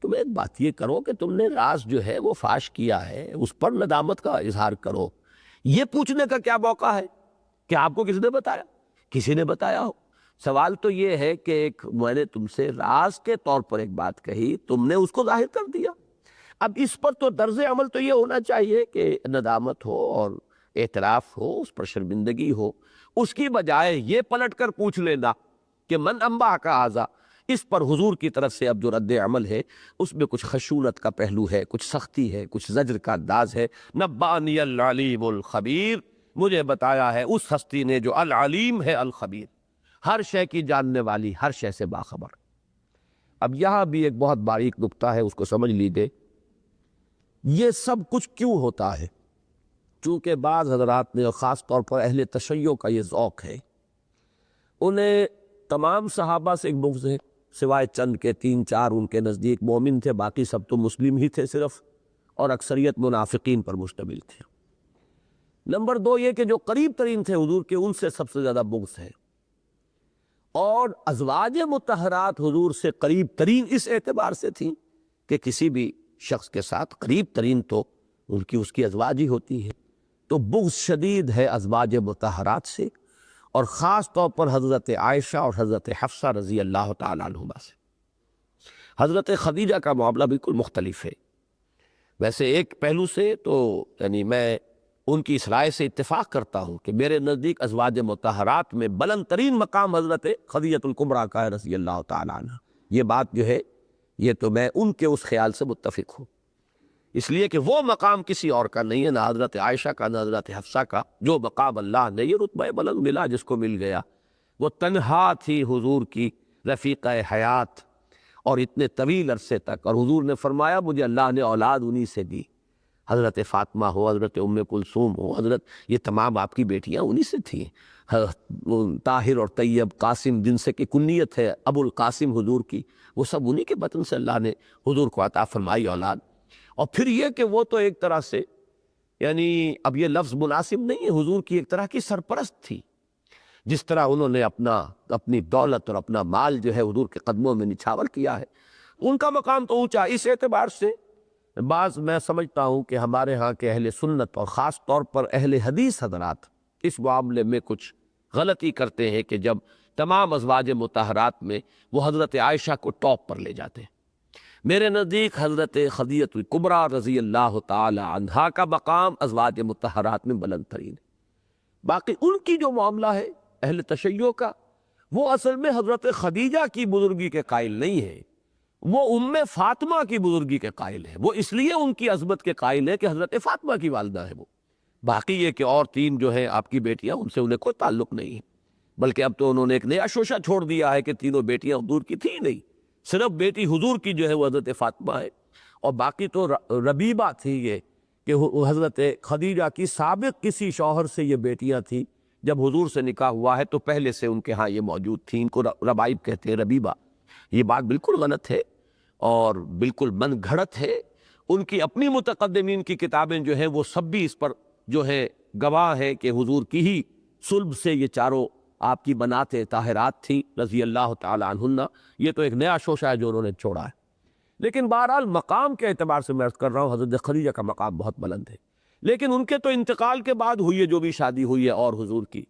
تم ایک بات یہ کرو کہ تم نے راز جو ہے وہ فاش کیا ہے، اس پر ندامت کا اظہار کرو، یہ پوچھنے کا کیا موقع ہے کہ آپ کو کس نے بتایا؟ کسی نے بتایا ہو؟ سوال تو یہ ہے کہ ایک میں نے تم سے راز کے طور پر ایک بات کہی، تم نے اس کو ظاہر کر دیا۔ اب اس پر تو طرز عمل تو یہ ہونا چاہیے کہ ندامت ہو اور اعتراف ہو، اس پر شرمندگی ہو، اس کی بجائے یہ پلٹ کر پوچھ لینا کہ من انبأک ھذا، اس پر حضور کی طرف سے اب جو رد عمل ہے اس میں کچھ خشونت کا پہلو ہے، کچھ سختی ہے، کچھ زجر کا انداز ہے۔ نبأنی العلیم الخبیر، مجھے بتایا ہے اس ہستی نے جو العلیم ہے الخبیر، ہر شے کی جاننے والی، ہر شے سے باخبر۔ اب یہاں بھی ایک بہت باریک نکتہ ہے، اس کو سمجھ لیجیے، یہ سب کچھ کیوں ہوتا ہے؟ چونکہ بعض حضرات نے، اور خاص طور پر اہل تشیع کا یہ ذوق ہے، انہیں تمام صحابہ سے ایک بغض ہے، سوائے چند کے 3-4 ان کے نزدیک مومن تھے، باقی سب تو مسلم ہی تھے صرف، اور اکثریت منافقین پر مشتمل تھے۔ نمبر 2 یہ کہ جو قریب ترین تھے حضور کے، ان سے سب سے زیادہ بغض ہے، اور ازواج مطہرات حضور سے قریب ترین اس اعتبار سے تھیں کہ کسی بھی شخص کے ساتھ قریب ترین تو اس کی ازواج ہی ہوتی ہے، تو بغض شدید ہے ازواج مطہرات سے، اور خاص طور پر حضرت عائشہ اور حضرت حفصہ رضی اللہ تعالیٰ عنہما سے۔ حضرت خدیجہ کا معاملہ بالکل مختلف ہے، ویسے ایک پہلو سے تو یعنی میں ان کی اس رائے سے اتفاق کرتا ہوں کہ میرے نزدیک ازواج مطہرات میں بلند ترین مقام حضرت خدیجہ الکبریٰ کا ہے رضی اللہ تعالیٰ عنہ، یہ بات جو ہے یہ تو میں ان کے اس خیال سے متفق ہوں، اس لیے کہ وہ مقام کسی اور کا نہیں ہے، نہ حضرت عائشہ کا نہ حضرت حفصہ کا، جو مقام اللہ نے یہ رتبہ بلند ملا جس کو مل گیا، وہ تنہا تھی حضور کی رفیقہ حیات، اور اتنے طویل عرصے تک، اور حضور نے فرمایا مجھے اللہ نے اولاد انہی سے دی، حضرت فاطمہ ہو، حضرت ام کلثوم ہو، حضرت یہ تمام آپ کی بیٹیاں انہی سے تھیں، طاہر اور طیب، قاسم جن سے کہ کنیت ہے ابو القاسم حضور کی، وہ سب انہی کے بطن سے اللہ نے حضور کو عطا فرمائی اولاد۔ اور پھر یہ کہ وہ تو ایک طرح سے یعنی اب یہ لفظ مناسب نہیں ہے، حضور کی ایک طرح کی سرپرست تھی، جس طرح انہوں نے اپنی دولت اور اپنا مال جو ہے حضور کے قدموں میں نچھاور کیا ہے، ان کا مقام تو اونچا۔ اس اعتبار سے بعض میں سمجھتا ہوں کہ ہمارے ہاں کے اہل سنت اور خاص طور پر اہل حدیث حضرات اس معاملے میں کچھ غلطی کرتے ہیں کہ جب تمام ازواج مطہرات میں وہ حضرت عائشہ کو ٹاپ پر لے جاتے ہیں۔ میرے نزدیک حضرت خدیجہ الکبریٰ رضی اللہ تعالی عنہا کا مقام ازواج مطہرات میں بلند ترین ہے، باقی ان کی جو معاملہ ہے اہل تشیع کا، وہ اصل میں حضرت خدیجہ کی بزرگی کے قائل نہیں ہے، وہ ام فاطمہ کی بزرگی کے قائل ہے، وہ اس لیے ان کی عظمت کے قائل ہے کہ حضرت فاطمہ کی والدہ ہے وہ، باقی یہ کہ اور 3 جو ہیں آپ کی بیٹیاں، ان سے انہیں کوئی تعلق نہیں ہے، بلکہ اب تو انہوں نے ایک نیا شوشہ چھوڑ دیا ہے کہ تینوں بیٹیاں حضور کی تھیں نہیں، صرف بیٹی حضور کی جو ہے وہ حضرت فاطمہ ہے، اور باقی تو ربیبہ تھی یہ کہ حضرت خدیجہ کی سابق کسی شوہر سے یہ بیٹیاں تھیں، جب حضور سے نکاح ہوا ہے تو پہلے سے ان کے ہاں یہ موجود تھیں، ان کو ربائب کہتے ہیں، ربیبہ۔ یہ بات بالکل غلط ہے اور بالکل من گھڑت ہے، ان کی اپنی متقدمین کی کتابیں جو ہیں وہ سب بھی اس پر جو ہے گواہ ہے کہ حضور کی ہی صلب سے یہ چاروں آپ کی بنات طاہرات تھیں رضی اللہ تعالی عنہن۔ یہ تو ایک نیا شوشہ ہے جو انہوں نے چھوڑا ہے، لیکن بہرحال مقام کے اعتبار سے میں عرض کر رہا ہوں حضرت خدیجہ کا مقام بہت بلند ہے، لیکن ان کے تو انتقال کے بعد ہوئی ہے جو بھی شادی ہوئی ہے اور حضور کی،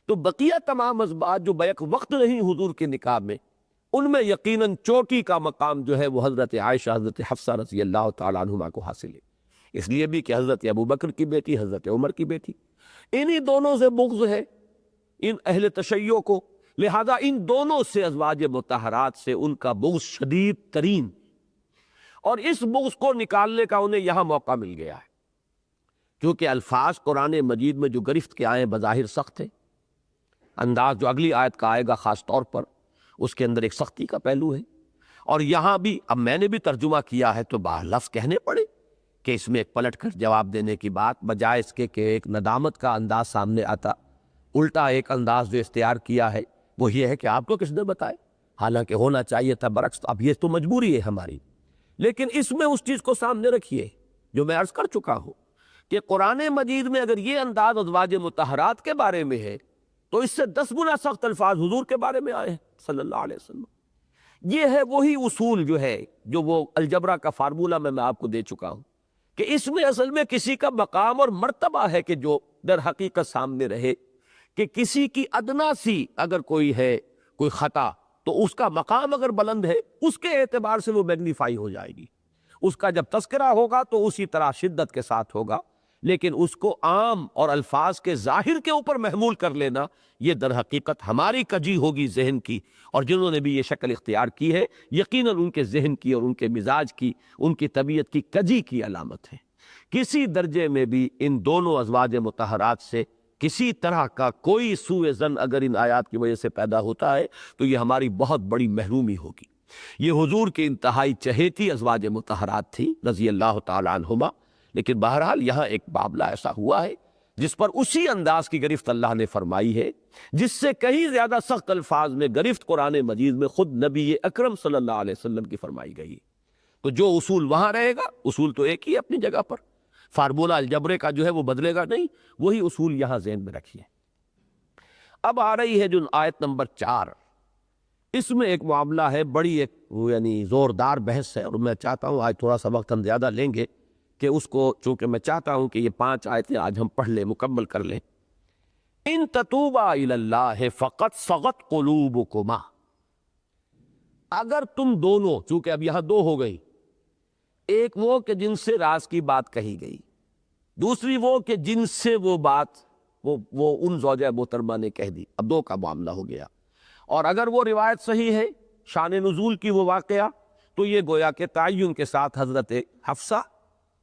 تو بقیہ تمام ازواج جو بیک وقت نہیں حضور کے نکاح میں، ان میں یقیناً چوٹی کا مقام جو ہے وہ حضرت عائشہ حضرت حفصہ رضی اللہ تعالیٰ عنہما کو حاصل ہے، اس لیے بھی کہ حضرت ابو بکر کی بیٹی، حضرت عمر کی بیٹی، انہی دونوں سے بغض ہے ان اہل تشیع کو، لہذا ان دونوں سے ازواج مطہرات سے ان کا بغض شدید ترین، اور اس بغض کو نکالنے کا انہیں یہاں موقع مل گیا ہے، کیونکہ الفاظ قرآن مجید میں جو گرفت کے آئے بظاہر سخت ہے، انداز جو اگلی آیت کا آئے گا خاص طور پر اس کے اندر ایک سختی کا پہلو ہے، اور یہاں بھی اب میں نے بھی ترجمہ کیا ہے تو لفظ کہنے پڑے کہ اس میں ایک پلٹ کر جواب دینے کی بات، بجائے اس کے کہ ایک ندامت کا انداز سامنے آتا، الٹا ایک انداز جو اختیار کیا ہے وہ یہ ہے کہ آپ کو کس نے بتائے، حالانکہ ہونا چاہیے تھا برعکس، اب یہ تو مجبوری ہے ہماری، لیکن اس میں اس چیز کو سامنے رکھیے جو میں عرض کر چکا ہوں کہ قرآن مجید میں اگر یہ انداز ازواج مطہرات کے بارے میں ہے تو اس سے 10 گنا سخت الفاظ حضور کے بارے میں آئے ہیں صلی اللہ علیہ وسلم۔ یہ ہے وہی اصول جو ہے جو وہ الجبرا کا فارمولہ میں آپ کو دے چکا ہوں کہ اس میں اصل میں کسی کا مقام اور مرتبہ ہے کہ جو در حقیقت سامنے رہے، کہ کسی کی ادنا سی اگر کوئی ہے کوئی خطا تو اس کا مقام اگر بلند ہے اس کے اعتبار سے وہ میگنیفائی ہو جائے گی، اس کا جب تذکرہ ہوگا تو اسی طرح شدت کے ساتھ ہوگا، لیکن اس کو عام اور الفاظ کے ظاہر کے اوپر محمول کر لینا یہ در حقیقت ہماری کجی ہوگی ذہن کی، اور جنہوں نے بھی یہ شکل اختیار کی ہے یقیناً ان کے ذہن کی اور ان کے مزاج کی، ان کی طبیعت کی کجی کی علامت ہے۔ کسی درجے میں بھی ان دونوں ازواج مطہرات سے کسی طرح کا کوئی سوء ظن اگر ان آیات کی وجہ سے پیدا ہوتا ہے تو یہ ہماری بہت بڑی محرومی ہوگی۔ یہ حضور کی انتہائی چہیتی ازواج مطہرات تھی رضی اللہ تعالیٰ عنہما، لیکن بہرحال یہاں ایک معاملہ ایسا ہوا ہے جس پر اسی انداز کی گرفت اللہ نے فرمائی ہے جس سے کہیں زیادہ سخت الفاظ میں گرفت قرآن مجید میں خود نبی اکرم صلی اللہ علیہ وسلم کی فرمائی گئی، تو جو اصول وہاں رہے گا، اصول تو ایک ہی اپنی جگہ پر، فارمولہ الجبرے کا جو ہے وہ بدلے گا نہیں، وہی اصول یہاں ذہن میں رکھیے۔ اب آ رہی ہے جو آیت نمبر 4، اس میں ایک معاملہ ہے، بڑی ایک یعنی زوردار بحث ہے، اور میں چاہتا ہوں آج تھوڑا سا وقت ہم زیادہ لیں گے کہ اس کو، چونکہ میں چاہتا ہوں کہ یہ 5 آیتیں آج ہم پڑھ لیں، مکمل کر لیں۔ ان تتوبا الی اللہ فقد صغت قلوبکما، اگر تم دونوں، چونکہ اب یہاں 2 ہو گئی، ایک وہ کہ جن سے راز کی بات کہی گئی، دوسری وہ کہ جن سے وہ بات وہ ان زوجہ محترمہ نے کہہ دی، اب 2 کا معاملہ ہو گیا، اور اگر وہ روایت صحیح ہے شان نزول کی وہ واقعہ تو یہ گویا کہ تعین کے ساتھ حضرت حفصہ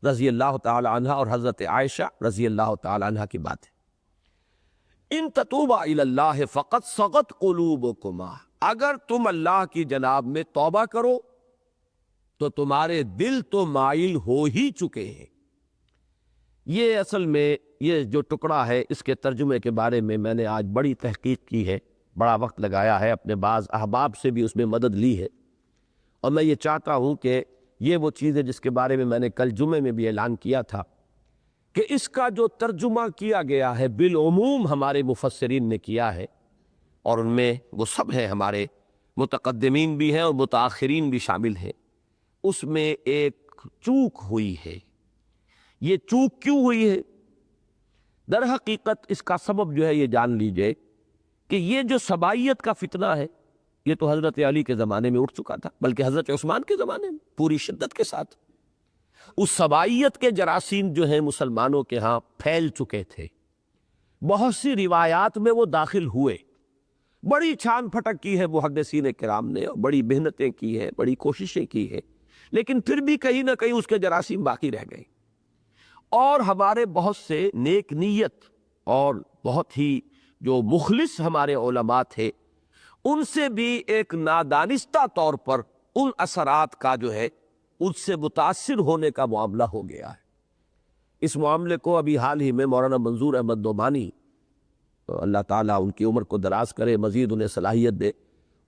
رضی اللہ تعالی عنہ اور حضرت عائشہ رضی اللہ تعالی عنہ کی بات ہے۔ ان تتوبا الی اللہ فقد صغت قلوبکما، اگر تم اللہ کی جناب میں توبہ کرو تو تمہارے دل تو مائل ہو ہی چکے ہیں۔ یہ اصل میں یہ جو ٹکڑا ہے اس کے ترجمے کے بارے میں نے آج بڑی تحقیق کی ہے، بڑا وقت لگایا ہے، اپنے بعض احباب سے بھی اس میں مدد لی ہے، اور میں یہ چاہتا ہوں کہ یہ وہ چیز ہے جس کے بارے میں نے کل جمعے میں بھی اعلان کیا تھا کہ اس کا جو ترجمہ کیا گیا ہے بالعموم ہمارے مفسرین نے کیا ہے، اور ان میں وہ سب ہیں، ہمارے متقدمین بھی ہیں اور متاخرین بھی شامل ہیں، اس میں ایک چوک ہوئی ہے۔ یہ چوک کیوں ہوئی ہے؟ در حقیقت اس کا سبب جو ہے یہ جان لیجئے کہ یہ جو سبائیت کا فتنہ ہے یہ تو حضرت علی کے زمانے میں اٹھ چکا تھا، بلکہ حضرت عثمان کے زمانے میں پوری شدت کے ساتھ اس سبائیت کے جراثیم جو ہیں مسلمانوں کے ہاں پھیل چکے تھے، بہت سی روایات میں وہ داخل ہوئے، بڑی چھان پھٹک کی ہے محدثین کرام نے، اور بڑی محنتیں کی ہیں، بڑی کوششیں کی ہیں، لیکن پھر بھی کہیں نہ کہیں اس کے جراثیم باقی رہ گئے، اور ہمارے بہت سے نیک نیت اور بہت ہی جو مخلص ہمارے علماء تھے ان سے بھی ایک نادانستہ طور پر ان اثرات کا جو ہے ان سے متاثر ہونے کا معاملہ ہو گیا ہے۔ اس معاملے کو ابھی حال ہی میں مولانا منظور احمد نعمانی، اللہ تعالیٰ ان کی عمر کو دراز کرے، مزید انہیں صلاحیت دے،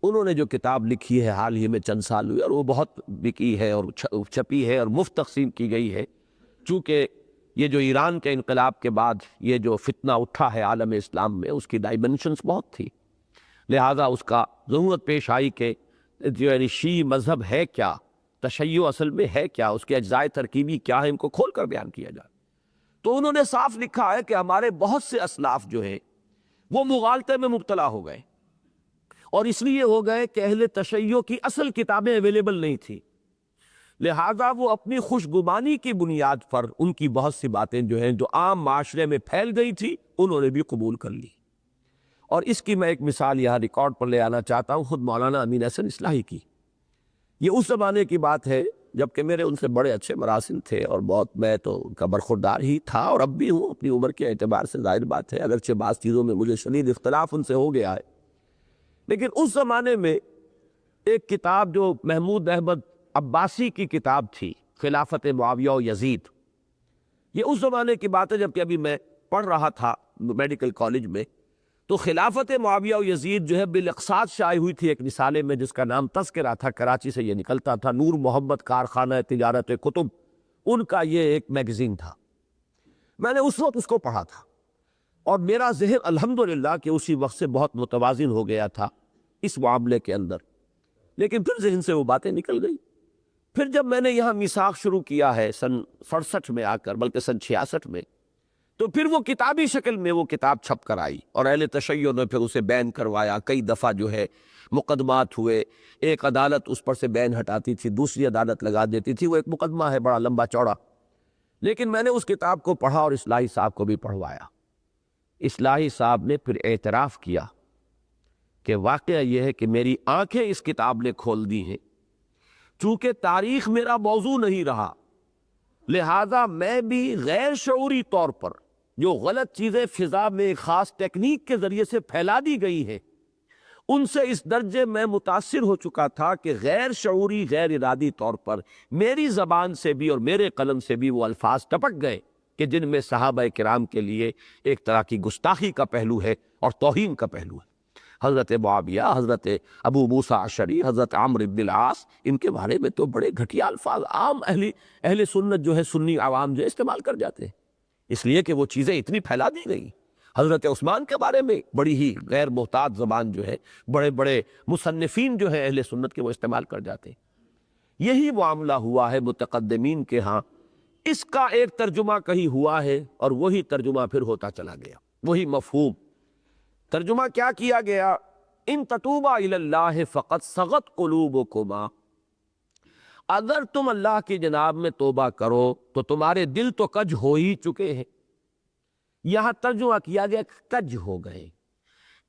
انہوں نے جو کتاب لکھی ہے حال ہی میں چند سال ہوئے، اور وہ بہت بکی ہے اور چھپی ہے اور مفت تقسیم کی گئی ہے، چونکہ یہ جو ایران کے انقلاب کے بعد یہ جو فتنہ اٹھا ہے عالم اسلام میں اس کی ڈائمنشنز بہت تھی، لہذا اس کا ضرورت پیش آئی کہ جو یعنی شیعی مذہب ہے کیا، تشیع اصل میں ہے کیا، اس کے اجزائے ترکیبی کیا ہے، ان کو کھول کر بیان کیا جائے۔ تو انہوں نے صاف لکھا ہے کہ ہمارے بہت سے اسلاف جو ہیں وہ مغالطے میں مبتلا ہو گئے، اور اس لیے ہو گئے کہ اہل تشیع کی اصل کتابیں اویلیبل نہیں تھیں، لہذا وہ اپنی خوش گمانی کی بنیاد پر ان کی بہت سی باتیں جو ہیں جو عام معاشرے میں پھیل گئی تھی انہوں نے بھی قبول کر لی۔ اور اس کی میں ایک مثال یہاں ریکارڈ پر لے آنا چاہتا ہوں، خود مولانا امین احسن اصلاحی کی۔ یہ اس زمانے کی بات ہے جبکہ میرے ان سے بڑے اچھے مراسم تھے اور بہت میں تو ان کا برخوردار ہی تھا اور اب بھی ہوں، اپنی عمر کے اعتبار سے ظاہر بات ہے، اگرچہ بعض چیزوں میں مجھے شدید اختلاف ان سے ہو گیا ہے، لیکن اس زمانے میں ایک کتاب جو محمود احمد عباسی کی کتاب تھی، خلافت معاویہ و یزید، یہ اس زمانے کی بات ہے جبکہ ابھی میں پڑھ رہا تھا میڈیکل کالج میں، تو خلافت معاویہ و یزید جو ہے بالاقساط شائع ہوئی تھی ایک رسالے میں جس کا نام تذکرہ تھا، کراچی سے یہ نکلتا تھا، نور محمد کارخانہ تجارت کتب ان کا یہ ایک میگزین تھا۔ میں نے اس وقت اس کو پڑھا تھا اور میرا ذہن الحمدللہ کہ اسی وقت سے بہت متوازن ہو گیا تھا اس معاملے کے اندر، لیکن پھر ذہن سے وہ باتیں نکل گئی۔ پھر جب میں نے یہاں میثاق شروع کیا ہے سن 67 میں آ کر، بلکہ سن 66 میں، تو پھر وہ کتابی شکل میں وہ کتاب چھپ کر آئی اور اہل تشیع نے پھر اسے بین کروایا، کئی دفعہ جو ہے مقدمات ہوئے، ایک عدالت اس پر سے بین ہٹاتی تھی، دوسری عدالت لگا دیتی تھی، وہ ایک مقدمہ ہے بڑا لمبا چوڑا، لیکن میں نے اس کتاب کو پڑھا اور اصلاحی صاحب کو بھی پڑھوایا۔ اصلاحی صاحب نے پھر اعتراف کیا کہ واقعہ یہ ہے کہ میری آنکھیں اس کتاب نے کھول دی ہیں، چونکہ تاریخ میرا موضوع نہیں رہا، لہذا میں بھی غیر شعوری طور پر جو غلط چیزیں فضا میں ایک خاص ٹیکنیک کے ذریعے سے پھیلا دی گئی ہیں ان سے اس درجے میں متاثر ہو چکا تھا کہ غیر شعوری غیر ارادی طور پر میری زبان سے بھی اور میرے قلم سے بھی وہ الفاظ ٹپک گئے کہ جن میں صحابہ کرام کے لیے ایک طرح کی گستاخی کا پہلو ہے اور توہین کا پہلو ہے۔ حضرت معاویہ، حضرت ابو موسیٰ اشعری، حضرت عمرو بن العاص، ان کے بارے میں تو بڑے گھٹیا الفاظ عام اہل سنت جو ہے، سنی عوام جو ہے استعمال کر جاتے ہیں، اس لیے کہ وہ چیزیں اتنی پھیلا دی گئی۔ حضرت عثمان کے بارے میں بڑی ہی غیر محتاط زبان جو ہے بڑے بڑے مصنفین جو ہیں اہل سنت کے وہ استعمال کر جاتے ہیں۔ یہی معاملہ ہوا ہے متقدمین کے ہاں، اس کا ایک ترجمہ کہیں ہوا ہے اور وہی ترجمہ پھر ہوتا چلا گیا، وہی مفہوم۔ ترجمہ کیا کیا گیا؟ ان تتوبا الی اللہ فقد صغت قلوبکما، اگر تم اللہ کی جناب میں توبہ کرو تو تمہارے دل تو کج ہو ہی چکے ہیں۔ یہاں ترجمہ کیا گیا کج ہو گئے،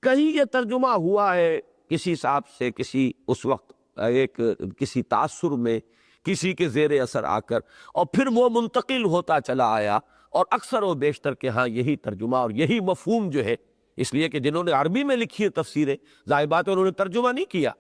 کہیں یہ ترجمہ ہوا ہے کسی صاحب سے کسی اس وقت ایک کسی تاثر میں کسی کے زیر اثر آ کر، اور پھر وہ منتقل ہوتا چلا آیا، اور اکثر و بیشتر کے ہاں یہی ترجمہ اور یہی مفہوم جو ہے، اس لیے کہ جنہوں نے عربی میں لکھی ہے تفسیریں، ظاہر بات ہے انہوں نے ترجمہ نہیں کیا،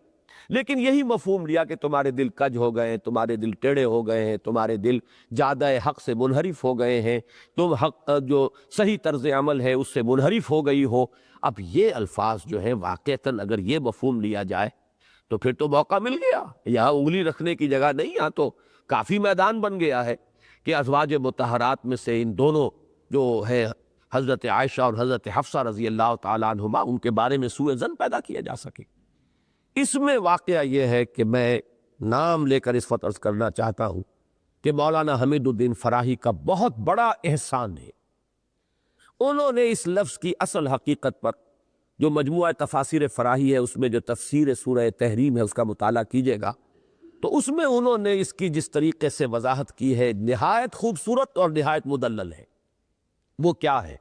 لیکن یہی مفہوم لیا کہ تمہارے دل کج ہو گئے ہیں، تمہارے دل ٹیڑے ہو گئے ہیں، تمہارے دل جادہ حق سے منحرف ہو گئے ہیں، تم حق جو صحیح طرز عمل ہے اس سے منحرف ہو گئی ہو۔ اب یہ الفاظ جو ہیں واقعتاً اگر یہ مفہوم لیا جائے تو پھر تو موقع مل گیا، یہاں انگلی رکھنے کی جگہ نہیں، یہاں تو کافی میدان بن گیا ہے کہ ازواج مطہرات میں سے ان دونوں جو ہے حضرت عائشہ اور حضرت حفصہ رضی اللہ تعالیٰ عنہما، ان کے بارے میں سوء ظن پیدا کیا جا سکے۔ اس میں واقعہ یہ ہے کہ میں نام لے کر اس وقت عرض کرنا چاہتا ہوں کہ مولانا حمید الدین فراہی کا بہت بڑا احسان ہے، انہوں نے اس لفظ کی اصل حقیقت پر، جو مجموعہ تفاسیر فراہی ہے اس میں جو تفسیر سورہ تحریم ہے اس کا مطالعہ کیجئے گا تو اس میں انہوں نے اس کی جس طریقے سے وضاحت کی ہے نہایت خوبصورت اور نہایت مدلل ہے۔ وہ کیا ہے؟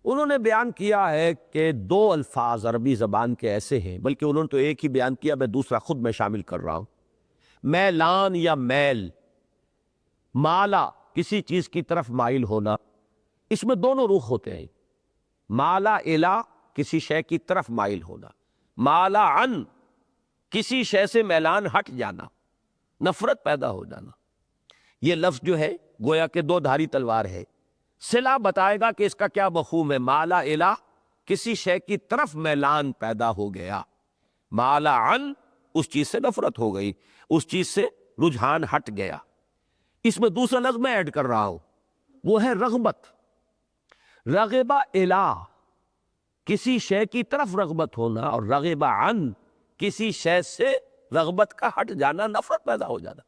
انہوں نے بیان کیا ہے کہ دو الفاظ عربی زبان کے ایسے ہیں، بلکہ انہوں نے تو ایک ہی بیان کیا، میں دوسرا خود میں شامل کر رہا ہوں۔ میلان یا میل، مالا کسی چیز کی طرف مائل ہونا، اس میں دونوں رخ ہوتے ہیں، مالا الا کسی شے کی طرف مائل ہونا، مالا عن کسی شے سے میلان ہٹ جانا، نفرت پیدا ہو جانا۔ یہ لفظ جو ہے گویا کہ دو دھاری تلوار ہے، صلہ بتائے گا کہ اس کا کیا مفہوم ہے۔ مالا الا کسی شے کی طرف میلان پیدا ہو گیا، مالا عن اس چیز سے نفرت ہو گئی، اس چیز سے رجحان ہٹ گیا۔ اس میں دوسرا لفظ میں ایڈ کر رہا ہوں، وہ ہے رغبت۔ رغبہ الا کسی شے کی طرف رغبت ہونا، اور رغبہ عن کسی شے سے رغبت کا ہٹ جانا، نفرت پیدا ہو جانا۔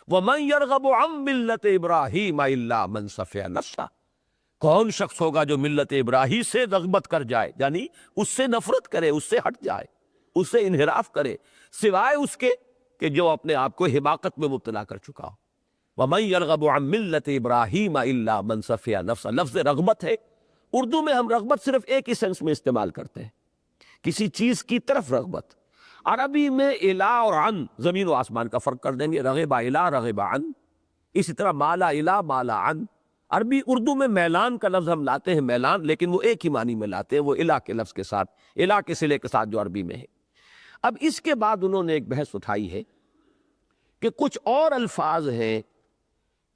وَمَنْ يَرْغَبُ عَنْ مِلَّةِ إِبْرَاهِيمَ إِلَّا مَنْ سَفِهَ نَفْسَهُ، کون شخص ہوگا جو ملت ابراہیم سے رغبت کر جائے، یعنی اس سے نفرت کرے، اس سے ہٹ جائے۔ اسے انحراف کرے سوائے اس کے کہ جو اپنے آپ کو حماقت میں مبتلا کر چکا ہو۔ وَمَن يَرْغَبُ عَن مِّلَّةِ إِبْرَاهِيمَ إِلَّا مَن سَفِهَ نَفْسَهُ، لفظ رغبت ہے، اردو میں ہم رغبت صرف ایک ہی سینس میں استعمال کرتے ہیں، کسی چیز کی طرف رغبت۔ عربی میں الا اور عن زمین و آسمان کا فرق کر دیں گے، رغب الا رغب عن، اسی طرح مالا الا مالا عن۔ عربی اردو میں میلان کا لفظ ہم لاتے ہیں میلان، لیکن وہ ایک ہی معنی میں لاتے ہیں، وہ الا کے لفظ کے ساتھ، الا کے صلے کے ساتھ جو عربی میں ہے۔ اب اس کے بعد انہوں نے ایک بحث اٹھائی ہے کہ کچھ اور الفاظ ہیں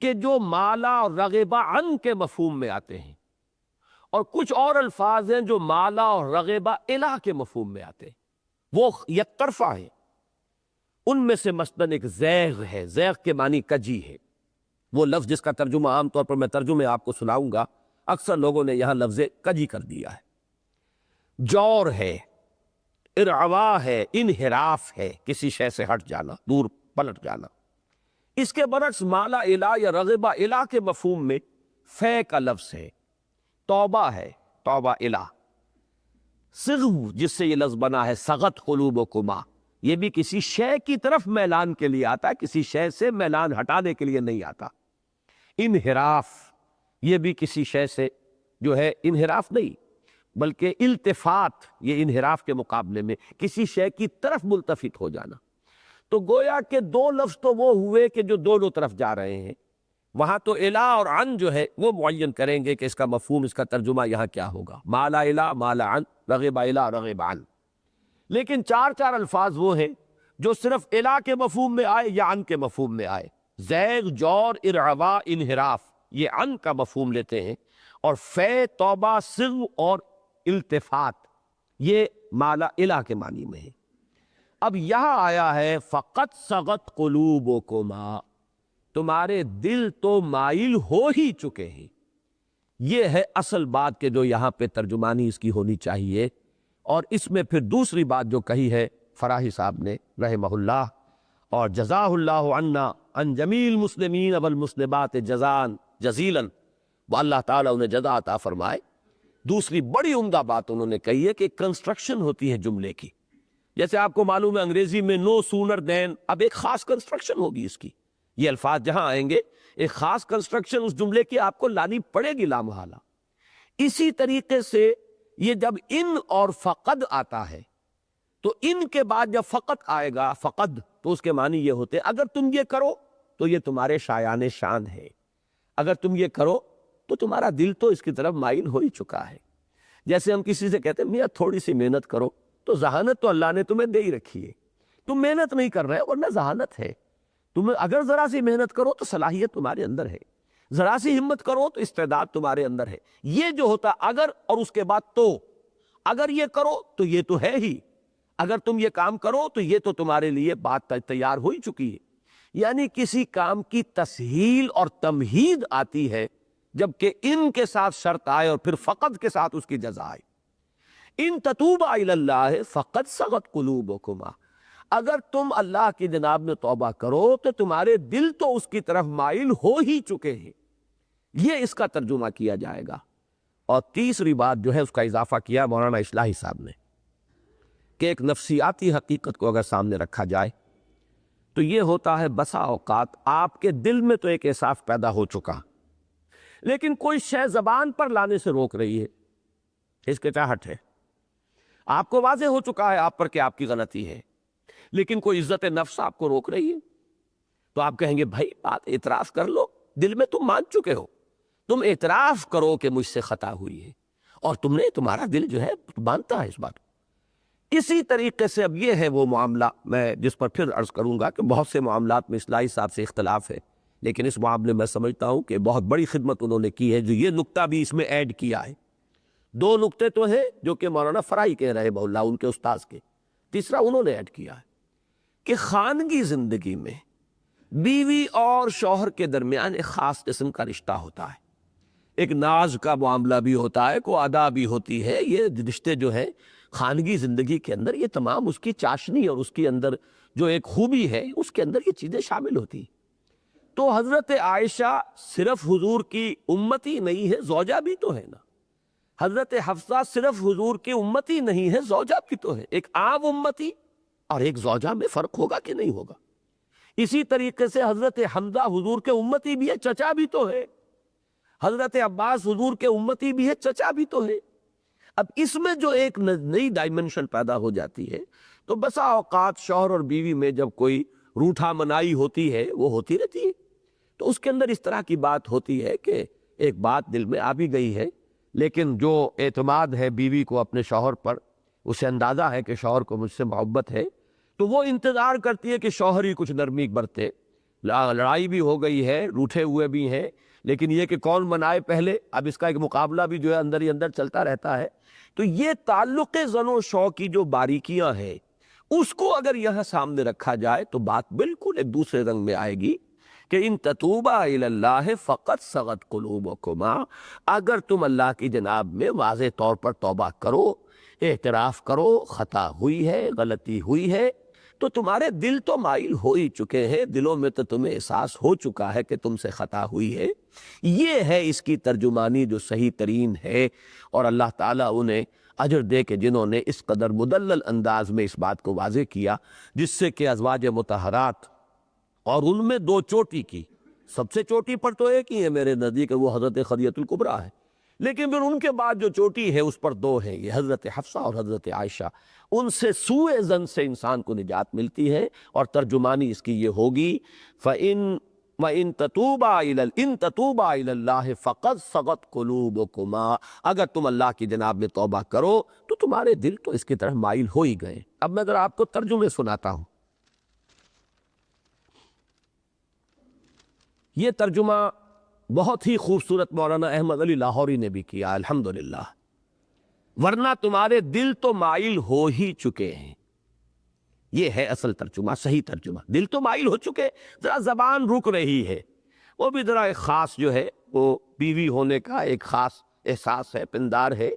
کہ جو مالا اور رغبہ عن کے مفہوم میں آتے ہیں، اور کچھ اور الفاظ ہیں جو مالا اور رغبہ الا کے مفہوم میں آتے ہیں، وہ یک طرفہ ہیں۔ ان میں سے مثلاً ایک زیغ ہے، زیغ کے معنی کجی ہے، وہ لفظ جس کا ترجمہ عام طور پر میں ترجمے آپ کو سناؤں گا، اکثر لوگوں نے یہاں لفظ کجی کر دیا ہے۔ جور ہے، ارعوا ہے، انحراف ہے، کسی شے سے ہٹ جانا، دور پلٹ جانا۔ اس کے برعکس مالا الا یا رغبہ الا کے مفہوم میں فے کا لفظ ہے، توبہ ہے، توبہ الا۔ صغو جس سے یہ لفظ بنا ہے، سغت قلوبکما، یہ بھی کسی شے کی طرف میلان کے لیے آتا ہے، کسی شے سے میلان ہٹانے کے لیے نہیں آتا۔ انحراف، یہ بھی کسی شے سے جو ہے انحراف نہیں بلکہ التفات، یہ انحراف کے مقابلے میں کسی شے کی طرف ملتفت ہو جانا۔ تو گویا کہ دو لفظ تو وہ ہوئے کہ جو دونوں طرف جا رہے ہیں، وہاں تو الا اور عن جو ہے وہ معین کریں گے کہ اس کا مفہوم، اس کا ترجمہ یہاں کیا ہوگا، مالا الا مالا عن، رغب الا رغب عن۔ لیکن چار چار الفاظ وہ ہیں جو صرف الا کے مفہوم میں آئے یا عن کے مفہوم میں آئے۔ زیغ، جور، ارعوا، انحراف، یہ عن کا مفہوم لیتے ہیں، اور فے، توبہ، صغو اور التفات یہ مالا الا کے معنی میں ہے۔ اب یہاں آیا ہے فقط صغت قلوبکما، تمہارے دل تو مائل ہو ہی چکے ہیں۔ یہ ہے اصل بات کہ جو یہاں پہ ترجمانی اس کی ہونی چاہیے۔ اور اس میں پھر دوسری بات جو کہی ہے فراہی صاحب نے رحمہ اللہ، اور جزاہ اللہ عنا ان جمیل مسلمین والمسلمات جزان جزیلا، وہ اللہ تعالیٰ انہیں جزا عطا فرمائے۔ دوسری بڑی عمدہ بات انہوں نے کہی ہے کہ کنسٹرکشن ہوتی ہے جملے کی، جیسے آپ کو معلوم ہے انگریزی میں نو سونر دین، اب ایک خاص کنسٹرکشن ہوگی اس کی، یہ الفاظ جہاں آئیں گے ایک خاص کنسٹرکشن اس جملے کی آپ کو لانی پڑے گی لامحالہ۔ اسی طریقے سے یہ جب ان اور فقد آتا ہے تو ان کے بعد جب فقط آئے گا، فقد، تو اس کے معنی یہ ہوتے اگر تم یہ کرو تو یہ تمہارے شایان شان ہے، اگر تم یہ کرو تو تمہارا دل تو اس کی طرف مائل ہو ہی چکا ہے۔ جیسے ہم کسی سے کہتے ہیں میاں تھوڑی سی محنت کرو، تو ذہانت تو اللہ نے تمہیں دے ہی رکھی ہے، تم محنت نہیں کر رہے ورنہ ذہانت ہے، تم اگر ذرا سی محنت کرو تو صلاحیت تمہارے اندر ہے، ذرا سی ہمت کرو تو استعداد تمہارے اندر ہے۔ یہ جو ہوتا اگر اور اس کے بعد تو، اگر یہ کرو تو یہ تو ہے ہی، اگر تم یہ کام کرو تو یہ تو تمہارے لیے بات تیار ہو ہی چکی ہے۔ یعنی کسی کام کی تسہیل اور تمہید آتی ہے جبکہ ان کے ساتھ شرط آئے اور پھر فقط کے ساتھ اس کی جزا آئے۔ ان تتوبا الی اللہ فقد صغت قلوبکما، اگر تم اللہ کی جناب میں توبہ کرو تو تمہارے دل تو اس کی طرف مائل ہو ہی چکے ہیں، یہ اس کا ترجمہ کیا جائے گا۔ اور تیسری بات جو ہے اس کا اضافہ کیا مولانا اصلاحی صاحب نے کہ ایک نفسیاتی حقیقت کو اگر سامنے رکھا جائے تو یہ ہوتا ہے بسا اوقات آپ کے دل میں تو ایک احساس پیدا ہو چکا، لیکن کوئی شے زبان پر لانے سے روک رہی ہے، ہچکچاہٹ ہے، آپ کو واضح ہو چکا ہے آپ پر کہ آپ کی غلطی ہے، لیکن کوئی عزت نفس آپ کو روک رہی ہے، تو آپ کہیں گے بھائی بات اعتراف کر لو، دل میں تم مان چکے ہو، تم اعتراف کرو کہ مجھ سے خطا ہوئی ہے، اور تمہارا دل جو ہے مانتا ہے اس بات کو۔ اسی طریقے سے اب یہ ہے وہ معاملہ میں جس پر پھر عرض کروں گا کہ بہت سے معاملات میں اصلاحی صاحب سے اختلاف ہے، لیکن اس معاملے میں سمجھتا ہوں کہ بہت بڑی خدمت انہوں نے کی ہے جو یہ نقطہ بھی اس میں ایڈ کیا ہے۔ دو نقطے تو ہیں جو کہ مولانا فرائی کہہ رہے مولا ان کے استاذ کے، تیسرا انہوں نے ایڈ کیا ہے کہ خانگی زندگی میں بیوی اور شوہر کے درمیان ایک خاص قسم کا رشتہ ہوتا ہے، ایک ناز کا معاملہ بھی ہوتا ہے، کو ادا بھی ہوتی ہے، یہ رشتے جو ہے خانگی زندگی کے اندر یہ تمام اس کی چاشنی اور اس کے اندر جو ایک خوبی ہے اس کے اندر یہ چیزیں شامل ہوتی ہیں۔ تو حضرت عائشہ صرف حضور کی امتی نہیں ہے، زوجہ بھی تو ہے نا، حضرت حفصہ صرف حضور کی امتی نہیں ہے، زوجہ بھی تو ہے۔ ایک عام امتی اور ایک زوجہ میں فرق ہوگا کہ نہیں ہوگا؟ اسی طریقے سے حضرت حمزہ حضور کے امتی بھی ہے، چچا بھی تو ہے۔ حضرت عباس حضور کے امتی بھی ہے، چچا بھی تو ہے۔ اب اس میں جو ایک نئی ڈائمنشن پیدا ہو جاتی ہے، تو بسا اوقات شوہر اور بیوی میں جب کوئی روٹھا منائی ہوتی ہے، وہ ہوتی رہتی ہے، تو اس کے اندر اس طرح کی بات ہوتی ہے کہ ایک بات دل میں آ بھی گئی ہے، لیکن جو اعتماد ہے بیوی کو اپنے شوہر پر، اسے اندازہ ہے کہ شوہر کو مجھ سے محبت ہے، تو وہ انتظار کرتی ہے کہ شوہر ہی کچھ نرمی برتے۔ لڑائی بھی ہو گئی ہے، روٹھے ہوئے بھی ہیں، لیکن یہ کہ کون منائے پہلے، اب اس کا ایک مقابلہ بھی جو ہے اندر ہی اندر چلتا رہتا ہے۔ تو یہ تعلق زن و شو کی جو باریکیاں ہیں، اس کو اگر یہاں سامنے رکھا جائے تو بات بالکل ایک دوسرے رنگ میں آئے گی کہ ان تتوبا الی اللہ فقط صغت قلوبکما، اگر تم اللہ کی جناب میں واضح طور پر توبہ کرو، اعتراف کرو خطا ہوئی ہے، غلطی ہوئی ہے، تو تمہارے دل تو مائل ہو ہی چکے ہیں، دلوں میں تو تمہیں احساس ہو چکا ہے کہ تم سے خطا ہوئی ہے۔ یہ ہے اس کی ترجمانی جو صحیح ترین ہے، اور اللہ تعالیٰ انہیں اجر دے کہ جنہوں نے اس قدر مدلل انداز میں اس بات کو واضح کیا، جس سے کہ ازواج مطہرات اور ان میں دو چوٹی کی، سب سے چوٹی پر تو ایک ہی ہے میرے نزدیک، وہ حضرت خدیجہ الکبریٰ ہے، لیکن پھر ان کے بعد جو چوٹی ہے اس پر دو ہیں، یہ حضرت حفصہ اور حضرت عائشہ۔ ان سے سوء ظن سے انسان کو نجات ملتی ہے، اور ترجمانی اس کی یہ ہوگی فَإِن وَإِن تَتُوبَا إِلَى اللَّهِ فَقَدْ صَغَتْ قُلُوبُكُمَا، اگر تم اللہ کی جناب میں توبہ کرو تو تمہارے دل تو اس کی طرف مائل ہو ہی گئے۔ اب میں ذرا آپ کو ترجمے سناتا ہوں۔ یہ ترجمہ بہت ہی خوبصورت مولانا احمد علی لاہوری نے بھی کیا، الحمدللہ۔ ورنہ تمہارے دل تو مائل ہو ہی چکے ہیں، یہ ہے اصل ترجمہ، صحیح ترجمہ۔ دل تو مائل ہو چکے، ذرا زبان رک رہی ہے، وہ بھی ذرا ایک خاص جو ہے وہ بیوی ہونے کا ایک خاص احساس ہے، پندار ہے،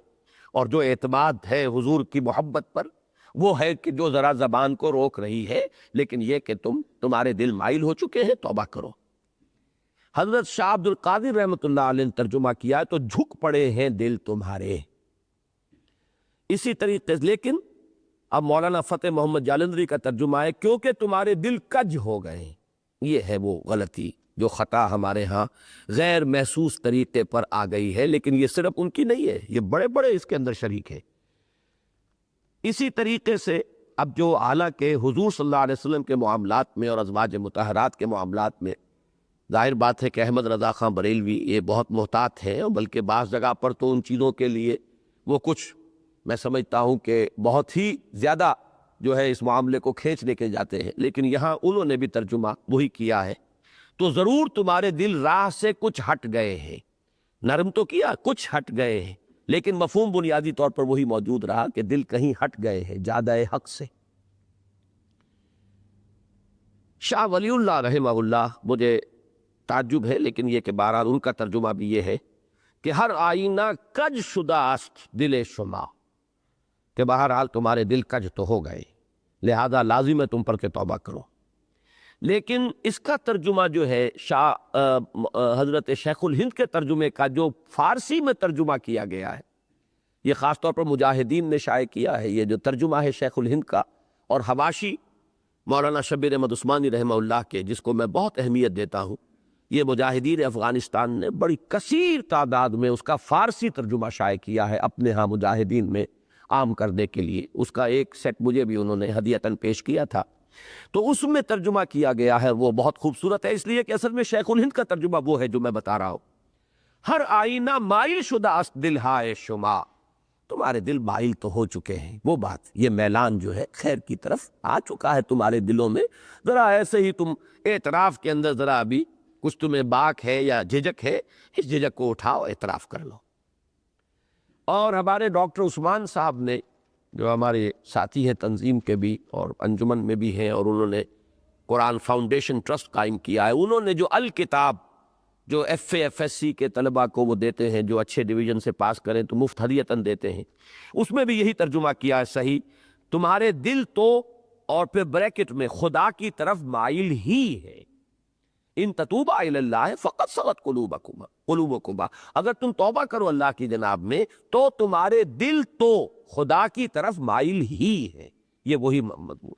اور جو اعتماد ہے حضور کی محبت پر، وہ ہے کہ جو ذرا زبان کو روک رہی ہے، لیکن یہ کہ تمہارے دل مائل ہو چکے ہیں، توبہ کرو۔ حضرت شاہ عبد القادر رحمۃ اللہ علیہ نے ترجمہ کیا ہے تو جھک پڑے ہیں دل تمہارے، اسی طریقے سے۔ لیکن اب مولانا فتح محمد جالندری کا ترجمہ ہے کیونکہ تمہارے دل کج ہو گئے، یہ ہے وہ غلطی جو خطا ہمارے ہاں غیر محسوس طریقے پر آ گئی ہے، لیکن یہ صرف ان کی نہیں ہے، یہ بڑے بڑے اس کے اندر شریک ہے۔ اسی طریقے سے اب جو حالانکہ حضور صلی اللہ علیہ وسلم کے معاملات میں اور ازواج مطہرات کے معاملات میں ظاہر بات ہے کہ احمد رضا خان بریلوی یہ بہت محتاط ہیں، اور بلکہ بعض جگہ پر تو ان چیزوں کے لیے وہ کچھ میں سمجھتا ہوں کہ بہت ہی زیادہ جو ہے اس معاملے کو کھینچ لے کے جاتے ہیں، لیکن یہاں انہوں نے بھی ترجمہ وہی کیا ہے۔ تو ضرور تمہارے دل راہ سے کچھ ہٹ گئے ہیں، نرم تو کیا، کچھ ہٹ گئے ہیں، لیکن مفہوم بنیادی طور پر وہی موجود رہا کہ دل کہیں ہٹ گئے ہیں جادہ حق سے۔ شاہ ولی اللہ رحمہ اللہ، مجھے تعجب ہے لیکن یہ کہ بہرحال ان کا ترجمہ بھی یہ ہے کہ ہر آئینہ کج شدہ است دل شما، کہ بہرحال تمہارے دل کج تو ہو گئے، لہذا لازم ہے تم پر کہ توبہ کرو۔ لیکن اس کا ترجمہ جو ہے حضرت شیخ الہند کے ترجمے کا جو فارسی میں ترجمہ کیا گیا ہے، یہ خاص طور پر مجاہدین نے شائع کیا ہے، یہ جو ترجمہ ہے شیخ الہند کا، اور حواشی مولانا شبیر احمد عثمانی رحمہ اللہ کے، جس کو میں بہت اہمیت دیتا ہوں، یہ مجاہدین افغانستان نے بڑی کثیر تعداد میں اس کا فارسی ترجمہ شائع کیا ہے اپنے ہاں مجاہدین میں عام کرنے کے لیے۔ اس کا ایک سیٹ مجھے بھی انہوں نے ہدیتاً پیش کیا تھا، تو اس میں ترجمہ کیا گیا ہے، وہ بہت خوبصورت ہے، اس لیے کہ اصل میں شیخ الہند کا ترجمہ وہ ہے جو میں بتا رہا ہوں۔ ہر آئینہ مائل شدہ است دل ہائے شما، تمہارے دل مائل تو ہو چکے ہیں، وہ بات، یہ میلان جو ہے خیر کی طرف آ چکا ہے تمہارے دلوں میں، ذرا ایسے ہی تم اعتراف کے اندر ذرا ابھی کچھ تمہیں باک ہے یا جھجک ہے، اس جھجک کو اٹھاؤ، اعتراف کر لو۔ اور ہمارے ڈاکٹر عثمان صاحب نے، جو ہمارے ساتھی ہیں تنظیم کے بھی اور انجمن میں بھی ہیں، اور انہوں نے قرآن فاؤنڈیشن ٹرسٹ قائم کیا ہے، انہوں نے جو الکتاب جو F A F S C کے طلباء کو وہ دیتے ہیں، جو اچھے ڈویژن سے پاس کریں تو مفت ہدیتاً دیتے ہیں، اس میں بھی یہی ترجمہ کیا ہے صحیح، تمہارے دل تو، اور پھر بریکٹ میں، خدا کی طرف مائل ہی ہے۔ ان تتوبا الی اللہ فقد صغت قلوبکما، اگر تم توبہ کرو اللہ کی جناب میں تو تمہارے دل تو خدا کی طرف مائل ہی ہے۔ یہ وہی مضمون۔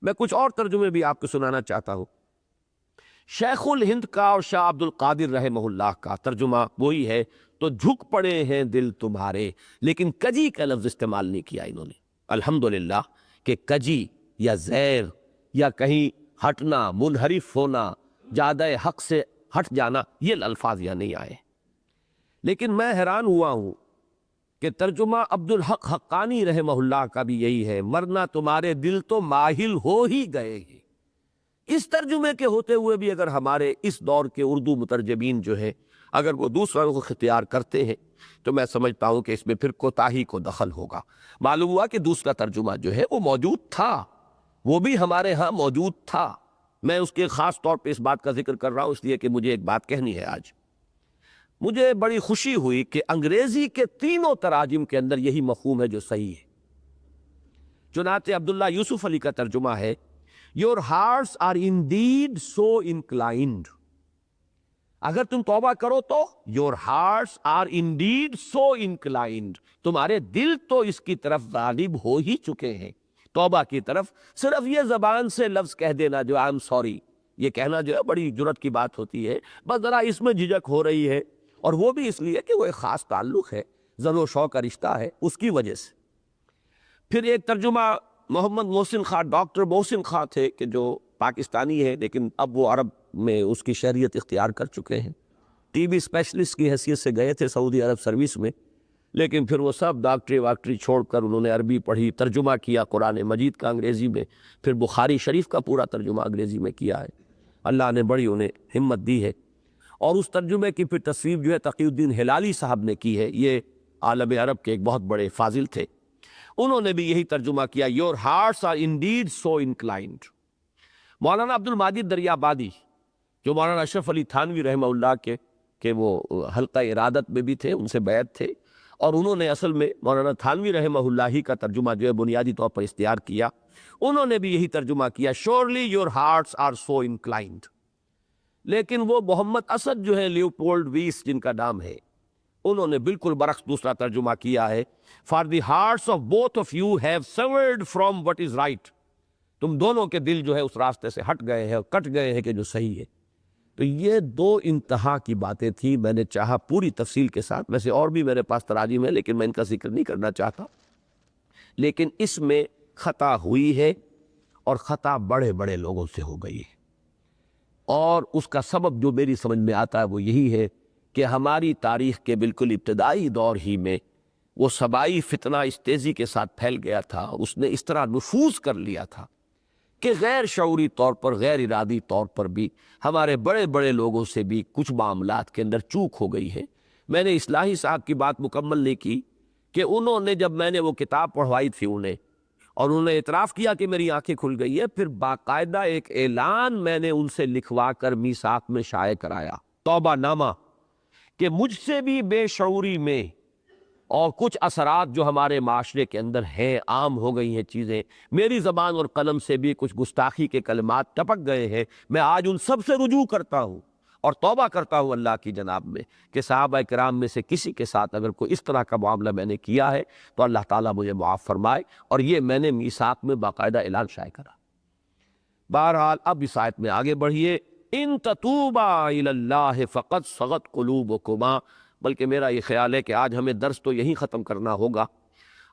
میں کچھ اور ترجمے بھی آپ کو سنانا چاہتا ہوں۔ شیخ الہند کا اور شاہ عبد القادر رحمہ اللہ کا ترجمہ وہی ہے، تو جھک پڑے ہیں دل تمہارے، لیکن کجی کا لفظ استعمال نہیں کیا انہوں نے۔ الحمدللہ کہ کجی یا زیر یا کہیں ہٹنا، منحرف ہونا، جادہ حق سے ہٹ جانا، یہ الفاظ یہاں نہیں آئے۔ لیکن میں حیران ہوا ہوں کہ ترجمہ عبد الحق حقانی رحمہ اللہ کا بھی یہی ہے، ورنہ تمہارے دل تو ماہل ہو ہی گئے ہیں۔ اس ترجمے کے ہوتے ہوئے بھی اگر ہمارے اس دور کے اردو مترجمین جو ہے اگر وہ دوسرا رخ اختیار کرتے ہیں تو میں سمجھتا ہوں کہ اس میں پھر کوتاہی کو دخل ہوگا۔ معلوم ہوا کہ دوسرا ترجمہ جو ہے وہ موجود تھا، وہ بھی ہمارے ہاں موجود تھا۔ میں اس کے خاص طور پہ اس بات کا ذکر کر رہا ہوں اس لیے کہ مجھے ایک بات کہنی ہے آج۔ مجھے بڑی خوشی ہوئی کہ انگریزی کے تینوں تراجم کے اندر یہی مفہوم ہے جو صحیح ہے۔ چنانچہ عبداللہ یوسف علی کا ترجمہ ہے Your hearts are indeed so inclined۔ اگر تم توبہ کرو تو Your hearts are indeed so inclined، تمہارے دل تو اس کی طرف غالب ہو ہی چکے ہیں، توبہ کی طرف۔ صرف یہ زبان سے لفظ کہہ دینا جو I'm sorry، یہ کہنا جو ہے بڑی جرت کی بات ہوتی ہے، بس ذرا اس میں جھجک ہو رہی ہے، اور وہ بھی اس لیے کہ وہ ایک خاص تعلق ہے، زن و شو کا رشتہ ہے، اس کی وجہ سے۔ پھر ایک ترجمہ محمد محسن خان، ڈاکٹر محسن خان تھے کہ جو پاکستانی ہے لیکن اب وہ عرب میں اس کی شہریت اختیار کر چکے ہیں، ٹی بی اسپیشلسٹ کی حیثیت سے گئے تھے سعودی عرب سروس میں، لیکن پھر وہ سب ڈاکٹری واکٹری چھوڑ کر انہوں نے عربی پڑھی، ترجمہ کیا قرآن مجید کا انگریزی میں، پھر بخاری شریف کا پورا ترجمہ انگریزی میں کیا ہے۔ اللہ نے بڑی انہیں ہمت دی ہے، اور اس ترجمے کی پھر تصویر جو ہے تقی الدین ہلالی صاحب نے کی ہے، یہ عالم عرب کے ایک بہت بڑے فاضل تھے، انہوں نے بھی یہی ترجمہ کیا Your hearts are indeed so inclined۔ مولانا عبد الماجد دریابادی جو مولانا اشرف علی تھانوی رحمہ اللہ کے وہ حلقہ ارادت میں بھی تھے، ان سے بیعت تھے، اور انہوں نے اصل میں مولانا تھانوی رحمہ اللہ ہی کا ترجمہ جو ہے بنیادی طور پر اختیار کیا، انہوں نے بھی یہی ترجمہ کیا Surely your hearts are so inclined۔ لیکن وہ محمد اسد جو ہے لیوپولڈ ویس جن کا نام ہے، انہوں نے بالکل برعکس دوسرا ترجمہ کیا ہے For the hearts of both of you have severed from what is right۔ تم دونوں کے دل جو ہے اس راستے سے ہٹ گئے ہیں اور کٹ گئے ہیں کہ جو صحیح ہے۔ تو یہ دو انتہا کی باتیں تھیں، میں نے چاہا پوری تفصیل کے ساتھ، ویسے اور بھی میرے پاس تراجم ہے لیکن میں ان کا ذکر نہیں کرنا چاہتا، لیکن اس میں خطا ہوئی ہے اور خطا بڑے بڑے لوگوں سے ہو گئی ہے، اور اس کا سبب جو میری سمجھ میں آتا ہے وہ یہی ہے کہ ہماری تاریخ کے بالکل ابتدائی دور ہی میں وہ سبائی فتنہ اس تیزی کے ساتھ پھیل گیا تھا، اس نے اس طرح نفوذ کر لیا تھا کہ غیر شعوری طور پر، غیر ارادی طور پر بھی ہمارے بڑے بڑے لوگوں سے بھی کچھ معاملات کے اندر چوک ہو گئی ہے۔ میں نے اصلاحی صاحب کی بات مکمل نہیں کی کہ انہوں نے جب میں نے وہ کتاب پڑھوائی تھی انہیں، اور انہوں نے اعتراف کیا کہ میری آنکھیں کھل گئی ہے، پھر باقاعدہ ایک اعلان میں نے ان سے لکھوا کر میثاق میں شائع کرایا، توبہ نامہ، کہ مجھ سے بھی بے شعوری میں اور کچھ اثرات جو ہمارے معاشرے کے اندر ہیں، عام ہو گئی ہیں چیزیں، میری زبان اور قلم سے بھی کچھ گستاخی کے کلمات ٹپک گئے ہیں، میں آج ان سب سے رجوع کرتا ہوں اور توبہ کرتا ہوں اللہ کی جناب میں کہ صحابہ کرام میں سے کسی کے ساتھ اگر کوئی اس طرح کا معاملہ میں نے کیا ہے تو اللہ تعالیٰ مجھے معاف فرمائے، اور یہ میں نے میثاق میں باقاعدہ اعلان شائع کرا۔ بہرحال اب اس آیت میں آگے بڑھیے، ان تتوبا الی اللہ فقد صغت قلوبکما، بلکہ میرا یہ خیال ہے کہ آج ہمیں درس تو یہیں ختم کرنا ہوگا۔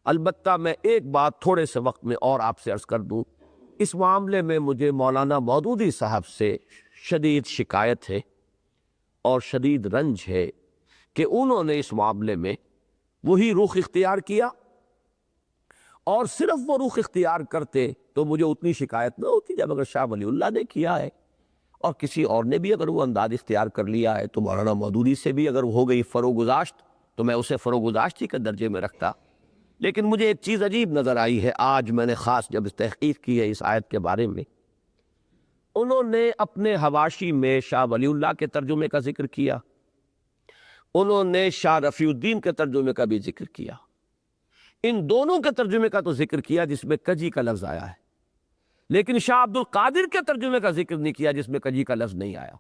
البتہ میں ایک بات تھوڑے سے وقت میں اور آپ سے عرض کر دوں، اس معاملے میں مجھے مولانا مودودی صاحب سے شدید شکایت ہے اور شدید رنج ہے کہ انہوں نے اس معاملے میں وہی رخ اختیار کیا، اور صرف وہ رخ اختیار کرتے تو مجھے اتنی شکایت نہ ہوتی جب اگر شاہ ولی اللہ نے کیا ہے، اور کسی اور نے بھی اگر وہ انداز اختیار کر لیا ہے تو مولانا مودودی سے بھی اگر ہو گئی فروگزاشت تو میں اسے فروگزاشت ہی کے درجے میں رکھتا۔ لیکن مجھے ایک چیز عجیب نظر آئی ہے آج، میں نے خاص جب تحقیق کی ہے اس آیت کے بارے میں، انہوں نے اپنے حواشی میں شاہ ولی اللہ کے ترجمے کا ذکر کیا، انہوں نے شاہ رفیع الدین کے ترجمے کا بھی ذکر کیا، ان دونوں کے ترجمے کا تو ذکر کیا جس میں کجی کا لفظ آیا ہے، لیکن شاہ عبد القادر کے ترجمے کا ذکر نہیں کیا جس میں کجی کا لفظ نہیں آیا۔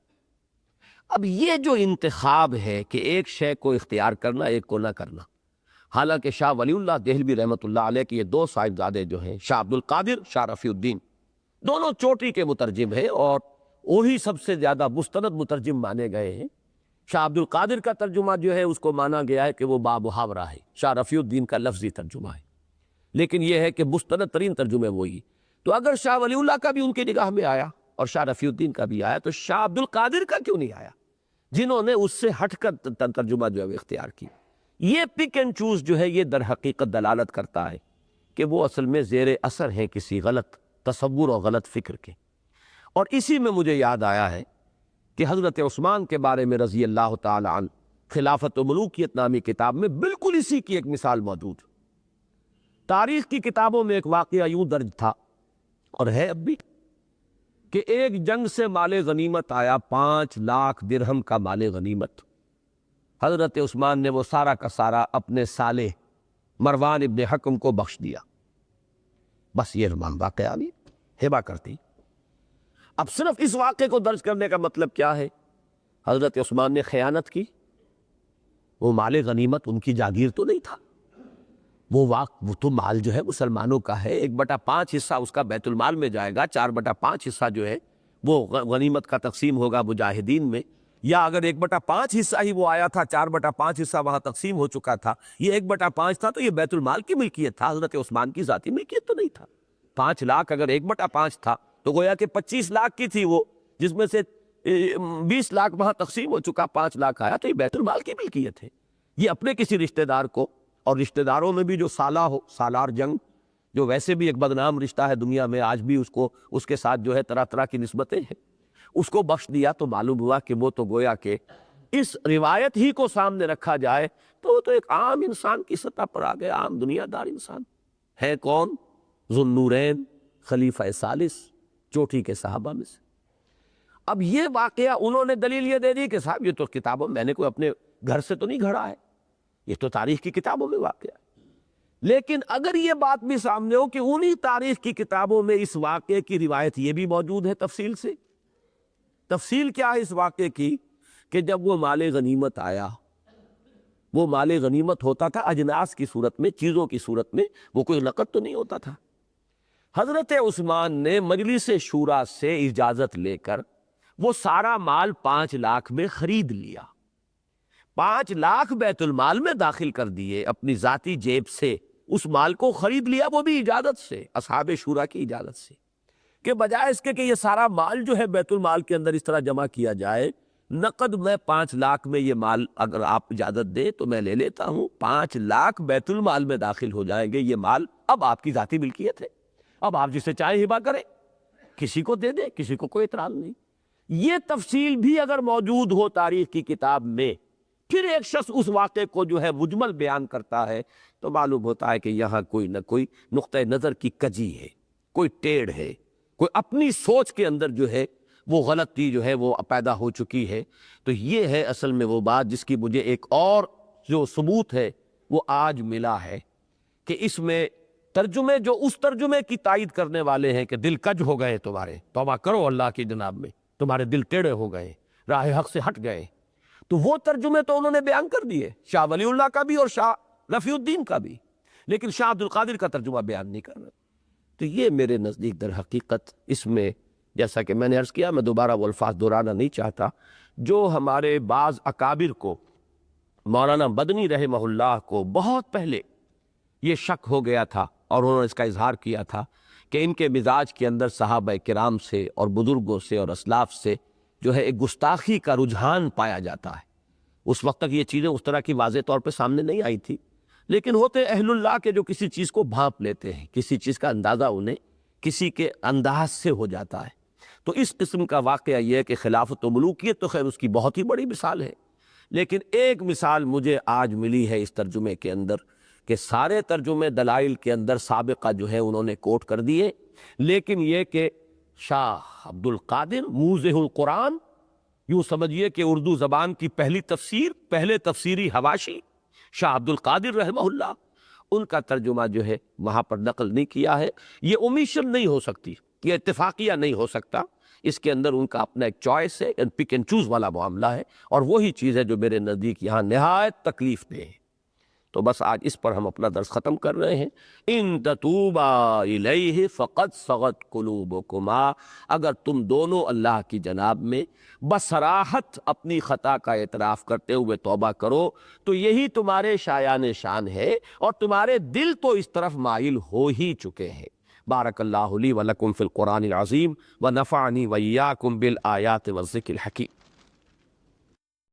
اب یہ جو انتخاب ہے کہ ایک شے کو اختیار کرنا ایک کو نہ کرنا، حالانکہ شاہ ولی اللہ دہلوی رحمۃ اللہ علیہ کے یہ دو صاحبزادے جو ہیں، شاہ عبد القادر، شاہ رفیع الدین، دونوں چوٹی کے مترجم ہیں اور وہی سب سے زیادہ مستند مترجم مانے گئے ہیں۔ شاہ عبد القادر کا ترجمہ جو ہے اس کو مانا گیا ہے کہ وہ بامحاورہ ہے، شاہ رفیع الدین کا لفظی ترجمہ ہے، لیکن یہ ہے کہ مستند ترین ترجمے وہی۔ تو اگر شاہ ولی اللہ کا بھی ان کی نگاہ میں آیا اور شاہ رفیع الدین کا بھی آیا تو شاہ عبد القادر کا کیوں نہیں آیا، جنہوں نے اس سے ہٹ کر ترجمہ جو ہے اختیار کی؟ یہ پک اینڈ چوز جو ہے یہ در حقیقت دلالت کرتا ہے کہ وہ اصل میں زیر اثر ہیں کسی غلط تصور اور غلط فکر کے۔ اور اسی میں مجھے یاد آیا ہے کہ حضرت عثمان کے بارے میں رضی اللہ تعالی عنہ خلافت و ملوکیت نامی کتاب میں بالکل اسی کی ایک مثال موجود۔ تاریخ کی کتابوں میں ایک واقعہ یوں درج تھا اور ہے اب بھی کہ ایک جنگ سے مال غنیمت آیا، 5 لاکھ درہم کا مال غنیمت۔ حضرت عثمان نے وہ سارا کا سارا اپنے سالے مروان ابن حکم کو بخش دیا۔ بس یہ واقعہ بھی ہبہ کرتی۔ اب صرف اس واقعے کو درج کرنے کا مطلب کیا ہے؟ حضرت عثمان نے خیانت کی، وہ مال غنیمت ان کی جاگیر تو نہیں تھا، وہ تو مال جو ہے مسلمانوں کا ہے، 1/5 حصہ اس کا بیت المال میں جائے گا، 4/5 حصہ جو ہے وہ غنیمت کا تقسیم ہوگا مجاہدین میں، یا اگر 1/5 حصہ ہی وہ آیا تھا، 4/5 حصہ وہاں تقسیم ہو چکا تھا، یہ 1/5 تھا تو یہ بیت المال کی ملکیت تھا، حضرت عثمان کی ذاتی ملکیت تو نہیں تھا۔ 5 لاکھ اگر 1/5 تھا تو گویا کہ 25 لاکھ کی تھی وہ، جس میں سے 20 لاکھ وہاں تقسیم ہو چکا، 5 لاکھ آیا تو یہ بیت المال کی ملکیت ہے۔ یہ اپنے کسی رشتہ دار کو، اور رشتہ داروں میں بھی جو سالار جنگ جو ویسے بھی ایک بدنام رشتہ ہے دنیا میں، آج بھی اس کے ساتھ جو ہے طرح طرح کی نسبتیں ہیں، اس کو بخش دیا تو معلوم ہوا کہ وہ تو گویا کہ اس روایت ہی کو سامنے رکھا جائے تو وہ تو ایک عام انسان کی سطح پر آ گیا، عام دنیا دار انسان ہے۔ کون؟ ذو النورین، خلیفہ ثالث، چوٹی کے صحابہ میں سے۔ اب یہ واقعہ انہوں نے دلیل یہ دے دی کہ صاحب یہ تو کتابوں میں نے کوئی اپنے گھر سے تو نہیں گھڑا ہے، یہ تو تاریخ کی کتابوں میں واقعہ ہے۔ لیکن اگر یہ بات بھی سامنے ہو کہ انہی تاریخ کی کتابوں میں اس واقعے کی روایت یہ بھی موجود ہے تفصیل سے، تفصیل کیا ہے اس واقعے کی کہ جب وہ مال غنیمت آیا، وہ مال غنیمت ہوتا تھا اجناس کی صورت میں، چیزوں کی صورت میں، وہ کوئی نقد تو نہیں ہوتا تھا۔ حضرت عثمان نے مجلس شورا سے اجازت لے کر وہ سارا مال 5 لاکھ میں خرید لیا، 5 لاکھ بیت المال میں داخل کر دیے، اپنی ذاتی جیب سے اس مال کو خرید لیا، وہ بھی اجازت سے، اصحاب شورا کی اجازت سے، کہ بجائے اس کے کہ یہ سارا مال جو ہے بیت المال کے اندر اس طرح جمع کیا جائے، نقد میں 5 لاکھ میں یہ مال اگر آپ اجازت دیں تو میں لے لیتا ہوں، 5 لاکھ بیت المال میں داخل ہو جائیں گے، یہ مال اب آپ کی ذاتی ملکیت ہے، اب آپ جسے چاہیں ہبہ کریں، کسی کو دے دیں، کسی کو کوئی اعتراض نہیں۔ یہ تفصیل بھی اگر موجود ہو تاریخ کی کتاب میں، پھر ایک شخص اس واقعے کو جو ہے مجمل بیان کرتا ہے تو معلوم ہوتا ہے کہ یہاں کوئی نہ کوئی نقطہ نظر کی کجی ہے، کوئی ٹیڑھ ہے، کوئی اپنی سوچ کے اندر جو ہے وہ غلطی جو ہے وہ پیدا ہو چکی ہے۔ تو یہ ہے اصل میں وہ بات جس کی مجھے ایک اور جو ثبوت ہے وہ آج ملا ہے کہ اس میں ترجمے جو اس ترجمے کی تائید کرنے والے ہیں کہ دل کج ہو گئے تمہارے، توبہ کرو اللہ کی جناب میں، تمہارے دل ٹیڑھے ہو گئے، راہ حق سے ہٹ گئے، تو وہ ترجمے تو انہوں نے بیان کر دیے، شاہ ولی اللہ کا بھی اور شاہ رفیع الدین کا بھی، لیکن شاہ عبد القادر کا ترجمہ بیان نہیں کر رہا۔ تو یہ میرے نزدیک در حقیقت اس میں، جیسا کہ میں نے عرض کیا، میں دوبارہ وہ الفاظ دہرانا نہیں چاہتا، جو ہمارے بعض اکابر کو، مولانا مدنی رحمہ اللہ کو بہت پہلے یہ شک ہو گیا تھا اور انہوں نے اس کا اظہار کیا تھا کہ ان کے مزاج کے اندر صحابہ کرام سے اور بزرگوں سے اور اسلاف سے جو ہے ایک گستاخی کا رجحان پایا جاتا ہے۔ اس وقت تک یہ چیزیں اس طرح کی واضح طور پہ سامنے نہیں آئی تھی، لیکن ہوتے اہل اللہ کے جو کسی چیز کو بھانپ لیتے ہیں، کسی چیز کا اندازہ انہیں کسی کے انداز سے ہو جاتا ہے۔ تو اس قسم کا واقعہ یہ ہے کہ خلافت و ملوکیت تو خیر اس کی بہت ہی بڑی مثال ہے، لیکن ایک مثال مجھے آج ملی ہے اس ترجمے کے اندر کہ سارے ترجمے دلائل کے اندر سابقہ جو ہے انہوں نے کوٹ کر دیے، لیکن یہ کہ شاہ عبد القادر موضح القرآن، یوں سمجھیے کہ اردو زبان کی پہلی تفسیر، پہلے تفسیری حواشی شاہ عبد القادر رحمہ اللہ، ان کا ترجمہ جو ہے وہاں پر نقل نہیں کیا ہے۔ یہ اومیشن نہیں ہو سکتی، یہ اتفاقیہ نہیں ہو سکتا، اس کے اندر ان کا اپنا ایک چوائس ہے، پک اینڈ چوز والا معاملہ ہے، اور وہی چیز ہے جو میرے نزدیک یہاں نہایت تکلیف دہ ہے۔ تو بس آج اس پر ہم اپنا درس ختم کر رہے ہیں۔ ان تتوبا الیہ فقد صغت قلوبکما، اگر تم دونوں اللہ کی جناب میں بصراحت اپنی خطا کا اعتراف کرتے ہوئے توبہ کرو تو یہی تمہارے شایان شان ہے، اور تمہارے دل تو اس طرف مائل ہو ہی چکے ہیں۔ بارک اللہ لی ولکم فی القرآن العظیم ونفعنی وإیاکم بالآیات والذکر الحکیم۔